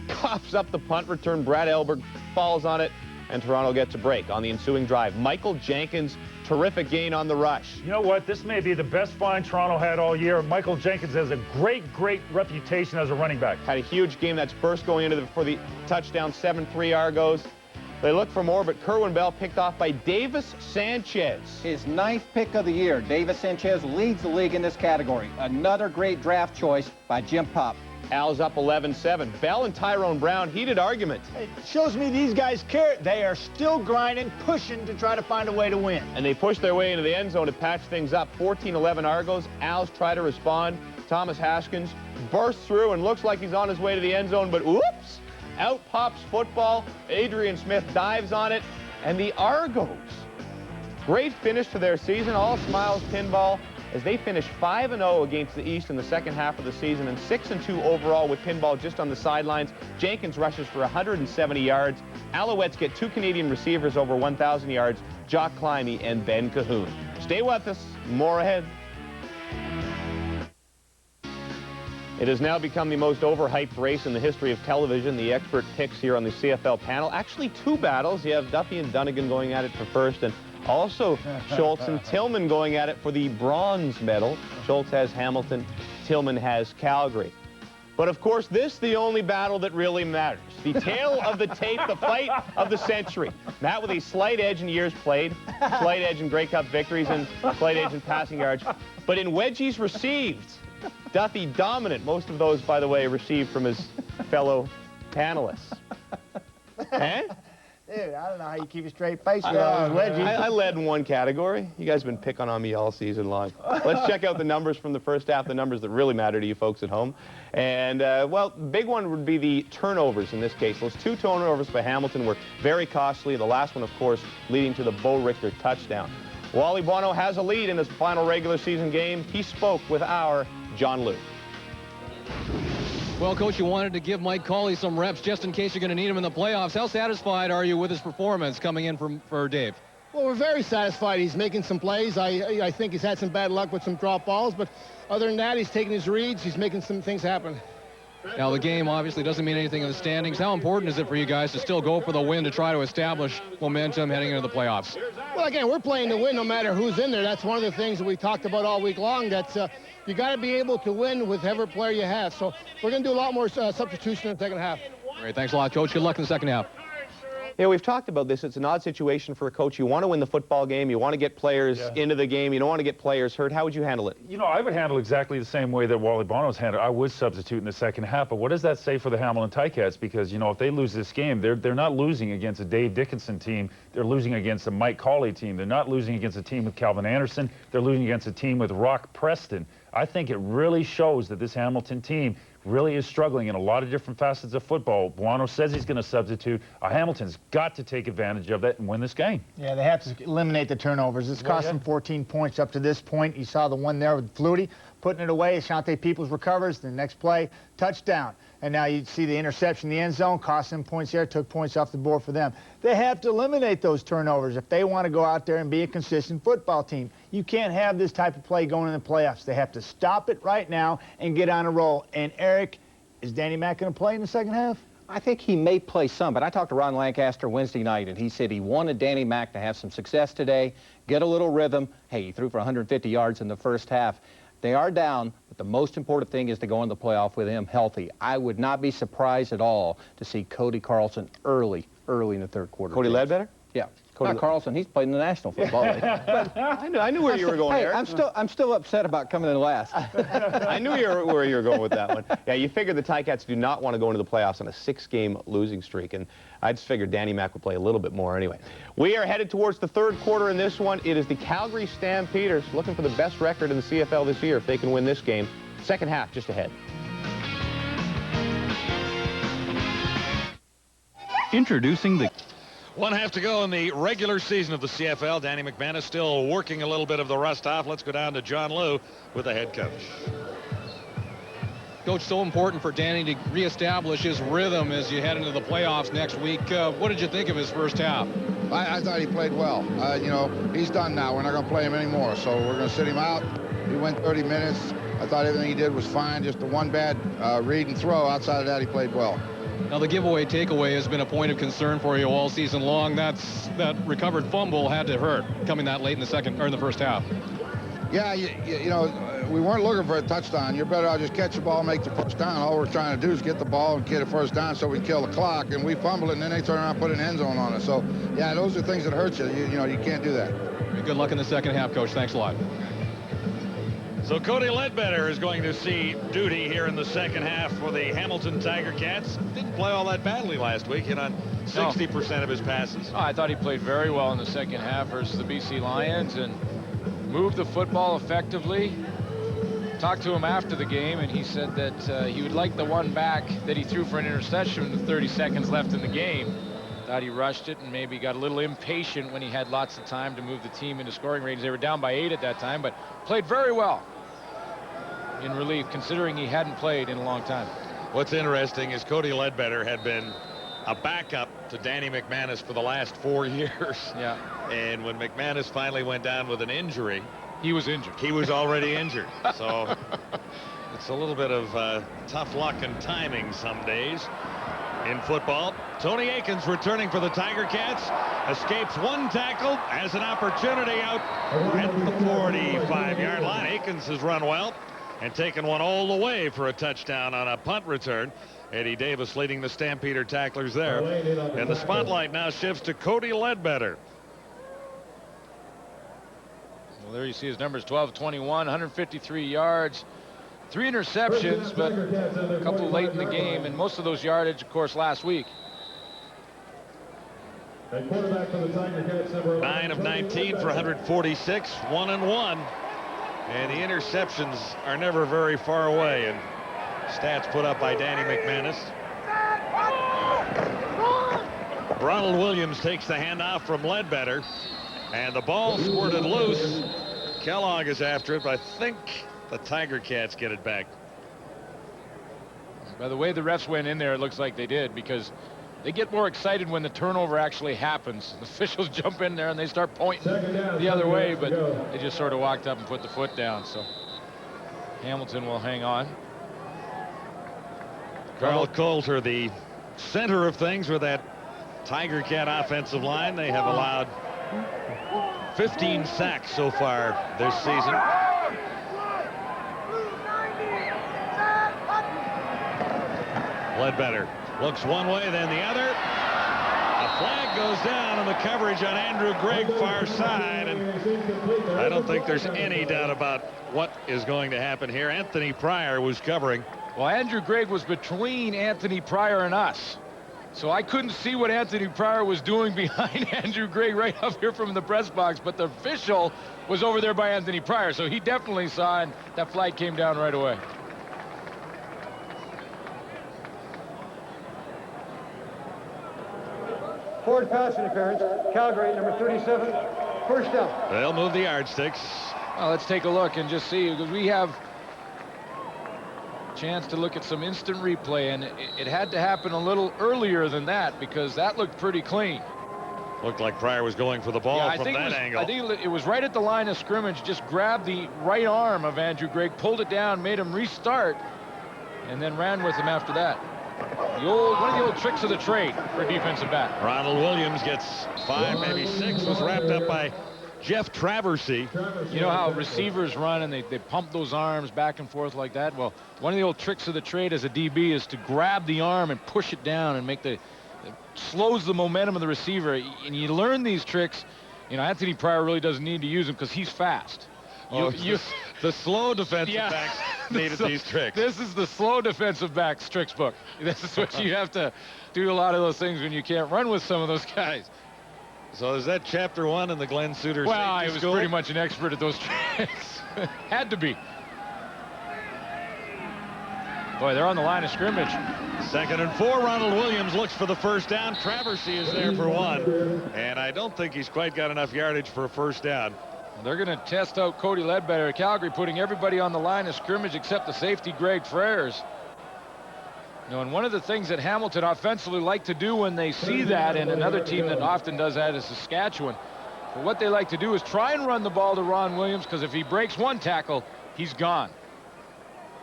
coughs up the punt return. Brad Elberg falls on it, and Toronto gets a break on the ensuing drive. Michael Jenkins, terrific gain on the rush. You know what? This may be the best find Toronto had all year. Michael Jenkins has a great reputation as a running back. Had a huge game. That's burst going into for the touchdown. 7-3 Argos. They look for more, but Kerwin Bell picked off by Davis Sanchez. His 9th pick of the year. Davis Sanchez leads the league in this category. Another great draft choice by Jim Pop. Al's up 11-7. Bell and Tyrone Brown, heated argument. It shows me these guys care. They are still grinding, pushing to try to find a way to win. And they push their way into the end zone to patch things up. 14-11 Argos. Al's try to respond. Thomas Haskins bursts through and looks like he's on his way to the end zone, but whoops! Out pops football. Adrian Smith dives on it, and the Argos Great finish to their season. All smiles pinball as they finish 5-0 against the East in the second half of the season and 6-2 overall with pinball just on the sidelines. Jenkins rushes for 170 yards. Alouettes get 2 Canadian receivers over 1,000 yards, Jock Climby and Ben Cahoon. Stay with us. More ahead. It has now become the most overhyped race in the history of television. The expert picks here on the CFL panel. Actually, 2 battles. You have Duffy and Dunnigan going at it for first, and also Schultz and Tillman going at it for the bronze medal. Schultz has Hamilton, Tillman has Calgary. But of course, this is the only battle that really matters. The tale of the tape, the fight of the century. Matt with a slight edge in years played, slight edge in Grey Cup victories, and slight edge in passing yards. But in wedgies received, Duffy dominant. Most of those, by the way, received from his fellow panelists. Eh? Dude, I don't know how you keep a straight face with all those wedgies. I led in one category. You guys have been picking on me all season long. Let's check out the numbers from the first half, the numbers that really matter to you folks at home. And, well, big one would be the turnovers in this case. Those 2 turnovers by Hamilton were very costly. The last one, of course, leading to the Bo Richter touchdown. Wally Buono has a lead in his final regular season game. He spoke with our John Liu. Well, Coach, you wanted to give Mike Cauley some reps just in case you're going to need him in the playoffs. How satisfied are you with his performance coming in for Dave? Well, we're very satisfied. He's making some plays. I think he's had some bad luck with some drop balls, but other than that, he's taking his reads. He's making some things happen. Now, the game obviously doesn't mean anything in the standings. How important is it for you guys to still go for the win to try to establish momentum heading into the playoffs? Well, again, we're playing to win no matter who's in there. That's one of the things that we talked about all week long. That's you got to be able to win with whatever player you have. So we're going to do a lot more substitution in the second half. Great. Thanks a lot, Coach. Good luck in the second half. Yeah, we've talked about this. It's an odd situation for a coach. You want to win the football game. You want to get players into the game. You don't want to get players hurt. How would you handle it? You know, I would handle exactly the same way that Wally Bono's handled. I would substitute in the second half. But what does that say for the Hamilton Ticats? Because, you know, if they lose this game, they're not losing against a Dave Dickinson team. They're losing against a Mike Cauley team. They're not losing against a team with Calvin Anderson. They're losing against a team with Rock Preston. I think it really shows that this Hamilton team really is struggling in a lot of different facets of football. Buono says he's going to substitute. Hamilton's got to take advantage of that and win this game. Yeah, they have to eliminate the turnovers. It's cost them 14 points up to this point. You saw the one there with Flutie putting it away. Ashante Peoples recovers. The next play, touchdown. And now you see the interception in the end zone, cost them points there, took points off the board for them. They have to eliminate those turnovers if they want to go out there and be a consistent football team. You can't have this type of play going in the playoffs. They have to stop it right now and get on a roll. And, Eric, is Danny Mac going to play in the second half? I think he may play some, but I talked to Ron Lancaster Wednesday night, and he said he wanted Danny Mac to have some success today, get a little rhythm. Hey, he threw for 150 yards in the first half. They are down, but the most important thing is to go in the playoff with him healthy. I would not be surprised at all to see Cody Carlson early in the third quarter. Cody Ledbetter? Yeah. Not Carlson. He's played in the National Football League. I knew where you were going, hey, Eric. I'm still upset about coming in last. I knew where you were going with that one. Yeah, you figured the Ticats do not want to go into the playoffs on a 6-game losing streak, and I just figured Danny Mac would play a little bit more anyway. We are headed towards the third quarter in this one. It is the Calgary Stampeders looking for the best record in the CFL this year if they can win this game. Second half just ahead. Introducing the... One half to go in the regular season of the CFL. Danny McManus still working a little bit of the rust off. Let's go down to John Liu with the head coach. Coach, so important for Danny to reestablish his rhythm as you head into the playoffs next week. What did you think of his first half? I thought he played well. You know, he's done now. We're not going to play him anymore, so we're going to sit him out. He went 30 minutes. I thought everything he did was fine. Just the one bad read and throw. Outside of that, he played well. Now, the giveaway takeaway has been a point of concern for you all season long. That recovered fumble had to hurt coming that late in the first half. Yeah, you know, we weren't looking for a touchdown. You're better off just catch the ball and make the first down. All we're trying to do is get the ball and get a first down so we can kill the clock. And we fumble it, and then they turn around and put an end zone on us. So, yeah, those are things that hurt you. You know, you can't do that. Good luck in the second half, Coach. Thanks a lot. So Cody Ledbetter is going to see duty here in the second half for the Hamilton Tiger Cats. Didn't play all that badly last week, hit on 60% of his passes. Oh, I thought he played very well in the second half versus the BC Lions and moved the football effectively. Talked to him after the game, and he said that he would like the one back that he threw for an interception with 30 seconds left in the game. Thought he rushed it and maybe got a little impatient when he had lots of time to move the team into scoring range. They were down by 8 at that time, but played very well in relief, considering he hadn't played in a long time. What's interesting is Cody Ledbetter had been a backup to Danny McManus for the last 4 years. Yeah. And when McManus finally went down with an injury, he was injured. He was already injured. So it's a little bit of tough luck and timing some days in football. Tony Akins returning for the Tiger Cats. Escapes one tackle, has an opportunity out at the 45-yard line. Akins has run well and taken one all the way for a touchdown on a punt return. Eddie Davis leading the Stampeder tacklers there. And the spotlight now shifts to Cody Ledbetter. Well, there you see his numbers, 12-21, 153 yards, 3 interceptions, but a couple late in the game, and most of those yardage, of course, last week. 9 of 19 for 146, 1-1. And the interceptions are never very far away, and stats put up by Danny McManus. Ronald Williams takes the handoff from Ledbetter, and the ball squirted loose. Kellogg is after it, but I think the Tiger Cats get it back. By the way the refs went in there, it looks like they did, because they get more excited when the turnover actually happens. The officials jump in there and they start pointing the other way, but they just sort of walked up and put the foot down. So Hamilton will hang on. Carl Coulter, the center of things with that Tiger Cat offensive line. They have allowed 15 sacks so far this season. Ledbetter looks one way, then the other. A flag goes down on the coverage on Andrew Gregg, far side, and I don't think there's any doubt about what is going to happen here. Anthony Pryor was covering. Well, Andrew Gregg was between Anthony Pryor and us, so I couldn't see what Anthony Pryor was doing behind Andrew Gregg right up here from the press box, but the official was over there by Anthony Pryor, so he definitely saw, and that flag came down right away. Forward pass interference. Calgary, number 37, first down. They'll move the yardsticks. Well, let's take a look and just see, because we have a chance to look at some instant replay, and it had to happen a little earlier than that, because that looked pretty clean. Looked like Pryor was going for the ball from that angle. I think it was right at the line of scrimmage, just grabbed the right arm of Andrew Gregg, pulled it down, made him restart, and then ran with him after that. One of the old tricks of the trade for a defensive back. Ronald Williams gets 5, maybe 6, was wrapped up by Jeff Traversy. You know how receivers run and they pump those arms back and forth like that? Well, one of the old tricks of the trade as a DB is to grab the arm and push it down and make it slows the momentum of the receiver. And you learn these tricks. You know, Anthony Pryor really doesn't need to use them because he's fast. The slow defensive backs needed these tricks. This is the slow defensive backs tricks book. This is what you have to do, a lot of those things when you can't run with some of those guys. So is that chapter 1 in the Glenn Suter Well, I was school? pretty much an expert at those tricks. Had to be. Boy, they're on the line of scrimmage. 2nd and 4. Ronald Williams looks for the first down. Traversy is there for 1. And I don't think he's quite got enough yardage for a first down. They're going to test out Cody Ledbetter at Calgary, putting everybody on the line of scrimmage except the safety, Greg Frères. You know, and one of the things that Hamilton offensively like to do when they see that, and another team that often does that is Saskatchewan, but what they like to do is try and run the ball to Ron Williams, because if he breaks one tackle, he's gone.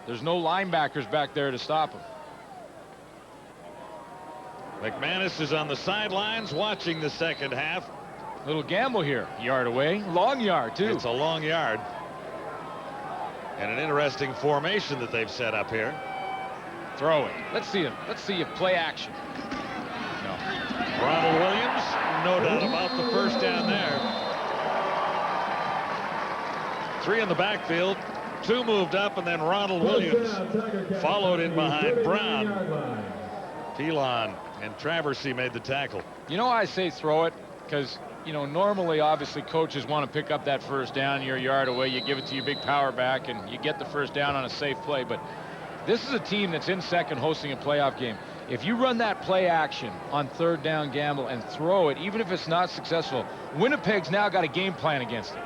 There's no linebackers back there to stop him. McManus is on the sidelines watching the second half. Little gamble here. Yard away. Long yard, too. It's a long yard. And an interesting formation that they've set up here. Throw it. Let's see him. Let's see you play action. No. Ronald Williams, no doubt about the first down there. 3 in the backfield. 2 moved up, and then Ronald Williams followed in behind Brown. Pilon and Traversy made the tackle. You know, I say throw it because, you know, normally, obviously, coaches want to pick up that first down. You're a yard away. You give it to your big power back, and you get the first down on a safe play. But this is a team that's in second hosting a playoff game. if you run that play action on third down gamble and throw it, even if it's not successful, Winnipeg's now got a game plan against it.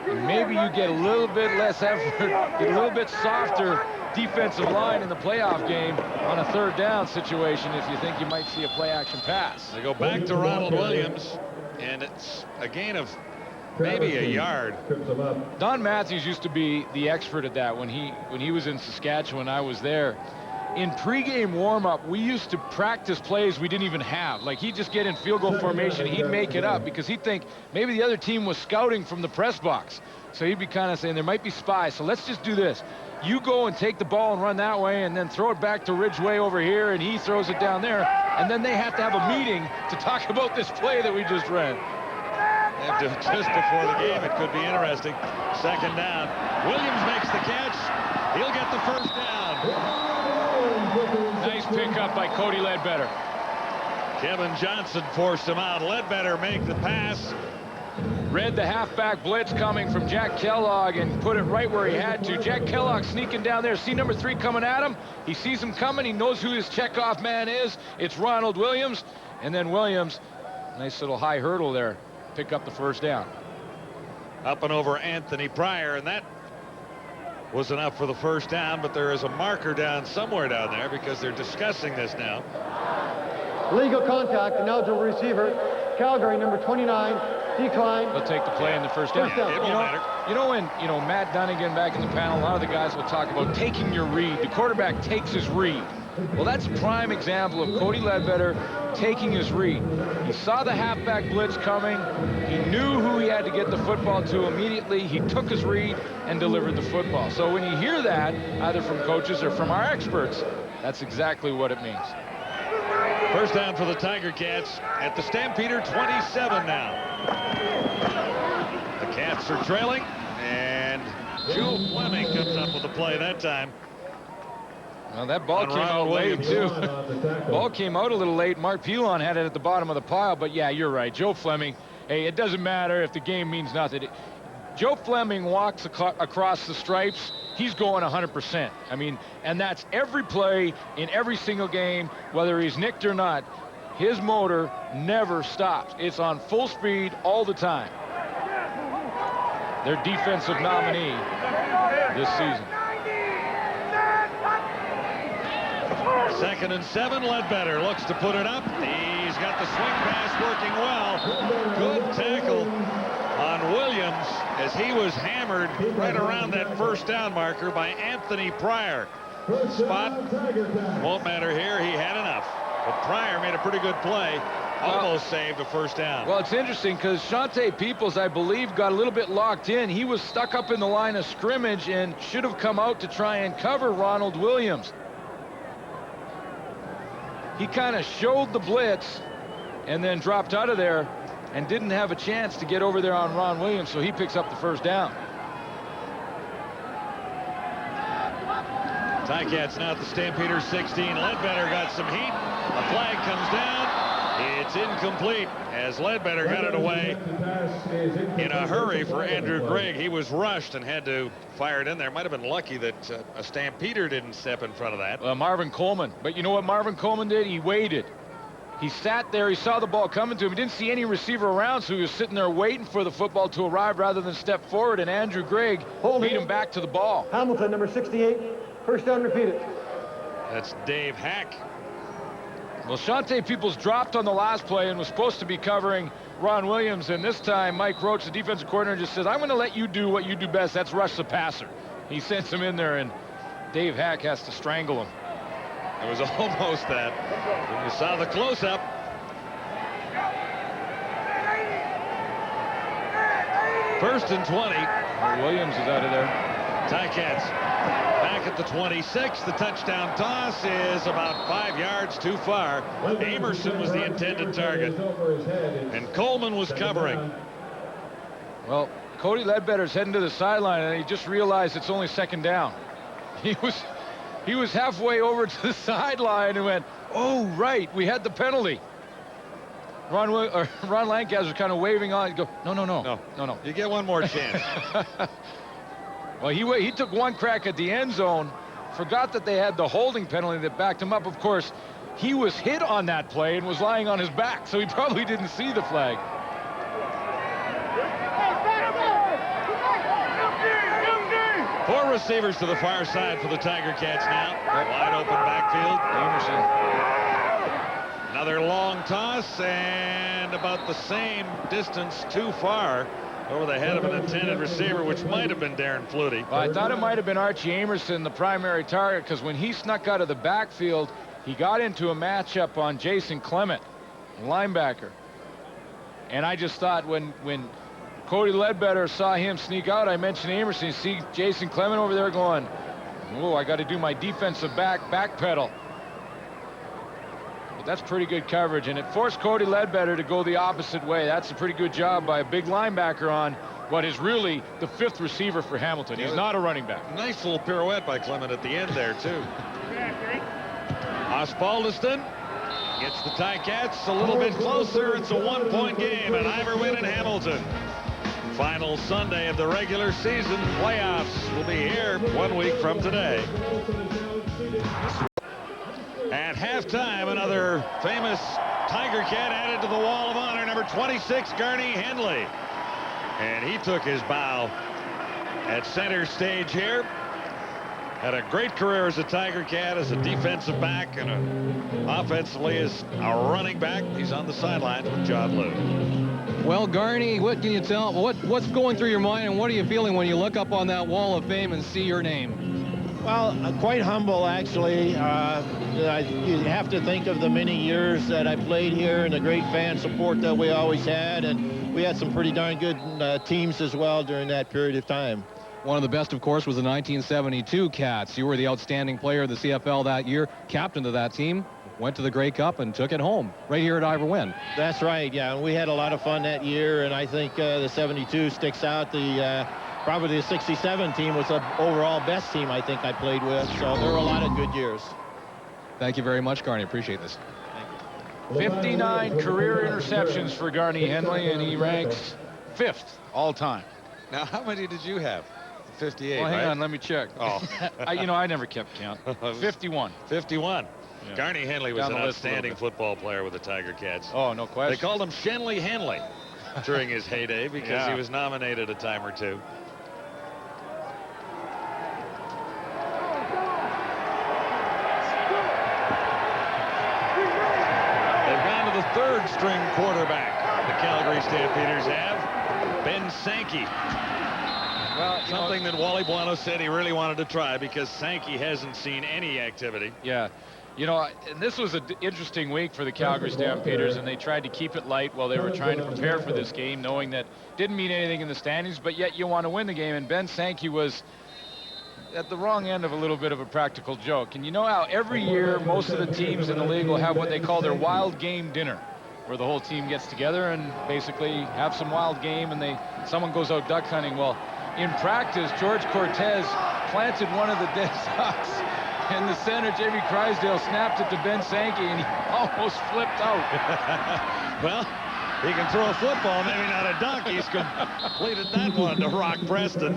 And maybe you get a little bit less effort, get a little bit softer defensive line in the playoff game on a third down situation if you think you might see a play action pass. They go back to Ronald Williams, and it's a gain of maybe a yard. Don Matthews used to be the expert at that when he was in Saskatchewan. I was there. In pregame warm-up, we used to practice plays we didn't even have. Like, he'd just get in field goal formation, he'd make it up because he'd think maybe the other team was scouting from the press box. So he'd be kind of saying there might be spies, so let's just do this. You go and take the ball and run that way and then throw it back to Ridgway over here, and he throws it down there. And then they have to have a meeting to talk about this play that we just ran. Just before the game, it could be interesting. Second down. Williams makes the catch. He'll get the first down. Nice pickup by Cody Ledbetter. Kevin Johnson forced him out. Ledbetter make the pass. Read the halfback blitz coming from Jack Kellogg and put it right where he had to. Jack Kellogg sneaking down there. See number 3 coming at him. He sees him coming. He knows who his checkoff man is. It's Ronald Williams. And then Williams, nice little high hurdle there. Pick up the first down. Up and over Anthony Pryor, and that was enough for the first down, but there is a marker down somewhere down there because they're discussing this now. Legal contact, ineligible receiver. Calgary, number 29, decline. They'll take the play in the first down. It won't matter. You know when Matt Dunnigan back in the panel, a lot of the guys will talk about taking your read. The quarterback takes his read. Well, that's a prime example of Cody Ledbetter taking his read. He saw the halfback blitz coming. He knew who he had to get the football to immediately. He took his read and delivered the football. So when you hear that, either from coaches or from our experts, that's exactly what it means. First down for the Tiger Cats at the Stampeder 27 now. The Cats are trailing, and Joe Fleming comes up with the play that time. Well, that ball came out late, too. Ball came out a little late. Mark Pilon had it at the bottom of the pile, but yeah, you're right. Joe Fleming, hey, it doesn't matter if the game means nothing. Joe Fleming walks across the stripes, he's going 100%. I mean, and that's every play in every single game, whether he's nicked or not. His motor never stops. It's on full speed all the time. Their defensive nominee this season. 2nd and 7. Ledbetter looks to put it up. He's got the swing pass working well. Good tackle on Williams as he was hammered right around that first down marker by Anthony Pryor. Spot won't matter here. He had enough. But Pryor made a pretty good play. Almost saved a first down. Well, it's interesting because Shante Peoples, I believe, got a little bit locked in. He was stuck up in the line of scrimmage and should have come out to try and cover Ronald Williams. He kind of showed the blitz and then dropped out of there and didn't have a chance to get over there on Ron Williams, so he picks up the first down. Ticats now at the Stampeders 16. Ledbetter got some heat. A flag comes down. It's incomplete as Ledbetter got it away in a hurry for Andrew Gregg. He was rushed and had to fire it in there. Might have been lucky that a Stampeder didn't step in front of that. Marvin Coleman. But you know what Marvin Coleman did? He waited. He sat there. He saw the ball coming to him. He didn't see any receiver around, so he was sitting there waiting for the football to arrive rather than step forward, and Andrew Gregg beat him back to the ball. Hamilton, number 68. First down, repeated. That's Dave Hack. Well, Shante Peoples dropped on the last play and was supposed to be covering Ron Williams, and this time Mike Roach, the defensive coordinator, just says, I'm going to let you do what you do best. That's rush the passer. He sends him in there, and Dave Hack has to strangle him. It was almost that. When you saw the close-up. First and 20. Well, Williams is out of there. Ticats back at the 26. The touchdown toss is about 5 yards too far. Amerson was the intended target, and Coleman was covering. Well, Cody Ledbetter's heading to the sideline, and he just realized it's only second down. He was halfway over to the sideline and went, oh, right, we had the penalty. Ron Lancaster was kind of waving on and go, no. You get one more chance. Well, he took one crack at the end zone, forgot that they had the holding penalty that backed him up. Of course, he was hit on that play and was lying on his back, so he probably didn't see the flag. Four receivers to the far side for the Tiger Cats now. Wide open backfield. Emerson. Another long toss and about the same distance too far over the head of an intended receiver, which might have been Darren Flutie. Well, I thought it might have been Archie Amerson, the primary target, because when he snuck out of the backfield, he got into a matchup on Jason Clement, linebacker. And I just thought when Cody Ledbetter saw him sneak out, I mentioned Amerson. You see Jason Clement over there going, oh, I got to do my defensive back pedal. But that's pretty good coverage, and it forced Cody Ledbetter to go the opposite way. That's a pretty good job by a big linebacker on what is really the 5th receiver for Hamilton. He's not a running back. Nice little pirouette by Clement at the end there, too. Osbaldiston gets the Ticats a little bit closer. It's a 1-point game, an Ivor win in Hamilton. Final Sunday of the regular season. Playoffs will be here 1 week from today. At halftime, another famous Tiger Cat added to the Wall of Honor, number 26, Garney Henley. And he took his bow at center stage here. Had a great career as a Tiger Cat, as a defensive back, and offensively as a running back. He's on the sidelines with John Lou. Well, Garney, what can you tell? What's going through your mind, and what are you feeling when you look up on that wall of fame and see your name? Well, quite humble, actually. You have to think of the many years that I played here and the great fan support that we always had, and we had some pretty darn good teams as well during that period of time. One of the best, of course, was the 1972 Cats. You were the outstanding player of the CFL that year, captain of that team. Went to the Grey Cup and took it home right here at Ivor Wynn. That's right, yeah. We had a lot of fun that year, and I think the 72 sticks out. Probably the 67 team was the overall best team I think I played with, so there were a lot of good years. Thank you very much, Garney. Appreciate this. Thank you. 59 career interceptions for Garney Henley, and he ranks 5th all time. Now, how many did you have? 58, well, hang right? on, let me check. Oh. I never kept count. 51. 51. Yeah. Garney Henley was an outstanding football player with the Tiger Cats. Oh, no question. They called him Shenley Henley during his heyday because he was nominated a time or two. They've gone to the 3rd string quarterback. The Calgary Stampeders have Ben Sankey. Well, something that Wally Buono said he really wanted to try because Sankey hasn't seen any activity. Yeah. You know, and this was an interesting week for the Calgary Stampeders, and they tried to keep it light while they were trying to prepare for this game, knowing that didn't mean anything in the standings, but yet you want to win the game. And Ben Sankey was at the wrong end of a little bit of a practical joke. And you know how every year most of the teams in the league will have what they call their wild game dinner, where the whole team gets together and basically have some wild game, and someone goes out duck hunting. Well, in practice, George Cortez planted one of the dead ducks, and the center, Jamie Crysdale, snapped it to Ben Sankey, and he almost flipped out. Well, he can throw a football, maybe not a duck. He's completed that one to Rock Preston.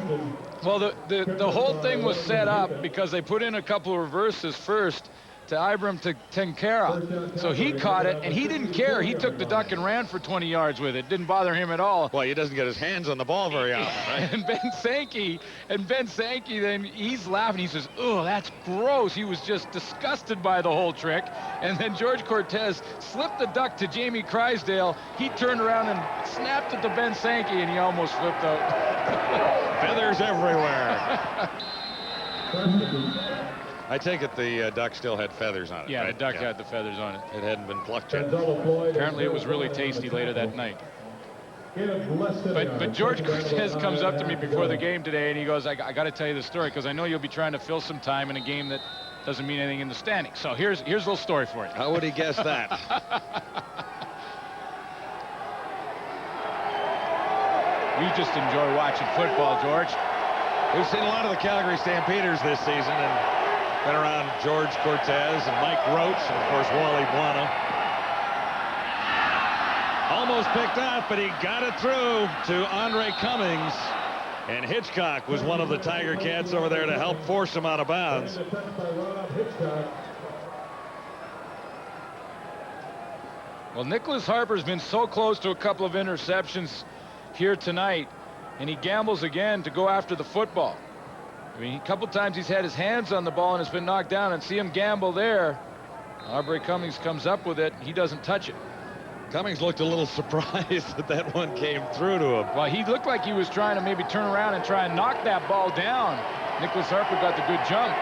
Well, the whole thing was set up because they put in a couple of reverses first to Ibram Tenkara. So he caught it, and he didn't care. He took the duck and ran for 20 yards with it. Didn't bother him at all. Well, he doesn't get his hands on the ball very often, right? And Ben Sankey, then he's laughing. He says, "Oh, that's gross." He was just disgusted by the whole trick. And then George Cortez slipped the duck to Jamie Crysdale. He turned around and snapped it to Ben Sankey, and he almost flipped out. Feathers everywhere. I take it the duck still had feathers on it. Yeah, right? the duck had the feathers on it. It hadn't been plucked yet. Apparently it was really tasty later that night. But George Cortez comes up to me before the game today, and he goes, I got to tell you the story because I know you'll be trying to fill some time in a game that doesn't mean anything in the standings. So here's a little story for you. How would he guess that? We just enjoy watching football, George. We've seen a lot of the Calgary Stampeders this season and been around George Cortez and Mike Roach and, of course, Wally Buono. Almost picked off, but he got it through to Andre Cummings. And Hitchcock was one of the Tiger Cats over there to help force him out of bounds. Well, Nicholas Harper's been so close to a couple of interceptions here tonight, and he gambles again to go after the football. I mean, a couple times he's had his hands on the ball and it's been knocked down, and see him gamble there. Aubrey Cummings comes up with it. He doesn't touch it. Cummings looked a little surprised that that one came through to him. Well, he looked like he was trying to maybe turn around and try and knock that ball down. Nicholas Harper got the good jump.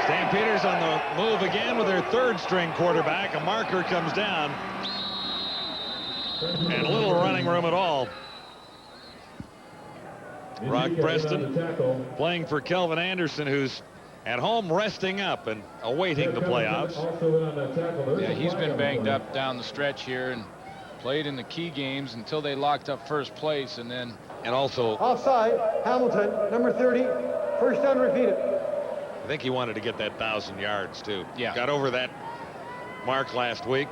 Stampeders on the move again with their third-string quarterback. A marker comes down. And a little running room at all. Brock Preston playing for Kelvin Anderson, who's at home resting up and awaiting the playoffs. Yeah, he's been banged up down the stretch here and played in the key games until they locked up first place, and then... And also... Offside, Hamilton, number 30, first down repeated. I think he wanted to get that 1,000 yards, too. Yeah. Got over that mark last week,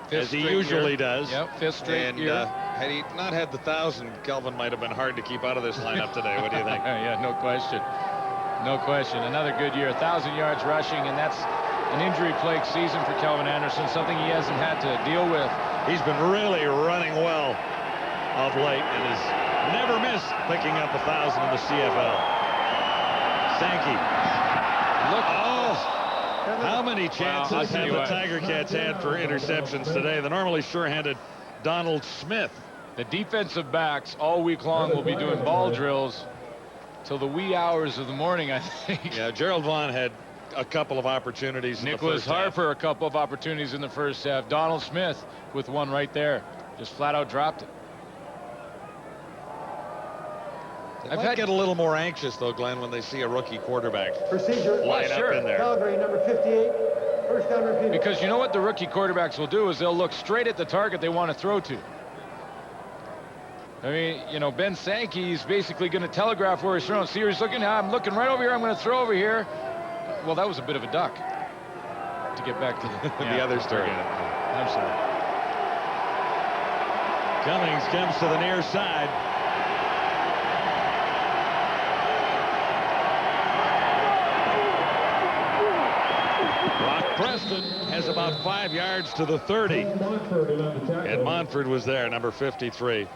as he usually does. Yep, fifth straight year. Had he not had the 1,000, Kelvin might have been hard to keep out of this lineup today. What do you think? Yeah, no question. No question. Another good year. 1,000 yards rushing, and that's an injury-plagued season for Kelvin Anderson, something he hasn't had to deal with. He's been really running well of late and has never missed picking up 1,000 in the CFL. Sankey. Look. Oh, how many chances have the Tiger Cats had for interceptions today? The normally sure-handed Donald Smith. The defensive backs all week long will be doing ball drills till the wee hours of the morning, I think. Yeah, Gerald Vaughn had a couple of opportunities. Nicholas Harper, a couple of opportunities in the first half. Donald Smith with one right there. Just flat out dropped it. They might get a little more anxious, though, Glenn, when they see a rookie quarterback Procedure. light up in there. Calgary, number 58, first down repeated. Because you know what the rookie quarterbacks will do is they'll look straight at the target they want to throw to. I mean, you know, Ben Sankey's basically going to telegraph where he's throwing. See where he's looking? I'm looking right over here. I'm going to throw over here. Well, that was a bit of a duck. To get back to the other story. I'm sorry. Cummings comes to the near side. Brock Preston has about 5 yards to the 30. And Montford was there, number 53.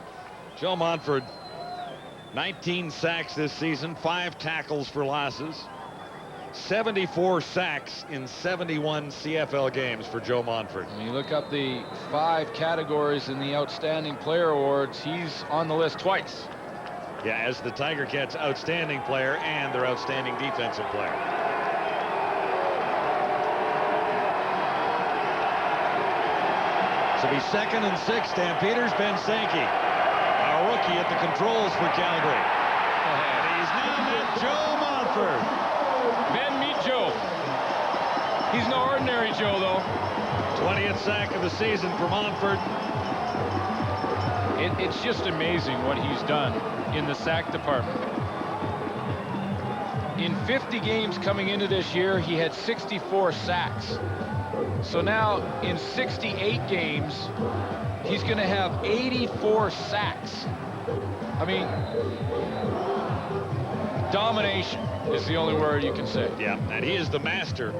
Joe Montford, 19 sacks this season, 5 tackles for losses, 74 sacks in 71 CFL games for Joe Montford. When you look up the 5 categories in the Outstanding Player Awards, he's on the list twice. Yeah, as the Tiger Cats' outstanding player and their outstanding defensive player. So be 2nd and 6. Stampeders. Ben Sankey, a rookie at the controls for Calgary. And he's now met Joe Montford. Ben, meet Joe. He's no ordinary Joe, though. 20th sack of the season for Montford. It's just amazing what he's done in the sack department. In 50 games coming into this year, he had 64 sacks. So now in 68 games, he's going to have 84 sacks. I mean, domination is the only word you can say. Yeah, and he is the master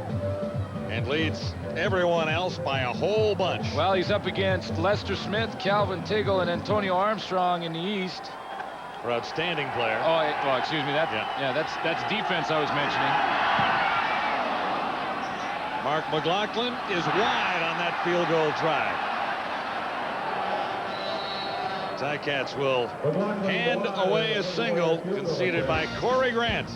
and leads everyone else by a whole bunch. Well, he's up against Lester Smith, Calvin Tiggle, and Antonio Armstrong in the East. For outstanding player. Oh, well, excuse me. That's defense I was mentioning. Mark McLaughlin is wide on that field goal try. Ticats will hand away a single conceded by Corey Grant.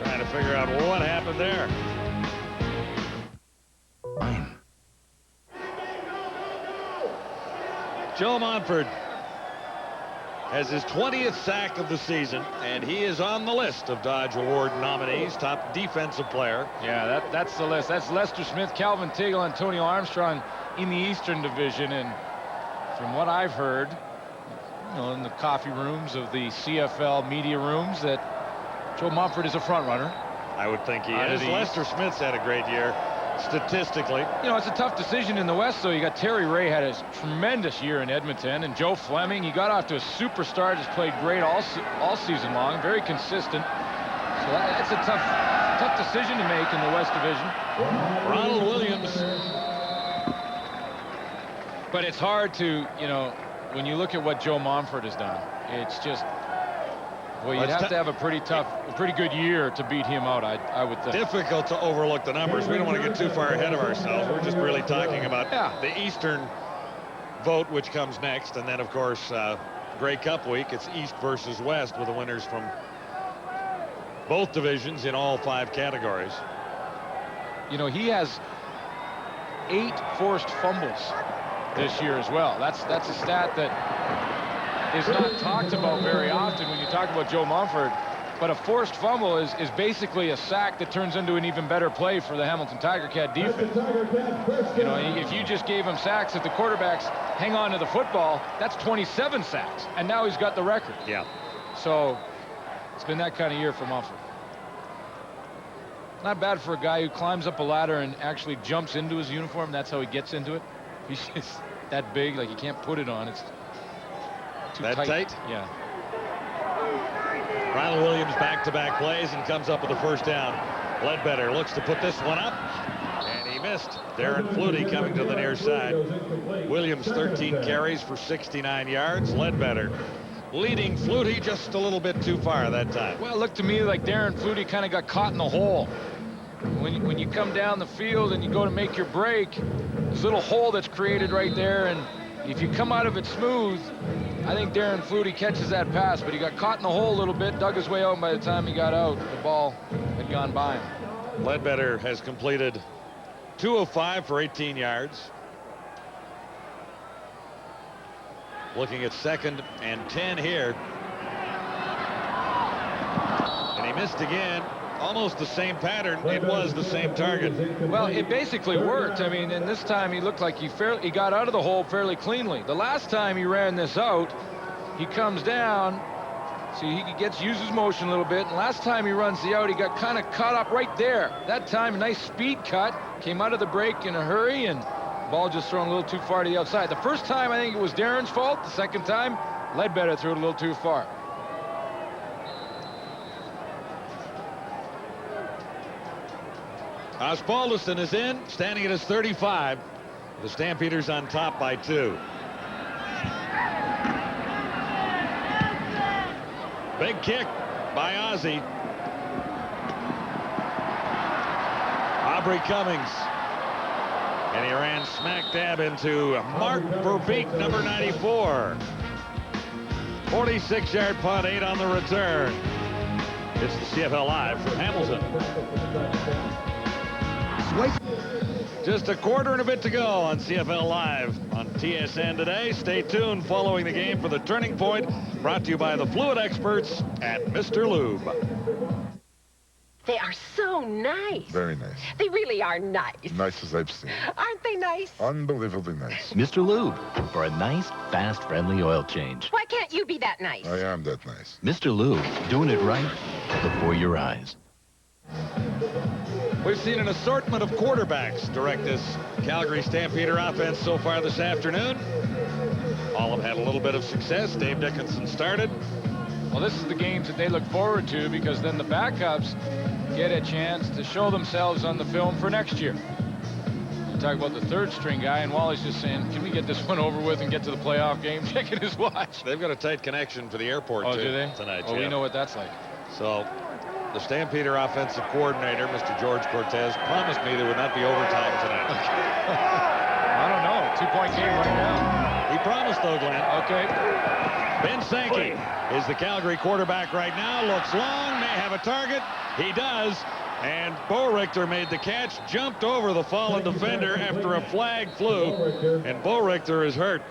Trying to figure out what happened there. Joe Montford has his 20th sack of the season, and he is on the list of Dodge Award nominees, top defensive player. Yeah, that's the list. That's Lester Smith, Calvin Tiggle, Antonio Armstrong in the Eastern Division. And from what I've heard, you know, in the coffee rooms of the CFL media rooms, that Joe Montford is a front runner. I would think he is. Lester Smith's had a great year statistically. You know, it's a tough decision in the West, though. You got Terry Ray had a tremendous year in Edmonton, and Joe Fleming, he got off to a super start, just played great all season long, very consistent. So that's a tough decision to make in the West Division. Ronald Williams. But it's hard to, you know, when you look at what Joe Montfort has done, it's just, well, you'd have to have a pretty good year to beat him out, I would think. Difficult to overlook the numbers. We don't want to get too far ahead of ourselves. We're just really talking about the Eastern vote, which comes next. And then, of course, Grey Cup week, it's East versus West with the winners from both divisions in all 5 categories. You know, he has 8 forced fumbles this year as well. That's a stat that is not talked about very often when you talk about Joe Montfort. But a forced fumble is basically a sack that turns into an even better play for the Hamilton Tiger Cat defense. You know, if you just gave him sacks, if the quarterbacks hang on to the football, that's 27 sacks. And now he's got the record. Yeah. So it's been that kind of year for Montfort. Not bad for a guy who climbs up a ladder and actually jumps into his uniform. That's how he gets into it. He's just that big, like you can't put it on. It's too tight. Yeah. Ronald Williams back-to-back plays and comes up with a first down. Ledbetter looks to put this one up, and he missed. Darren Flutie coming to the near side. Williams 13 carries for 69 yards. Ledbetter leading Flutie just a little bit too far that time. Well, it looked to me like Darren Flutie kind of got caught in the hole. When you come down the field and you go to make your break, there's a little hole that's created right there, and if you come out of it smooth, I think Darren Flutie catches that pass, but he got caught in the hole a little bit, dug his way out, and by the time he got out, the ball had gone by him. Ledbetter has completed 2 of 5 for 18 yards. Looking at 2nd and 10 here. And he missed again. Almost the same pattern. It was the same target. Well, it basically worked. I mean, and this time he looked like he got out of the hole fairly cleanly. The last time he ran this out, he comes down, see, he uses motion a little bit, and last time he runs the out, he got kind of caught up right there. That time, a nice speed cut, came out of the break in a hurry, and the ball just thrown a little too far to the outside. The first time, I think it was Darren's fault. The second time, Ledbetter threw it a little too far. Osbaldiston is in, standing at his 35. The Stampeders on top by 2. Big kick by Ozzie. Aubrey Cummings. And he ran smack dab into Mark Verbeek, number 94. 46-yard punt, 8 on the return. It's the CFL Live from Hamilton. Just a quarter and a bit to go on CFL Live on TSN today. Stay tuned following the game for the Turning Point, brought to you by the fluid experts at Mr. Lube. They are so nice. Very nice. They really are nice. Nice as I've seen. Aren't they nice? Unbelievably nice. Mr. Lube, for a nice, fast, friendly oil change. Why can't you be that nice? I am that nice. Mr. Lube, doing it right before your eyes. We've seen an assortment of quarterbacks direct this Calgary Stampeder offense so far this afternoon. All have had a little bit of success. Dave Dickinson started. Well, this is the games that they look forward to, because then the backups get a chance to show themselves on the film for next year. You talk about the third string guy, and Wally's just saying, can we get this one over with and get to the playoff game? Checking his watch. They've got a tight connection for the airport do they? Tonight. Oh, yeah. We know what that's like. So the Stampeder offensive coordinator, Mr. George Cortez, promised me there would not be overtime tonight. I don't know. 2-point game right now. He promised, though, Glenn. Okay. Ben Sankey is the Calgary quarterback right now. Looks long, may have a target. He does. And Bo Richter made the catch, jumped over the fallen defender after a flag flew. And Bo Richter is hurt.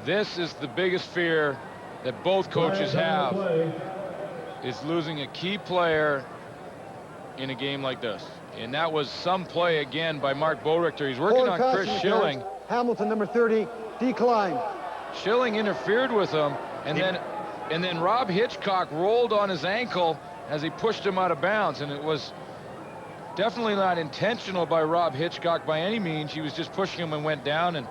This is the biggest fear that both coaches have, is losing a key player in a game like this. And that was some play again by Mark Bo Richter. He's working on Chris Schilling. Hamilton, number 30, declined. Schilling interfered with him, and then Rob Hitchcock rolled on his ankle as he pushed him out of bounds, and it was definitely not intentional by Rob Hitchcock by any means. He was just pushing him and went down and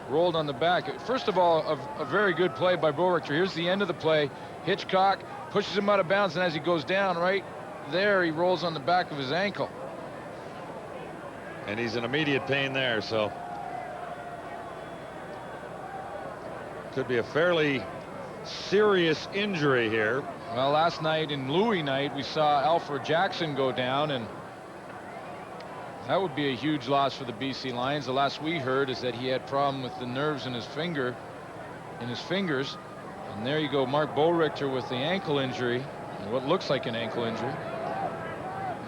rolled on the back. First of all, a very good play by Bo Richter. Here's the end of the play. Hitchcock pushes him out of bounds, and as he goes down, right there, he rolls on the back of his ankle. And he's in immediate pain there, so could be a fairly serious injury here. Well, last night in Louis night, we saw Alfred Jackson go down, and that would be a huge loss for the BC Lions. The last we heard is that he had problem with the nerves in his fingers. And there you go, Mark Boerichter with the ankle injury, what looks like an ankle injury,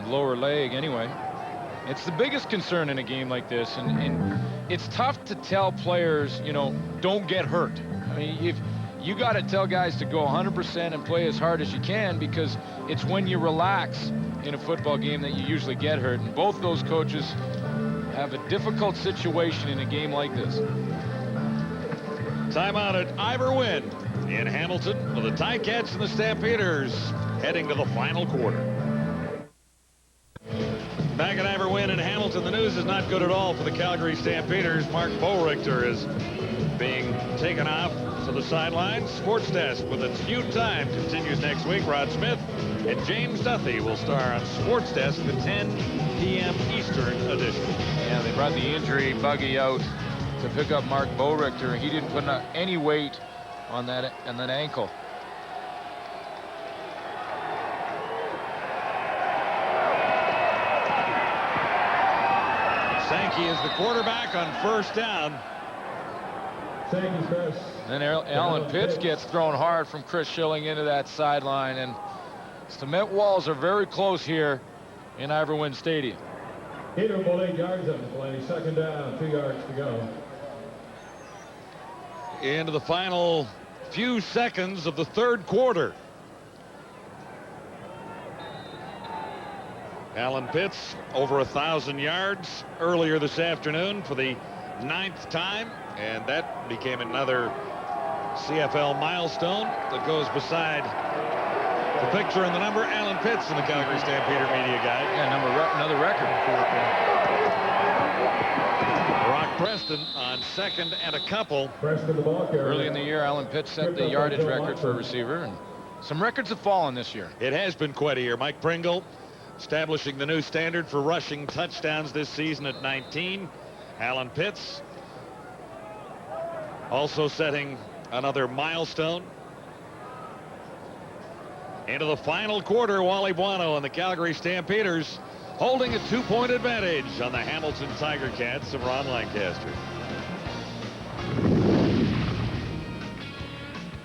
lower leg anyway. It's the biggest concern in a game like this, and it's tough to tell players, you know, don't get hurt. I mean, if you got to tell guys to go 100% and play as hard as you can, because it's when you relax in a football game that you usually get hurt. And both those coaches have a difficult situation in a game like this. Timeout at Ivor Wynne in Hamilton with the Ticats and the Stampeders heading to the final quarter. Back at Ivor Wynne in Hamilton, the news is not good at all for the Calgary Stampeders. Mark Boerichter is being taken off to the sidelines. Sports Desk with its new time continues next week. Rod Smith and James Duthie will star on Sports Desk, the 10 p.m. Eastern edition. Yeah, they brought the injury buggy out to pick up Mark Boerichter. He didn't put any weight on that ankle. Sankey is the quarterback on first down. Then Alan Pitts gets thrown hard from Chris Schilling into that sideline, and cement walls are very close here in Ivor Wynne Stadium. 8 yards on the play, second down, 2 yards to go. Into the final few seconds of the third quarter. Alan Pitts over 1,000 yards earlier this afternoon for the 9th time, and that became another CFL milestone that goes beside the picture and the number. Alan Pitts in the Calgary Stampeder media guide. Yeah, another record. Brock Preston on second and a couple. Preston, the ball carrier. Early in the year, Alan Pitts set the yardage record for a receiver, and some records have fallen this year. It has been quite a year. Mike Pringle establishing the new standard for rushing touchdowns this season at 19. Alan Pitts also setting another milestone. Into the final quarter, Wally Buono and the Calgary Stampeders holding a 2-point advantage on the Hamilton Tiger Cats of Ron Lancaster.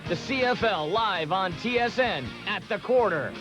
The CFL live on TSN at the quarter.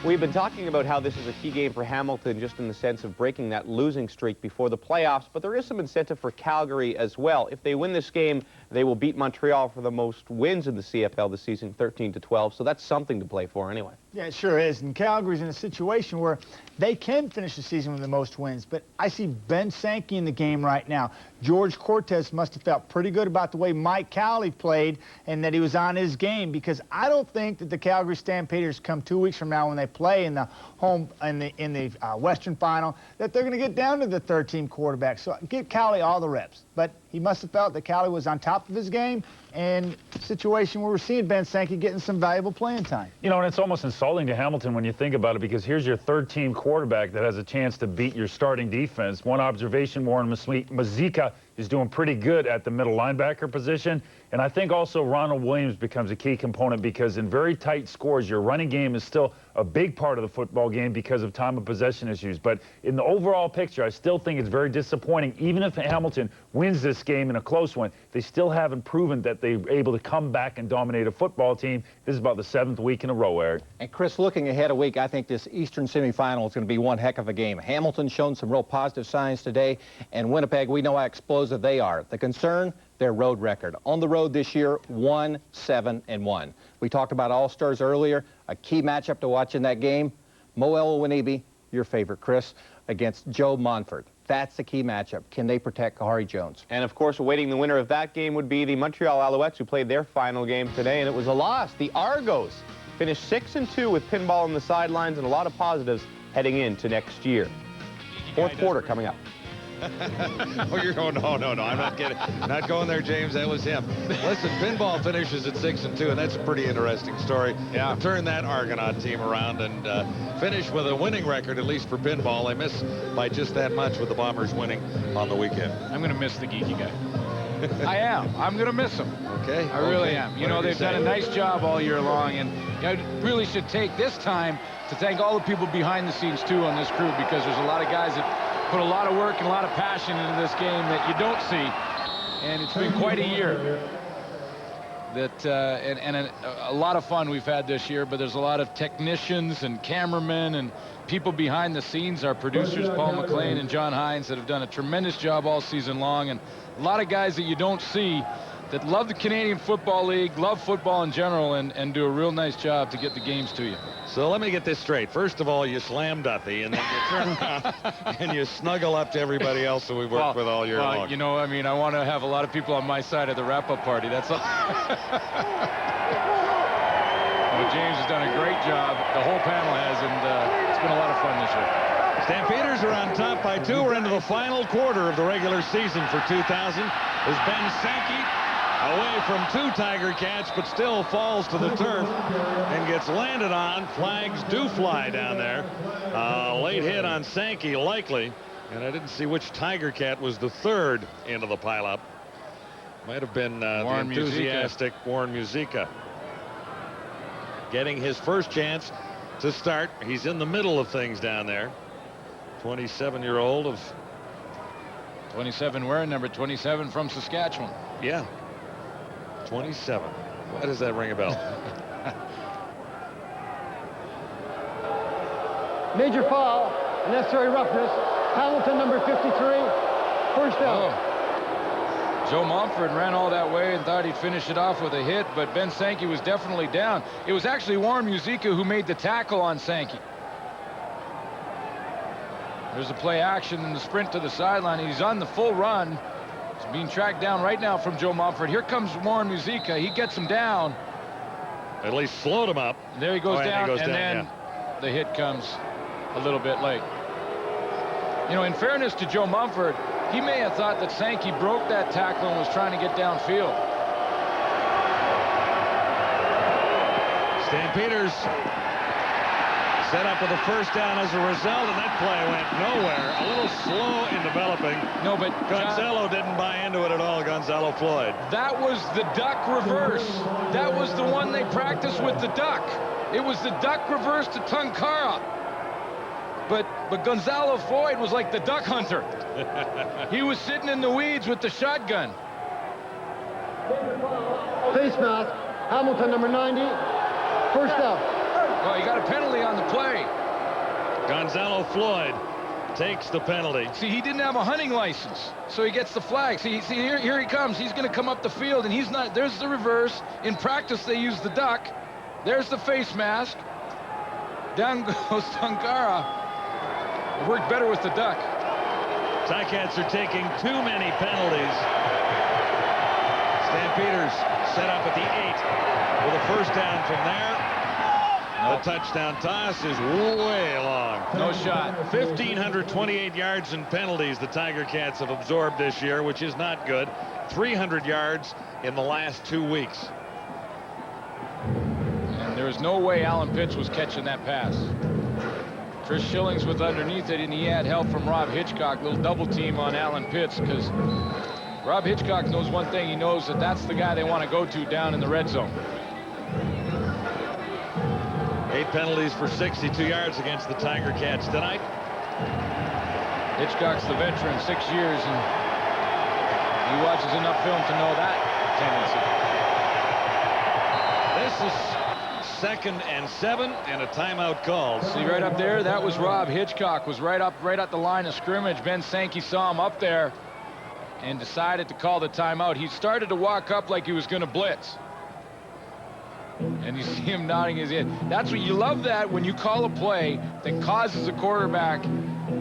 We've been talking about how this is a key game for Hamilton just in the sense of breaking that losing streak before the playoffs, but there is some incentive for Calgary as well. If they win this game, they will beat Montreal for the most wins in the CFL this season, 13-12, so that's something to play for anyway. Yeah, it sure is, and Calgary's in a situation where they can finish the season with the most wins, but I see Ben Sankey in the game right now. George Cortez must have felt pretty good about the way Mike Cowley played and that he was on his game, because I don't think that the Calgary Stampeders come 2 weeks from now when they play in the home in the Western Final that they're going to get down to the third-team quarterback. So give Cowley all the reps, but he must have felt that Cowley was on top of his game, and situation where we're seeing Ben Sankey getting some valuable playing time. You know, and it's almost insulting to Hamilton when you think about it, because here's your third-team quarterback that has a chance to beat your starting defense. One observation, Warren Mazika is doing pretty good at the middle linebacker position, and I think also Ronald Williams becomes a key component, because in very tight scores, your running game is still a big part of the football game because of time of possession issues. But in the overall picture, I still think it's very disappointing. Even if Hamilton wins this game in a close one, they still haven't proven that they're able to come back and dominate a football team. This is about the 7th week in a row, Eric. And Chris, looking ahead a week, I think this Eastern semifinal is going to be one heck of a game. Hamilton's shown some real positive signs today, and Winnipeg, we know how explosive they are. The concern, their road record. On the road this year, 1-7-1. We talked about All-Stars earlier. A key matchup to watch in that game, Mo Elwanibi, your favorite, Chris, against Joe Monfort. That's the key matchup. Can they protect Kahari Jones? And, of course, awaiting the winner of that game would be the Montreal Alouettes, who played their final game today, and it was a loss. The Argos finished 6-2 with pinball on the sidelines and a lot of positives heading into next year. Fourth quarter coming up. Oh, you're going, no, I'm not kidding. Not going there, James. That was him. Listen, pinball finishes at 6-2, and that's a pretty interesting story. Yeah. Turn that Argonaut team around and finish with a winning record, at least for pinball. They miss by just that much with the Bombers winning on the weekend. I'm going to miss the geeky guy. I am. I'm going to miss him. Okay. I really am. You know, they've done a nice job all year long, and I really should take this time to thank all the people behind the scenes, too, on this crew, because there's a lot of guys that put a lot of work and a lot of passion into this game that you don't see, and it's been quite a year. A lot of fun we've had this year, but there's a lot of technicians and cameramen and people behind the scenes, our producers, Paul McLean and John Hines, that have done a tremendous job all season long, and a lot of guys that you don't see that love the Canadian Football League, love football in general, and do a real nice job to get the games to you. So let me get this straight. First of all, you slam Duffy, and then you turn around and you snuggle up to everybody else that we've worked with all year long. You know, I mean, I want to have a lot of people on my side of the wrap-up party. That's all. Well, James has done a great job. The whole panel has, and it's been a lot of fun this year. Stampeders are on top by 2. We're into the final quarter of the regular season for 2000. As Ben Sankey away from 2 Tiger Cats, but still falls to the turf and gets landed on. Flags do fly down there. Late hit on Sankey, likely. And I didn't see which Tiger Cat was the 3rd into the pileup. Might have been the enthusiastic Warren Musica. Getting his first chance to start. He's in the middle of things down there. 27-year-old of 27 wearing number 27 from Saskatchewan. Yeah. 27. Why does that ring a bell? Major foul, necessary roughness. Hamilton, number 53, first down. Joe Mumford ran all that way and thought he'd finish it off with a hit, but Ben Sankey was definitely down. It was actually Warren Musica who made the tackle on Sankey. There's a play action in the sprint to the sideline. He's on the full run. He's being tracked down right now from Joe Mumford. Here comes Warren Musica. He gets him down. At least slowed him up. There he goes down, and then the hit comes a little bit late. You know, in fairness to Joe Mumford, he may have thought that Sankey broke that tackle and was trying to get downfield. Stampeders set up with a first down as a result, and that play went nowhere. A little slow in developing. No, but Gonzalo didn't buy into it at all, Gonzalo Floyd. That was the duck reverse. That was the one they practiced with the duck. It was the duck reverse to Tunkara. But Gonzalo Floyd was like the duck hunter. He was sitting in the weeds with the shotgun. Face mask, Hamilton, number 90, first down. Well, he got a penalty on the play. Gonzalo Floyd takes the penalty. See, he didn't have a hunting license, so he gets the flag. See, here he comes. He's going to come up the field, and he's not. There's the reverse. In practice, they use the duck. There's the face mask. Down goes Tunkara. It worked better with the duck. Ticats are taking too many penalties. Stampeders set up at the 8 with a first down from there. The touchdown toss is way long. No shot. 1,528 yards in penalties the Tiger Cats have absorbed this year, which is not good. 300 yards in the last 2 weeks. And there was no way Alan Pitts was catching that pass. Chris Schillings was underneath it, and he had help from Rob Hitchcock. Little double team on Alan Pitts, because Rob Hitchcock knows one thing. He knows that that's the guy they want to go to down in the red zone. 8 penalties for 62 yards against the Tiger Cats tonight. Hitchcock's the veteran, 6 years, and he watches enough film to know that tendency. This is 2nd and 7 and a timeout called. See right up there, that was Rob Hitchcock, was right at the line of scrimmage. Ben Sankey saw him up there and decided to call the timeout. He started to walk up like he was going to blitz. And you see him nodding his head. That's what you love, that when you call a play that causes a quarterback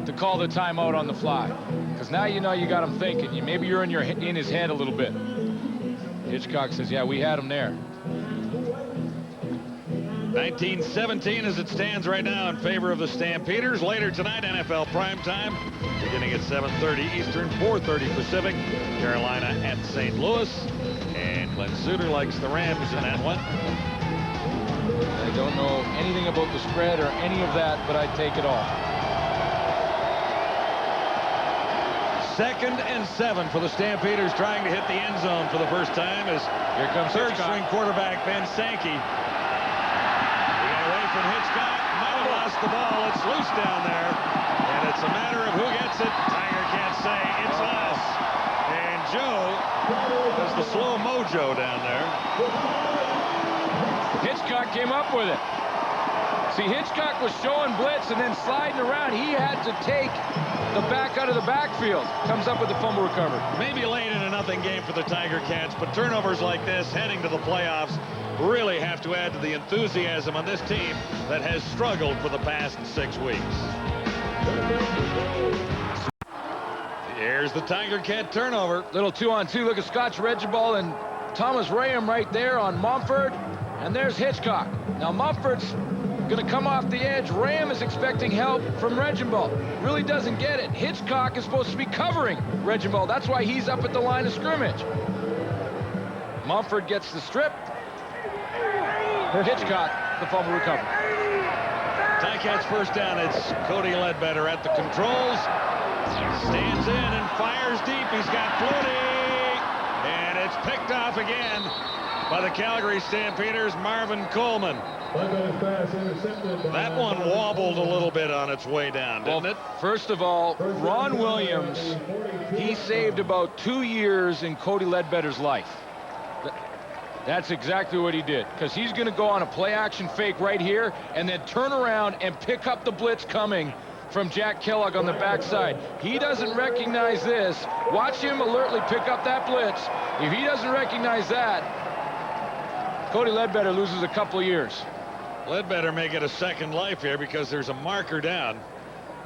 to call the timeout on the fly. Because now you know you got him thinking. Maybe you're in his head a little bit. Hitchcock says, yeah, we had him there. 19-17 as it stands right now in favor of the Stampeders. Later tonight, NFL primetime, beginning at 7:30 Eastern, 4:30 Pacific. Carolina at St. Louis. And Glenn Suter likes the Rams in that one. I don't know anything about the spread or any of that, but I'd take it all. 2nd and 7 for the Stampeders, trying to hit the end zone for the first time as here comes third-string quarterback Ben Sankey. He got away from Hitchcock, might have lost the ball. It's loose down there, and it's a matter of who gets it. Tiger can't say it's us. And Joe has the slow mojo down there. Hitchcock came up with it. See, Hitchcock was showing blitz and then sliding around. He had to take the back out of the backfield. Comes up with the fumble recovery. Maybe late in a nothing game for the Tiger Cats, but turnovers like this heading to the playoffs really have to add to the enthusiasm on this team that has struggled for the past 6 weeks. Here's the Tiger Cat turnover. Little 2-on-2. Look at Scotch Reginald and Thomas Raham right there on Mumford. And there's Hitchcock. Now Mumford's going to come off the edge. Raham is expecting help from Reginald. Really doesn't get it. Hitchcock is supposed to be covering Reginald. That's why he's up at the line of scrimmage. Mumford gets the strip. Hitchcock, the fumble recovery. Ticats first down. It's Cody Ledbetter at the controls. Stands in and fires deep. He's got Flutie. And it's picked off again by the Calgary Stampeders, Marvin Coleman. That one wobbled a little bit on its way down, didn't it? First of all, Ron Williams, he saved about 2 years in Cody Ledbetter's life. That's exactly what he did, because he's going to go on a play-action fake right here and then turn around and pick up the blitz coming from Jack Kellogg on the backside. He doesn't recognize this. Watch him alertly pick up that blitz. If he doesn't recognize that, Cody Ledbetter loses a couple of years. Ledbetter may get a second life here because there's a marker down.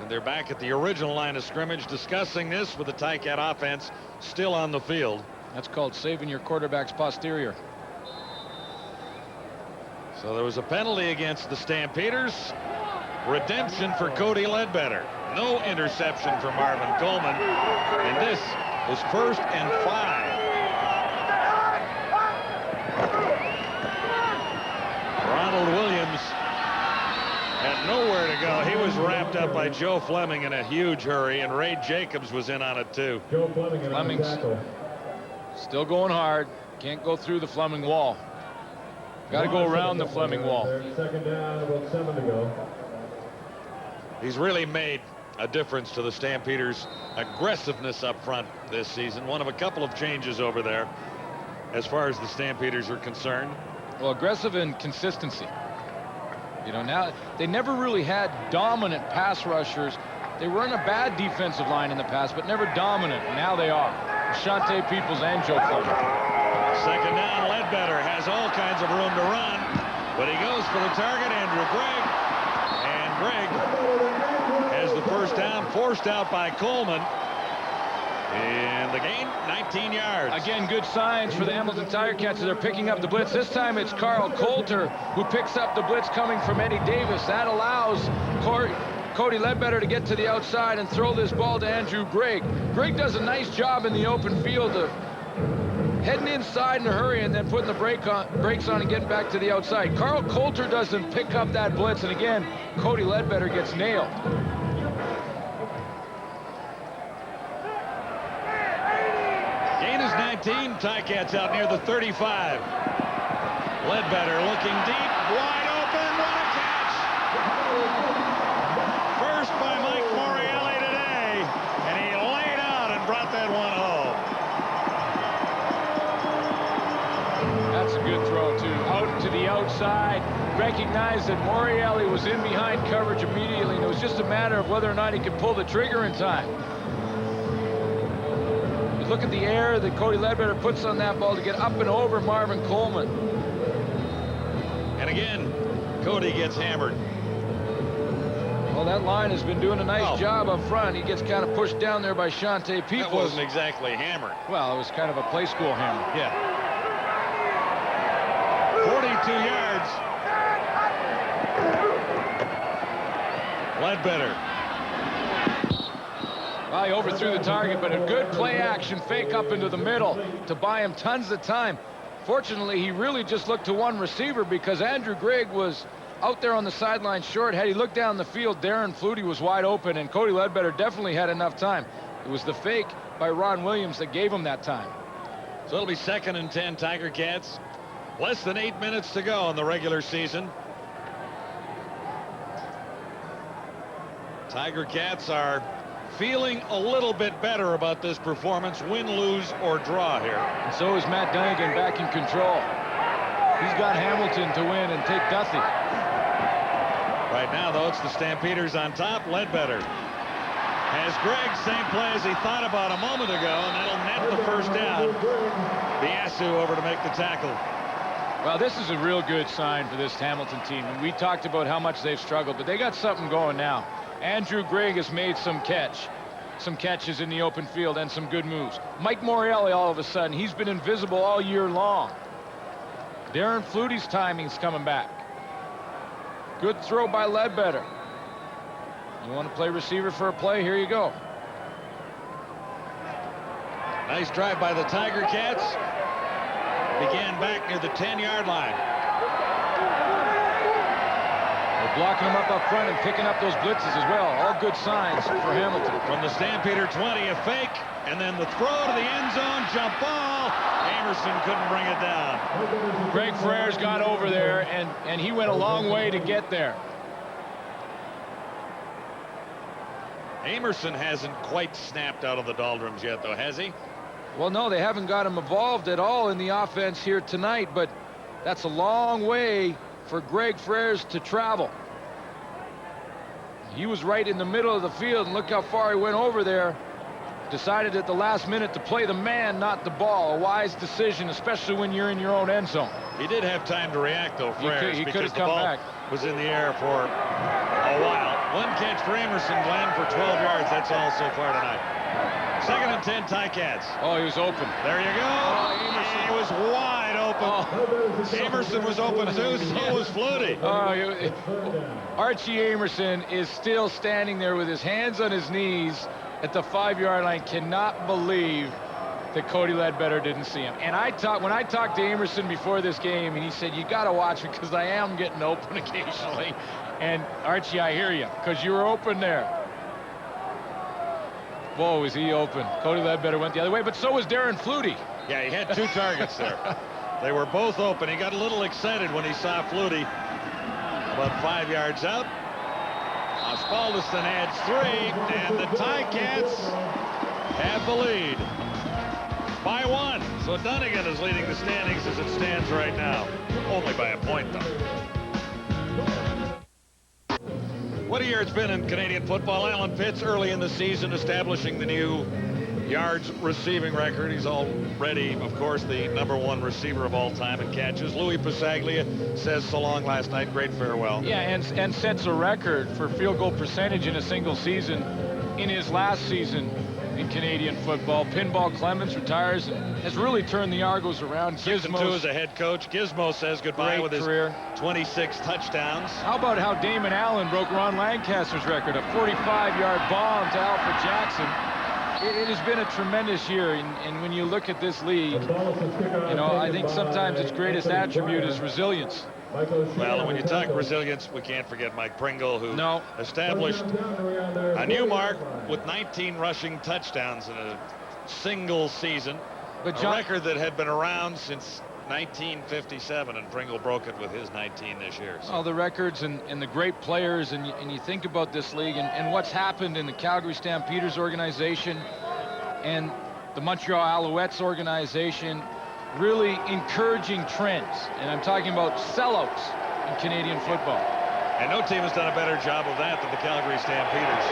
And they're back at the original line of scrimmage discussing this with the Ticat offense still on the field. That's called saving your quarterback's posterior. So there was a penalty against the Stampeders. Redemption for Cody Ledbetter. No interception for Marvin Coleman. And this is 1st and 5. Ronald Williams had nowhere to go. He was wrapped up by Joe Fleming in a huge hurry, and Ray Jacobs was in on it too. Fleming's still going hard. Can't go through the Fleming wall. Got to go around the Fleming wall. 2nd down, about 7 to go. He's really made a difference to the Stampeders' aggressiveness up front this season. One of a couple of changes over there as far as the Stampeders are concerned. Well, aggressive and consistency. You know, now they never really had dominant pass rushers. They weren't a bad defensive line in the past, but never dominant. Now they are. Shante Peoples and Joe Fleming. 2nd down, Ledbetter has all kinds of room to run, but he goes for the target, Andrew Gregg. And Gregg has the first down, forced out by Coleman. And the gain, 19 yards. Again, good signs for the Hamilton Tiger Cats. They're picking up the blitz. This time it's Carl Coulter who picks up the blitz coming from Eddie Davis. That allows Cody Ledbetter to get to the outside and throw this ball to Andrew Gregg. Gregg does a nice job in the open field of heading inside in a hurry and then putting the brakes on and getting back to the outside. Carl Coulter doesn't pick up that blitz, and again, Cody Ledbetter gets nailed. Gain is 19. Ticats out near the 35. Ledbetter looking deep, wide open. What a catch! First by Mike Morreale today, and he laid out and brought that one home. That's a good throw, too. Out to the outside. Recognized that Morreale was in behind coverage immediately, and it was just a matter of whether or not he could pull the trigger in time. But look at the air that Cody Ledbetter puts on that ball to get up and over Marvin Coleman. And again, Cody gets hammered. Well, that line has been doing a nice job up front. He gets kind of pushed down there by Shante Peoples. That wasn't exactly hammered. Well, it was kind of a play school hammer. Yeah. 42 yards. Ledbetter. Well, he overthrew the target, but a good play action fake up into the middle to buy him tons of time. Fortunately, he really just looked to one receiver because Andrew Gregg was out there on the sideline short. Had he looked down the field, Darren Flutie was wide open, and Cody Ledbetter definitely had enough time. It was the fake by Ron Williams that gave him that time. So it'll be 2nd and 10, Tiger Cats. Less than 8 minutes to go in the regular season. Tiger Cats are feeling a little bit better about this performance, win, lose, or draw here. And so is Matt Dunnigan back in control. He's got Hamilton to win and take Duthie. Right now, though, it's the Stampeders on top. Ledbetter has Gregg, same play as he thought about a moment ago, and that'll net the first down. Biasu over to make the tackle. Well, this is a real good sign for this Hamilton team. And we talked about how much they've struggled, but they got something going now. Andrew Gregg has made some catches in the open field and some good moves. Mike Morelli, all of a sudden, he's been invisible all year long. Darren Flutie's timing's coming back. Good throw by Ledbetter. You want to play receiver for a play? Here you go. Nice drive by the Tiger Cats. Began back near the 10-yard line. They're blocking them up front and picking up those blitzes as well. All good signs for Hamilton. From the Stampeder 20, a fake, and then the throw to the end zone, jump ball. Amerson couldn't bring it down. Greg Frere's got over there, and he went a long way to get there. Amerson hasn't quite snapped out of the doldrums yet, though, has he? Well, no, they haven't got him involved at all in the offense here tonight, but that's a long way for Greg Freres to travel. He was right in the middle of the field, and look how far he went over there. Decided at the last minute to play the man, not the ball. A wise decision, especially when you're in your own end zone. He did have time to react, though, Freres, he because have the come ball back. was in the air for a while. One catch for Amerson, Glenn, for 12 yards. That's all so far tonight. 2nd and 10, Ticats. Oh, he was open. There you go. Oh, he was wide open. Oh. Amerson was open, too. So was Flutie. Archie Amerson is still standing there with his hands on his knees at the 5-yard line. Cannot believe that Cody Ledbetter didn't see him. And when I talked to Amerson before this game, and he said, you got to watch it because I am getting open occasionally. And Archie, I hear you, because you were open there. Whoa, is he open? Cody Ledbetter went the other way, but so was Darren Flutie. Yeah, he had 2 targets there. They were both open. He got a little excited when he saw Flutie about 5 yards out. Osbaldiston adds 3, and the Ticats have the lead by 1. So Dunnigan is leading the standings as it stands right now. Only by a point, though. What a year it's been in Canadian football. Alan Pitts early in the season establishing the new yards receiving record. He's already, of course, the #1 receiver of all time in catches. Louis Pasaglia says so long last night. Great farewell. Yeah, and sets a record for field goal percentage in a single season in his last season in Canadian football. Pinball Clemens retires and has really turned the Argos around. 6-2 as a head coach. Gizmo says goodbye with his career. 26 touchdowns. How about how Damon Allen broke Ron Lancaster's record, a 45-yard bomb to Alfred Jackson. It has been a tremendous year, and when you look at this league, you know, I think sometimes its greatest attribute is resilience. Well, and when you talk resilience, we can't forget Mike Pringle, who established a new mark with 19 rushing touchdowns in a single season. But a record that had been around since 1957, and Pringle broke it with his 19 this year. So. All the records and the great players, and you think about this league and what's happened in the Calgary Stampeders organization and the Montreal Alouettes organization, really encouraging trends. And I'm talking about sellouts in Canadian football. And no team has done a better job of that than the Calgary Stampeders.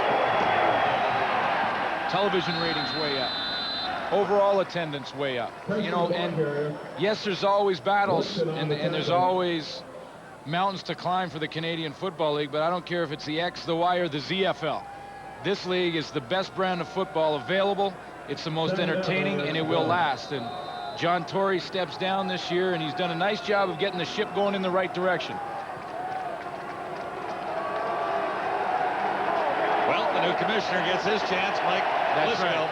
Television ratings way up. Overall attendance way up. You know, and yes, there's always battles and there's always mountains to climb for the Canadian Football League, but I don't care if it's the X, the Y, or the ZFL. This league is the best brand of football available. It's the most entertaining, and it will last. And John Tory steps down this year, and he's done a nice job of getting the ship going in the right direction. Well, the new commissioner gets his chance. Mike That's Lisco.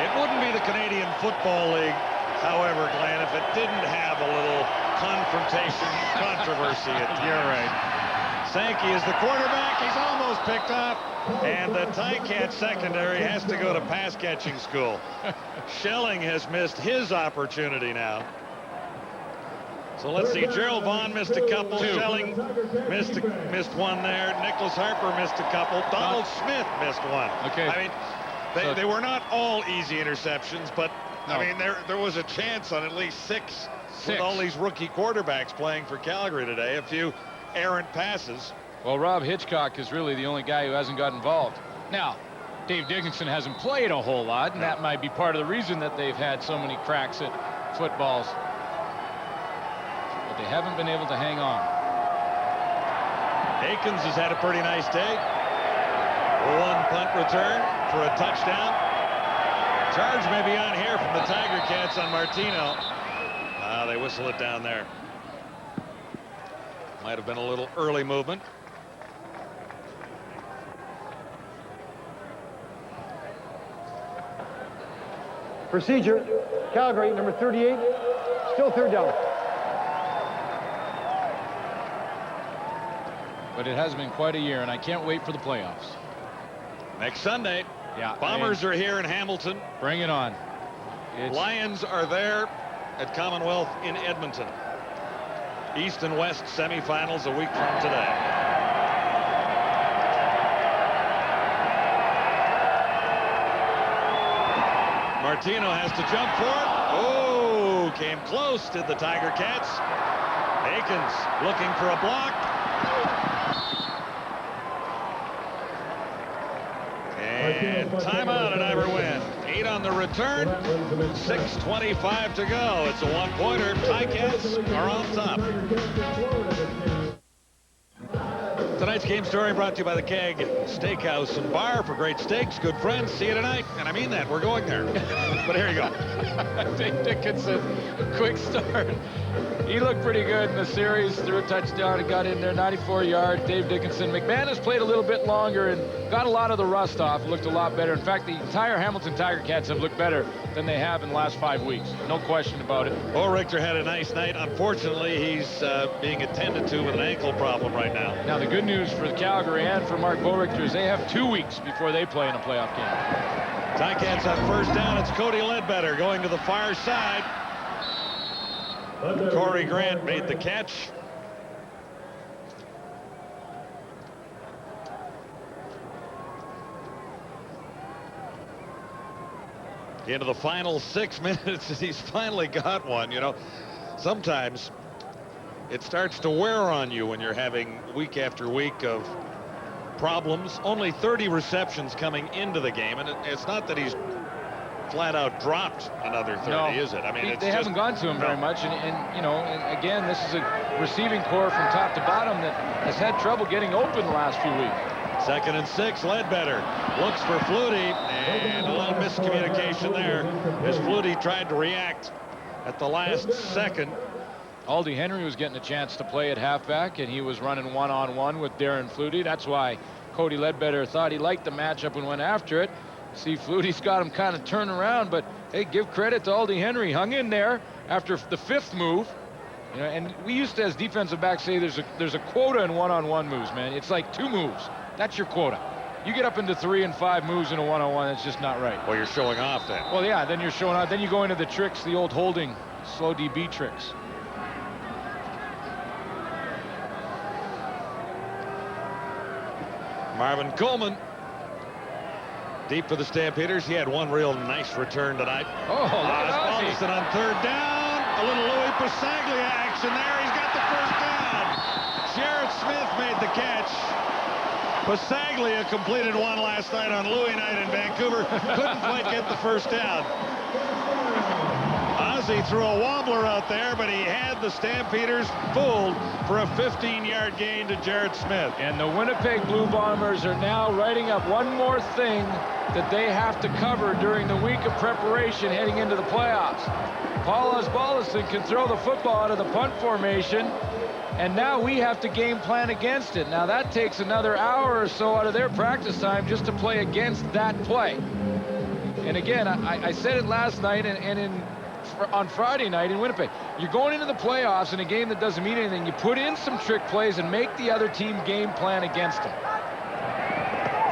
It wouldn't be the Canadian Football League, however, Glenn, if it didn't have a little confrontation, controversy at times. You're right. Sankey is the quarterback. He's almost picked off. And the Ticat secondary has to go to pass catching school. Schelling has missed his opportunity now. So let's see. Gerald Vaughn missed a couple. Schelling missed one there. Nicholas Harper missed a couple. Donald Smith missed one. Okay. I mean, they were not all easy interceptions, but No. I mean, there was a chance on at least six with all these rookie quarterbacks playing for Calgary today. A few errant passes. Well, Rob Hitchcock is really the only guy who hasn't got involved. Now, Dave Dickinson hasn't played a whole lot, and that might be part of the reason that they've had so many cracks at footballs. But they haven't been able to hang on. Akins has had a pretty nice day. One punt return for a touchdown. Charge may be on here from the Tiger Cats on Martino. They whistle it down there. Might have been a little early movement. Procedure, Calgary, number 38, still third down. But it has been quite a year, and I can't wait for the playoffs. Next Sunday, yeah, Bombers are here in Hamilton. Bring it on. Lions are there at Commonwealth in Edmonton. East and West semifinals a week from today. Martino has to jump for it. Oh, came close, did the Tiger Cats. Akins looking for a block. And timeout at Iverwin. 8 on the return. 6:25 to go. It's a one-pointer. Ticats are on top. Tonight's game story brought to you by the Keg Steakhouse and Bar. For great steaks, good friends. See you tonight. And I mean that. We're going there. But here you go. Dave Dickinson, quick start. He looked pretty good in the series. Threw a touchdown and got in there, 94 yards. Dave Dickinson. McManus played a little bit longer and got a lot of the rust off. Looked a lot better. In fact, the entire Hamilton Tiger Cats have looked better than they have in the last 5 weeks. No question about it. Bo Richter had a nice night. Unfortunately, he's being attended to with an ankle problem right now. Now, the good news for Calgary and for Mark Bo Richter is they have 2 weeks before they play in a playoff game. Ticats on first down. It's Cody Ledbetter going to the far side. Corey Grant made the catch. Into the final 6 minutes, he's finally got one. You know, sometimes it starts to wear on you when you're having week after week of problems. Only 30 receptions coming into the game, and it's not that he's flat out dropped another 30, no, is it? I mean, they haven't gone to him very much, and you know, and again, this is a receiving core from top to bottom that has had trouble getting open the last few weeks. 2nd and 6, Ledbetter looks for Flutie, and a little miscommunication there as Flutie tried to react at the last second. Aldi Henry was getting a chance to play at halfback, and he was running one-on-one with Darren Flutie. That's why Cody Ledbetter thought he liked the matchup and went after it. See, Flutie's got him kind of turned around, but hey, give credit to Aldi Henry. Hung in there after the 5th move. You know, and we used to, as defensive backs, say there's a quota in one-on-one moves, man. It's like 2 moves. That's your quota. You get up into 3 and 5 moves in a one-on-one, it's just not right. Well, you're showing off then. Well, yeah, then you're showing off. Then you go into the tricks, the old holding, slow DB tricks. Marvin Coleman deep for the Stampeders. He had one real nice return tonight. Oh, look at Ozzie. On 3rd down. A little Louis Pasaglia action there. He's got the first down. Jarrett Smith made the catch. Pasaglia completed one last night on Louis night in Vancouver. Couldn't quite get the first down. Ozzie threw a wobbler out there, but he had the Stampeders fooled for a 15-yard gain to Jarrett Smith. And the Winnipeg Blue Bombers are now writing up one more thing that they have to cover during the week of preparation heading into the playoffs. Paul Osbaldiston can throw the football out of the punt formation. And now we have to game plan against it. Now that takes another hour or so out of their practice time just to play against that play. And again, I said it last night and on Friday night in Winnipeg. You're going into the playoffs in a game that doesn't mean anything. You put in some trick plays and make the other team game plan against them.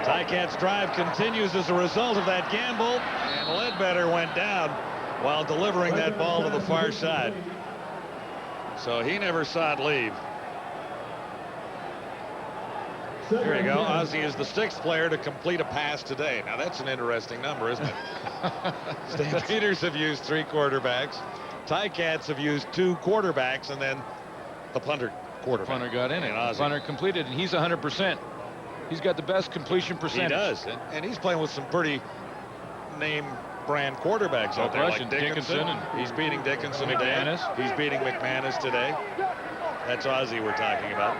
Ticats drive continues as a result of that gamble, and Ledbetter went down while delivering that ball to the far side. So he never saw it leave. There you go. Ozzie is the 6th player to complete a pass today. Now that's an interesting number, isn't it? Stampeders have used 3 quarterbacks. Ticats have used 2 quarterbacks, and then the punter quarterback. Punter got in it. Punter completed, and he's 100%. He's got the best completion percentage. He does, and he's playing with some pretty name brand quarterbacks out there, like Dickinson. And he's beating Dickinson today. He's beating McManus today. That's Ozzie we're talking about.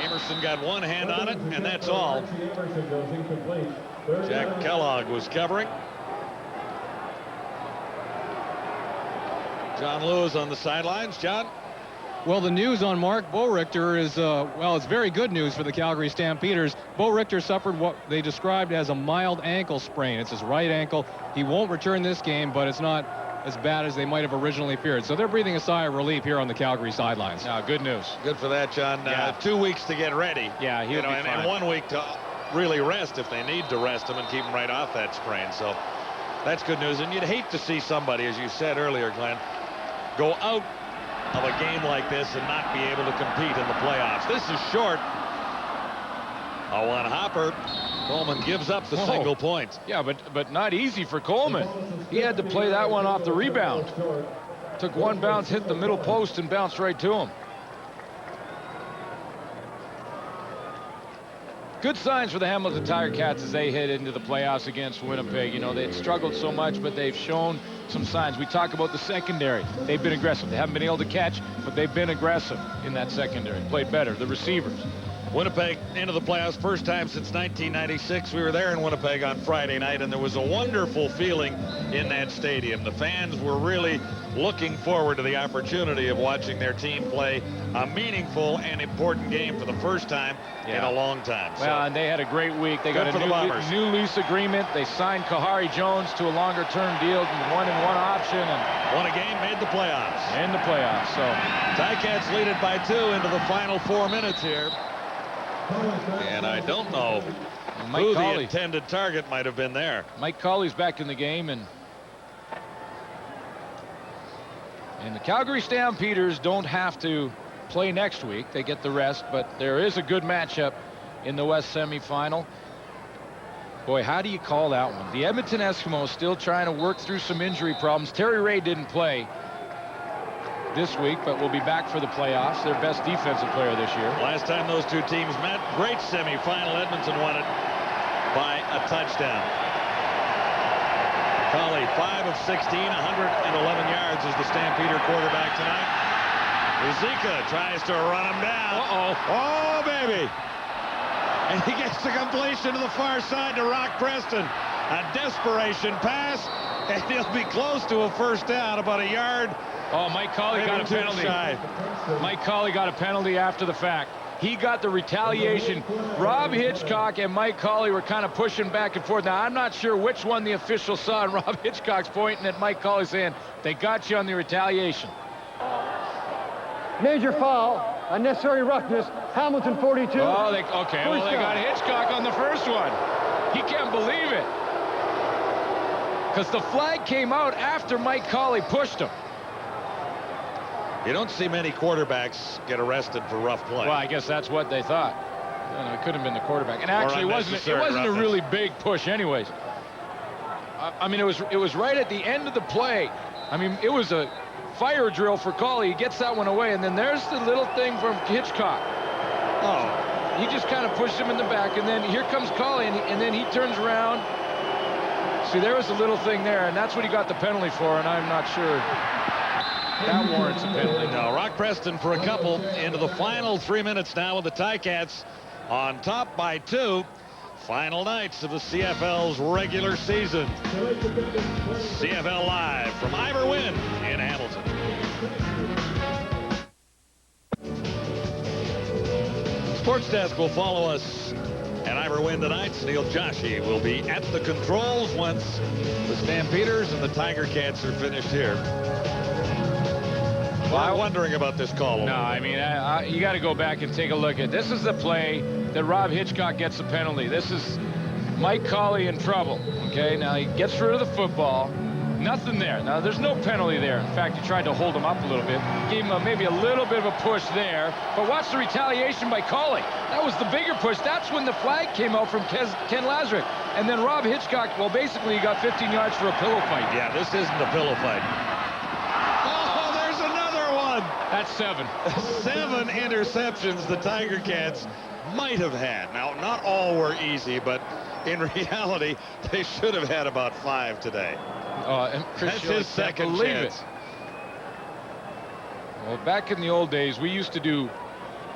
Amerson got one hand on it, and that's all. Jack Kellogg was covering. John Lewis on the sidelines. John? Well, the news on Mark Boerichter is, well, it's very good news for the Calgary Stampeders. Boerichter suffered what they described as a mild ankle sprain. It's his right ankle. He won't return this game, but it's not as bad as they might have originally feared. So they're breathing a sigh of relief here on the Calgary sidelines. Now, good news. Good for that, John. 2 weeks to get ready. Yeah, he'll be fine. And 1 week to really rest if they need to rest him and keep him right off that sprain. So that's good news. And you'd hate to see somebody, as you said earlier, Glenn, go out of a game like this and not be able to compete in the playoffs. This is short. A one-hopper. Coleman gives up the single point. Yeah, but not easy for Coleman. He had to play that one off the rebound. Took one bounce, hit the middle post, and bounced right to him. Good signs for the Hamilton Tiger Cats as they head into the playoffs against Winnipeg. You know, they'd struggled so much, but they've shown some signs. We talk about the secondary. They've been aggressive. They haven't been able to catch, but they've been aggressive in that secondary. Played better. The receivers. Winnipeg into the playoffs first time since 1996. We were there in Winnipeg on Friday night, and there was a wonderful feeling in that stadium. The fans were really looking forward to the opportunity of watching their team play a meaningful and important game for the first time in a long time. Well, and they had a great week. They got a new lease agreement. They signed Kahari Jones to a longer-term deal, 1-and-1 option, and won a game, made the playoffs. In the playoffs. So Ticats lead it by 2 into the final 4 minutes here. And I don't know who the intended target might have been there. Mike Colley's back in the game, and the Calgary Stampeders don't have to play next week. They get the rest, but there is a good matchup in the West semifinal. Boy, how do you call that one? The Edmonton Eskimos still trying to work through some injury problems. Terry Ray didn't play this week, but will be back for the playoffs. Their best defensive player this year. Last time those two teams met, great semifinal. Edmonton won it by a touchdown. Colley, 5 of 16, 111 yards as the Stampeder quarterback tonight. Ruzicka tries to run him down. Oh, baby. And he gets the completion to the far side to Rock Preston. A desperation pass, and he'll be close to a first down, about a yard. Oh, Mike Colley got a penalty. Mike Colley got a penalty after the fact. He got the retaliation. Rob Hitchcock and Mike Colley were kind of pushing back and forth. Now, I'm not sure which one the official saw, and Rob Hitchcock's pointing at Mike Colley saying, they got you on the retaliation. Major foul, unnecessary roughness, Hamilton 42. Oh, they got Hitchcock on the first one. He can't believe it. Because the flag came out after Mike Colley pushed him. You don't see many quarterbacks get arrested for rough play. Well, I guess that's what they thought. It couldn't have been the quarterback. And actually, it wasn't a really big push anyways. I mean, it was right at the end of the play. I mean, it was a fire drill for Colley. He gets that one away, and then there's the little thing from Hitchcock. Oh, he just kind of pushed him in the back, and then here comes Colley, and then he turns around. See, there was a little thing there, and that's what he got the penalty for, and I'm not sure that warrants a penalty. No, Rock Preston for a couple into the final 3 minutes now with the Ticats on top by 2. Final nights of the CFL's regular season. CFL Live from Ivor Wynn in Hamilton. Sports Desk will follow us at Ivor Wynn tonight. Neil Joshi will be at the controls once the Stampeders and the Tiger Cats are finished here. Well, I'm wondering about this call. No, I mean, you got to go back and take a look at this. Is the play that Rob Hitchcock gets the penalty. This is Mike Colley in trouble. Okay, now he gets rid of the football. Nothing there. Now, there's no penalty there. In fact, he tried to hold him up a little bit. Gave him maybe a little bit of a push there. But watch the retaliation by Colley. That was the bigger push. That's when the flag came out from Ken Lazarick. And then Rob Hitchcock, well, basically, he got 15 yards for a pillow fight. Yeah, this isn't a pillow fight. Oh, there's another one. That's 7. 7 interceptions the Tiger Cats might have had. Now, not all were easy, but in reality, they should have had about 5 today. That's his second chance. Well, back in the old days, we used to do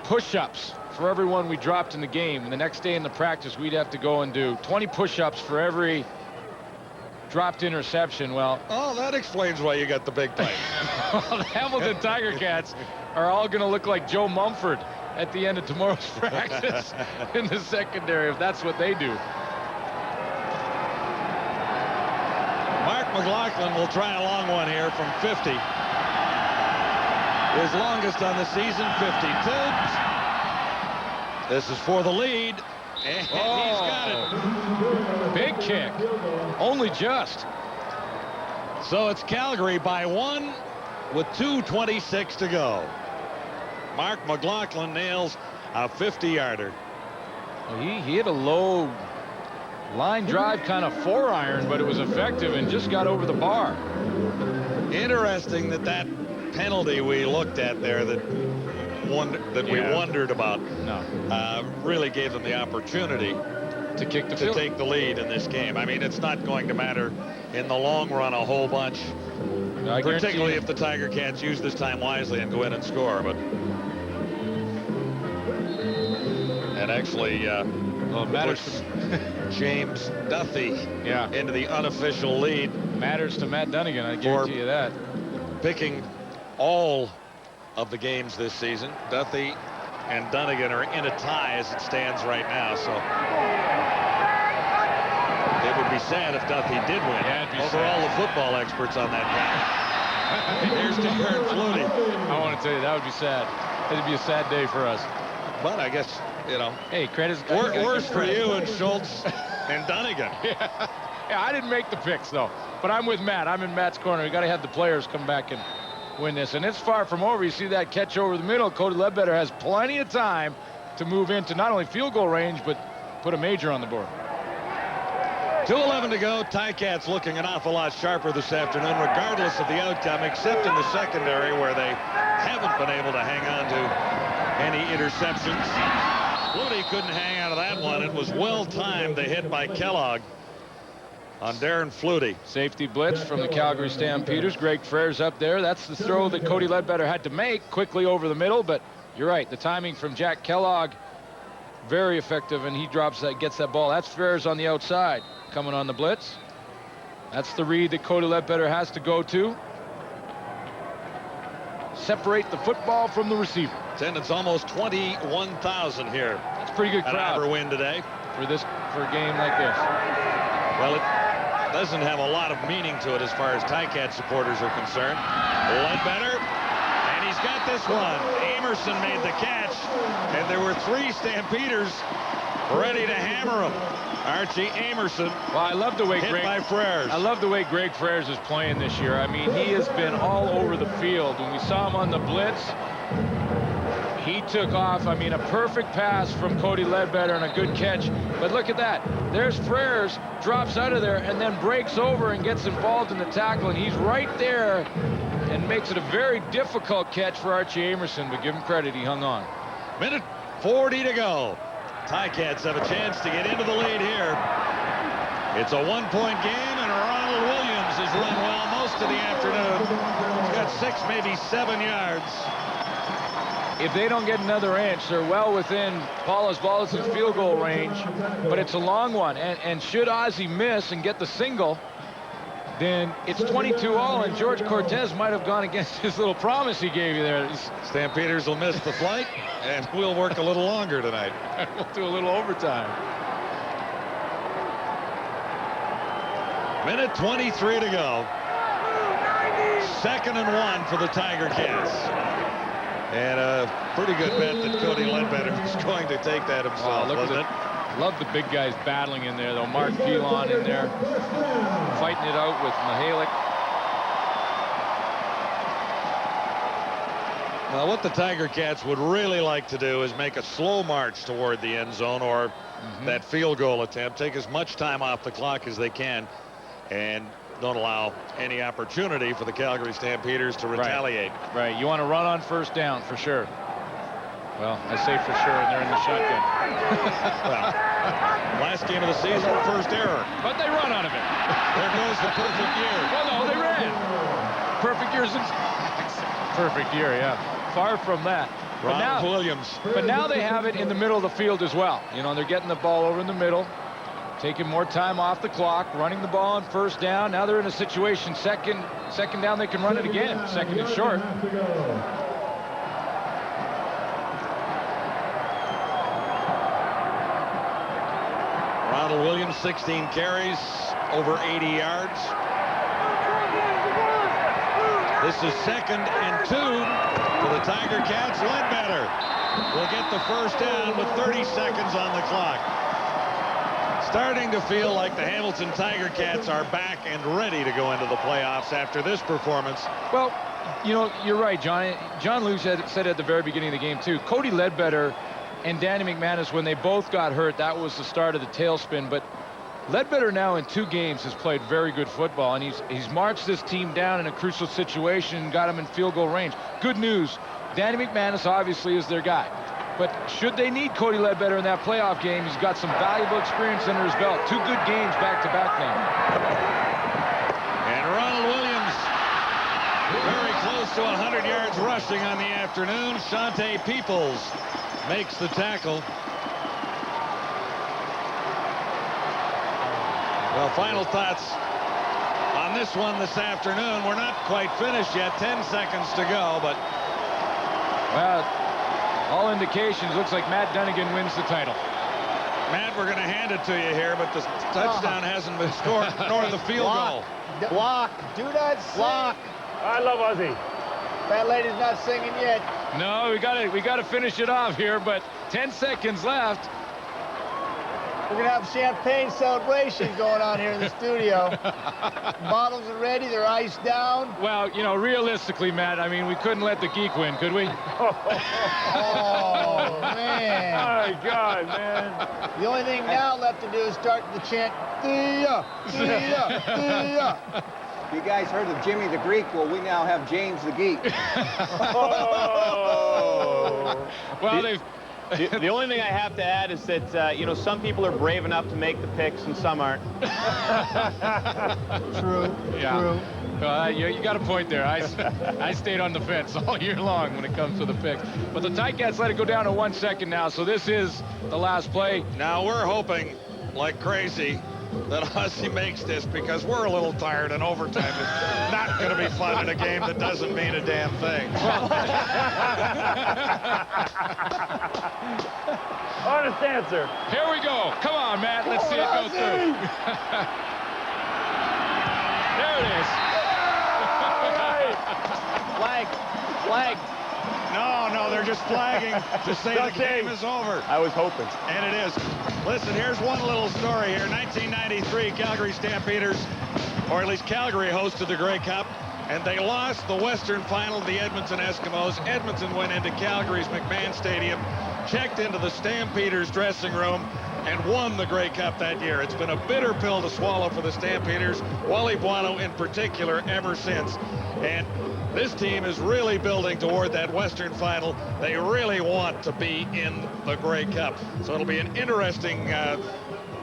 push-ups for everyone we dropped in the game. And the next day in the practice, we'd have to go and do 20 push-ups for every dropped interception. Well, oh, that explains why you got the big play. Well, the Hamilton Tiger Cats are all going to look like Joe Mumford at the end of tomorrow's practice in the secondary, if that's what they do. Mark McLaughlin will try a long one here from 50. His longest on the season, 52. This is for the lead, and he's got it. Big kick, only just. So it's Calgary by 1 with 2:26 to go. Mark McLaughlin nails a 50-yarder. Well, he hit a low line drive kind of 4-iron, but it was effective and just got over the bar. Interesting that penalty we looked at there that we wondered about really gave them the opportunity to kick the to take the lead in this game. I mean, it's not going to matter in the long run a whole bunch, particularly if the Tiger Cats use this time wisely and go in and score. But and actually puts James Duthie into the unofficial lead. Matters to Matt Dunnigan, I guarantee you that. Picking all of the games this season. Duthie and Dunnigan are in a tie as it stands right now, so it would be sad if Duthie did win. Over all the football experts on that panel. Here's Darren Flutie. I want to tell you, that would be sad. It'd be a sad day for us. But I guess, you know, hey, credit's worse for you and Schultz and Dunnigan. Yeah, I didn't make the picks, though. But I'm with Matt. I'm in Matt's corner. We got to have the players come back and win this. And it's far from over. You see that catch over the middle. Cody Ledbetter has plenty of time to move into not only field goal range, but put a major on the board. 2:11 to go. Ticats looking an awful lot sharper this afternoon, regardless of the outcome, except in the secondary where they haven't been able to hang on to any interceptions. Flutie couldn't hang out of that one. It was well timed, the hit by Kellogg on Darren Flutie. Safety blitz from the Calgary Stampeders. Greg Frere's up there. That's the throw that Cody Ledbetter had to make quickly over the middle, but you're right. The timing from Jack Kellogg, very effective, and he drops that, gets that ball. That's Frere's on the outside coming on the blitz. That's the read that Cody Ledbetter has to go to. Separate the football from the receiver. Attendance almost 21,000 here. That's a pretty good crowd. At Ivor Wynn today. For a game like this. Well, it doesn't have a lot of meaning to it as far as Ticat supporters are concerned. Ledbetter, and he's got this one. Amerson made the catch, and there were 3 Stampeders ready to hammer him. Archie Amerson. Well, I love the way hit by Freres. I love the way Greg Freres is playing this year. I mean, he has been all over the field. When we saw him on the blitz, he took off. I mean, a perfect pass from Cody Ledbetter and a good catch. But look at that. There's Freres, drops out of there, and then breaks over and gets involved in the tackle. And he's right there and makes it a very difficult catch for Archie Amerson. But give him credit, he hung on. Minute 40 to go. Ticats have a chance to get into the lead here. It's a 1-point game, and Ronald Williams has run well most of the afternoon. He's got 6, maybe 7 yards. if they don't get another inch, they're well within Paul Osbaldiston's field goal range, but it's a long one. And should Ozzie miss and get the single, then it's 22-all, and George Cortez might have gone against his little promise he gave you there. Stampeders will miss the flight, and we'll work a little longer tonight. We'll do a little overtime. Minute 23 to go. 2nd and 1 for the Tiger Cats. And a pretty good bet that Cody Ledbetter was going to take that himself, wasn't it? Love the big guys battling in there, though. Mark Pilon in there, fighting it out with Mihalik. Well, what the Tiger Cats would really like to do is make a slow march toward the end zone, or that field goal attempt. Take as much time off the clock as they can, and don't allow any opportunity for the Calgary Stampeders to retaliate. Right. You want to run on first down for sure. Well, I say for sure, and they're in the shotgun. Well, last game of the season, first error. But they run out of it. There goes the perfect year. Well, no, they ran. Perfect year since perfect year, yeah. Far from that. Ronald Williams. But now they have it in the middle of the field as well. You know, they're getting the ball over in the middle, taking more time off the clock, running the ball on first down. Now they're in a situation, second down, they can run it again. 2nd and short. Ronald Williams, 16 carries, over 80 yards. This is 2nd and 2 for the Tiger Cats. Ledbetter will get the first down with 30 seconds on the clock. Starting to feel like the Hamilton Tiger Cats are back and ready to go into the playoffs after this performance. Well, you know, you're right, John. John Lou said at the very beginning of the game, too. Cody Ledbetter and Danny McManus, when they both got hurt, that was the start of the tailspin. But Ledbetter now in 2 games has played very good football, and he's marched this team down in a crucial situation and got them in field goal range. Good news. Danny McManus obviously is their guy. But should they need Cody Ledbetter in that playoff game, he's got some valuable experience under his belt. 2 good games back-to-back now. And Ronald Williams very close to 100 yards rushing on the afternoon. Shante Peoples makes the tackle. Well, final thoughts on this one this afternoon. We're not quite finished yet. 10 seconds to go, but well, all indications looks like Matt Dunnigan wins the title. Matt, we're going to hand it to you here, but the touchdown hasn't been scored, nor the field goal. Block. Do not block. I love Ozzie. That lady's not singing yet. No, we got to finish it off here, but 10 seconds left. We're going to have champagne celebration going on here in the studio. Bottles are ready. They're iced down. Well, you know, realistically, Matt, I mean, we couldn't let the geek win, could we? Oh, man. My God, man. The only thing now left to do is start the chant, Thea, Thea, Thea. You guys heard of Jimmy the Greek? Well, we now have James the Geek. Oh. Well, they've... The only thing I have to add is that, you know, some people are brave enough to make the picks and some aren't. True. Yeah. True. You got a point there. I stayed on the fence all year long when it comes to the picks. But the Ticats let it go down to 1 second now, so this is the last play. Now we're hoping like crazy that Ozzie makes this, because we're a little tired, and overtime is not going to be fun in a game that doesn't mean a damn thing. Honest answer. Here we go. Come on, Matt. Let's see it go through. There it is. Flag. No, they're just flagging to say the game is over. I was hoping. And it is. Listen, here's one little story here. 1993, Calgary Stampeders, or at least Calgary hosted the Grey Cup, and they lost the Western Final to the Edmonton Eskimos. Edmonton went into Calgary's McMahon Stadium, checked into the Stampeders dressing room, and won the Grey Cup that year. It's been a bitter pill to swallow for the Stampeders, Wally Buono in particular, ever since. And this team is really building toward that Western Final. They really want to be in the Grey Cup. So it'll be an interesting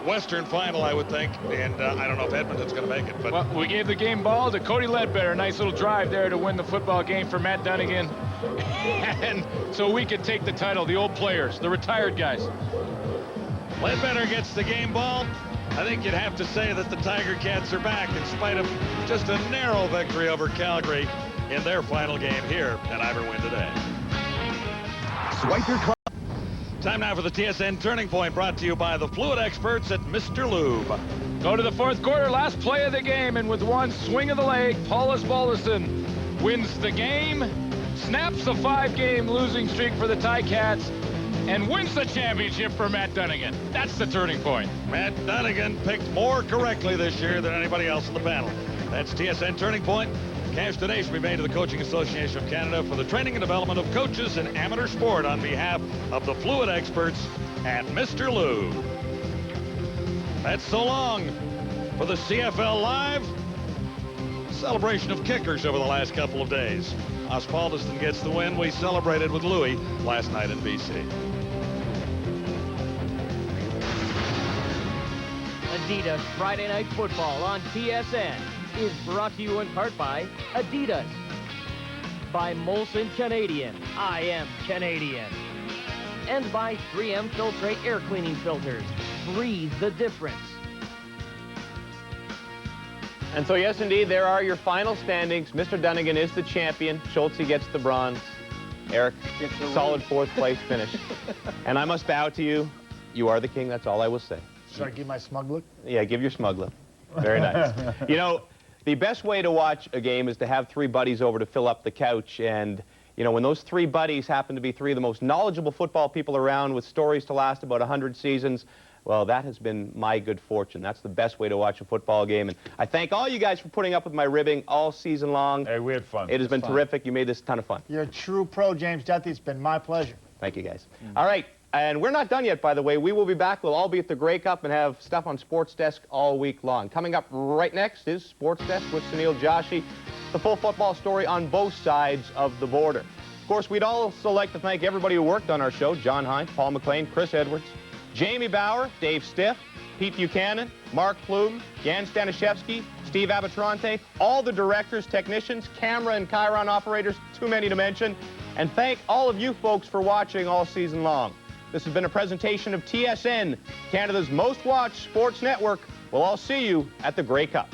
Western final, I would think, and I don't know if Edmonton's going to make it. But well, we gave the game ball to Cody Ledbetter. Nice little drive there to win the football game for Matt Dunnigan. And so we could take the title, the old players, the retired guys. Ledbetter gets the game ball. I think you'd have to say that the Tiger Cats are back in spite of just a narrow victory over Calgary in their final game here at Iberwin today. Swipe your card. Time now for the TSN Turning Point, brought to you by the fluid experts at Mr. Lube. Go to the fourth quarter, last play of the game, and with one swing of the leg, Paulus Balderson wins the game, snaps the 5-game losing streak for the Ticats, and wins the championship for Matt Dunnigan. That's the turning point. Matt Dunnigan picked more correctly this year than anybody else in the panel. That's TSN Turning Point. Cash donation will be made to the Coaching Association of Canada for the training and development of coaches in amateur sport on behalf of the fluid experts at Mr. Lube. That's so long for the CFL Live celebration of kickers over the last couple of days. Osbaldiston gets the win. We celebrated with Louis last night in BC. Adidas Friday Night Football on TSN is brought to you in part by Adidas, by Molson Canadian, I am Canadian, and by 3M Filtrate air cleaning filters. Breathe the difference. And so, yes, indeed, there are your final standings. Mr. Dunnigan is the champion. Schultze gets the bronze. Eric gets the solid fourth place finish. And I must bow to you. You are the king. That's all I will say. Should I give my smug look? Yeah, give your smug look. Very nice. You know, the best way to watch a game is to have 3 buddies over to fill up the couch. And, you know, when those 3 buddies happen to be 3 of the most knowledgeable football people around with stories to last about 100 seasons, well, that has been my good fortune. That's the best way to watch a football game. And I thank all you guys for putting up with my ribbing all season long. Hey, we had fun. It has been terrific. You made this a ton of fun. You're a true pro, James Duthie. It's been my pleasure. Thank you, guys. All right. And we're not done yet, by the way. We will be back. We'll all be at the Grey Cup and have stuff on Sports Desk all week long. Coming up right next is Sports Desk with Sunil Joshi, the full football story on both sides of the border. Of course, we'd also like to thank everybody who worked on our show: John Hines, Paul McLean, Chris Edwards, Jamie Bauer, Dave Stiff, Pete Buchanan, Mark Plume, Jan Staniszewski, Steve Abitrante, all the directors, technicians, camera and Chiron operators, too many to mention. And thank all of you folks for watching all season long. This has been a presentation of TSN, Canada's most watched sports network. We'll all see you at the Grey Cup.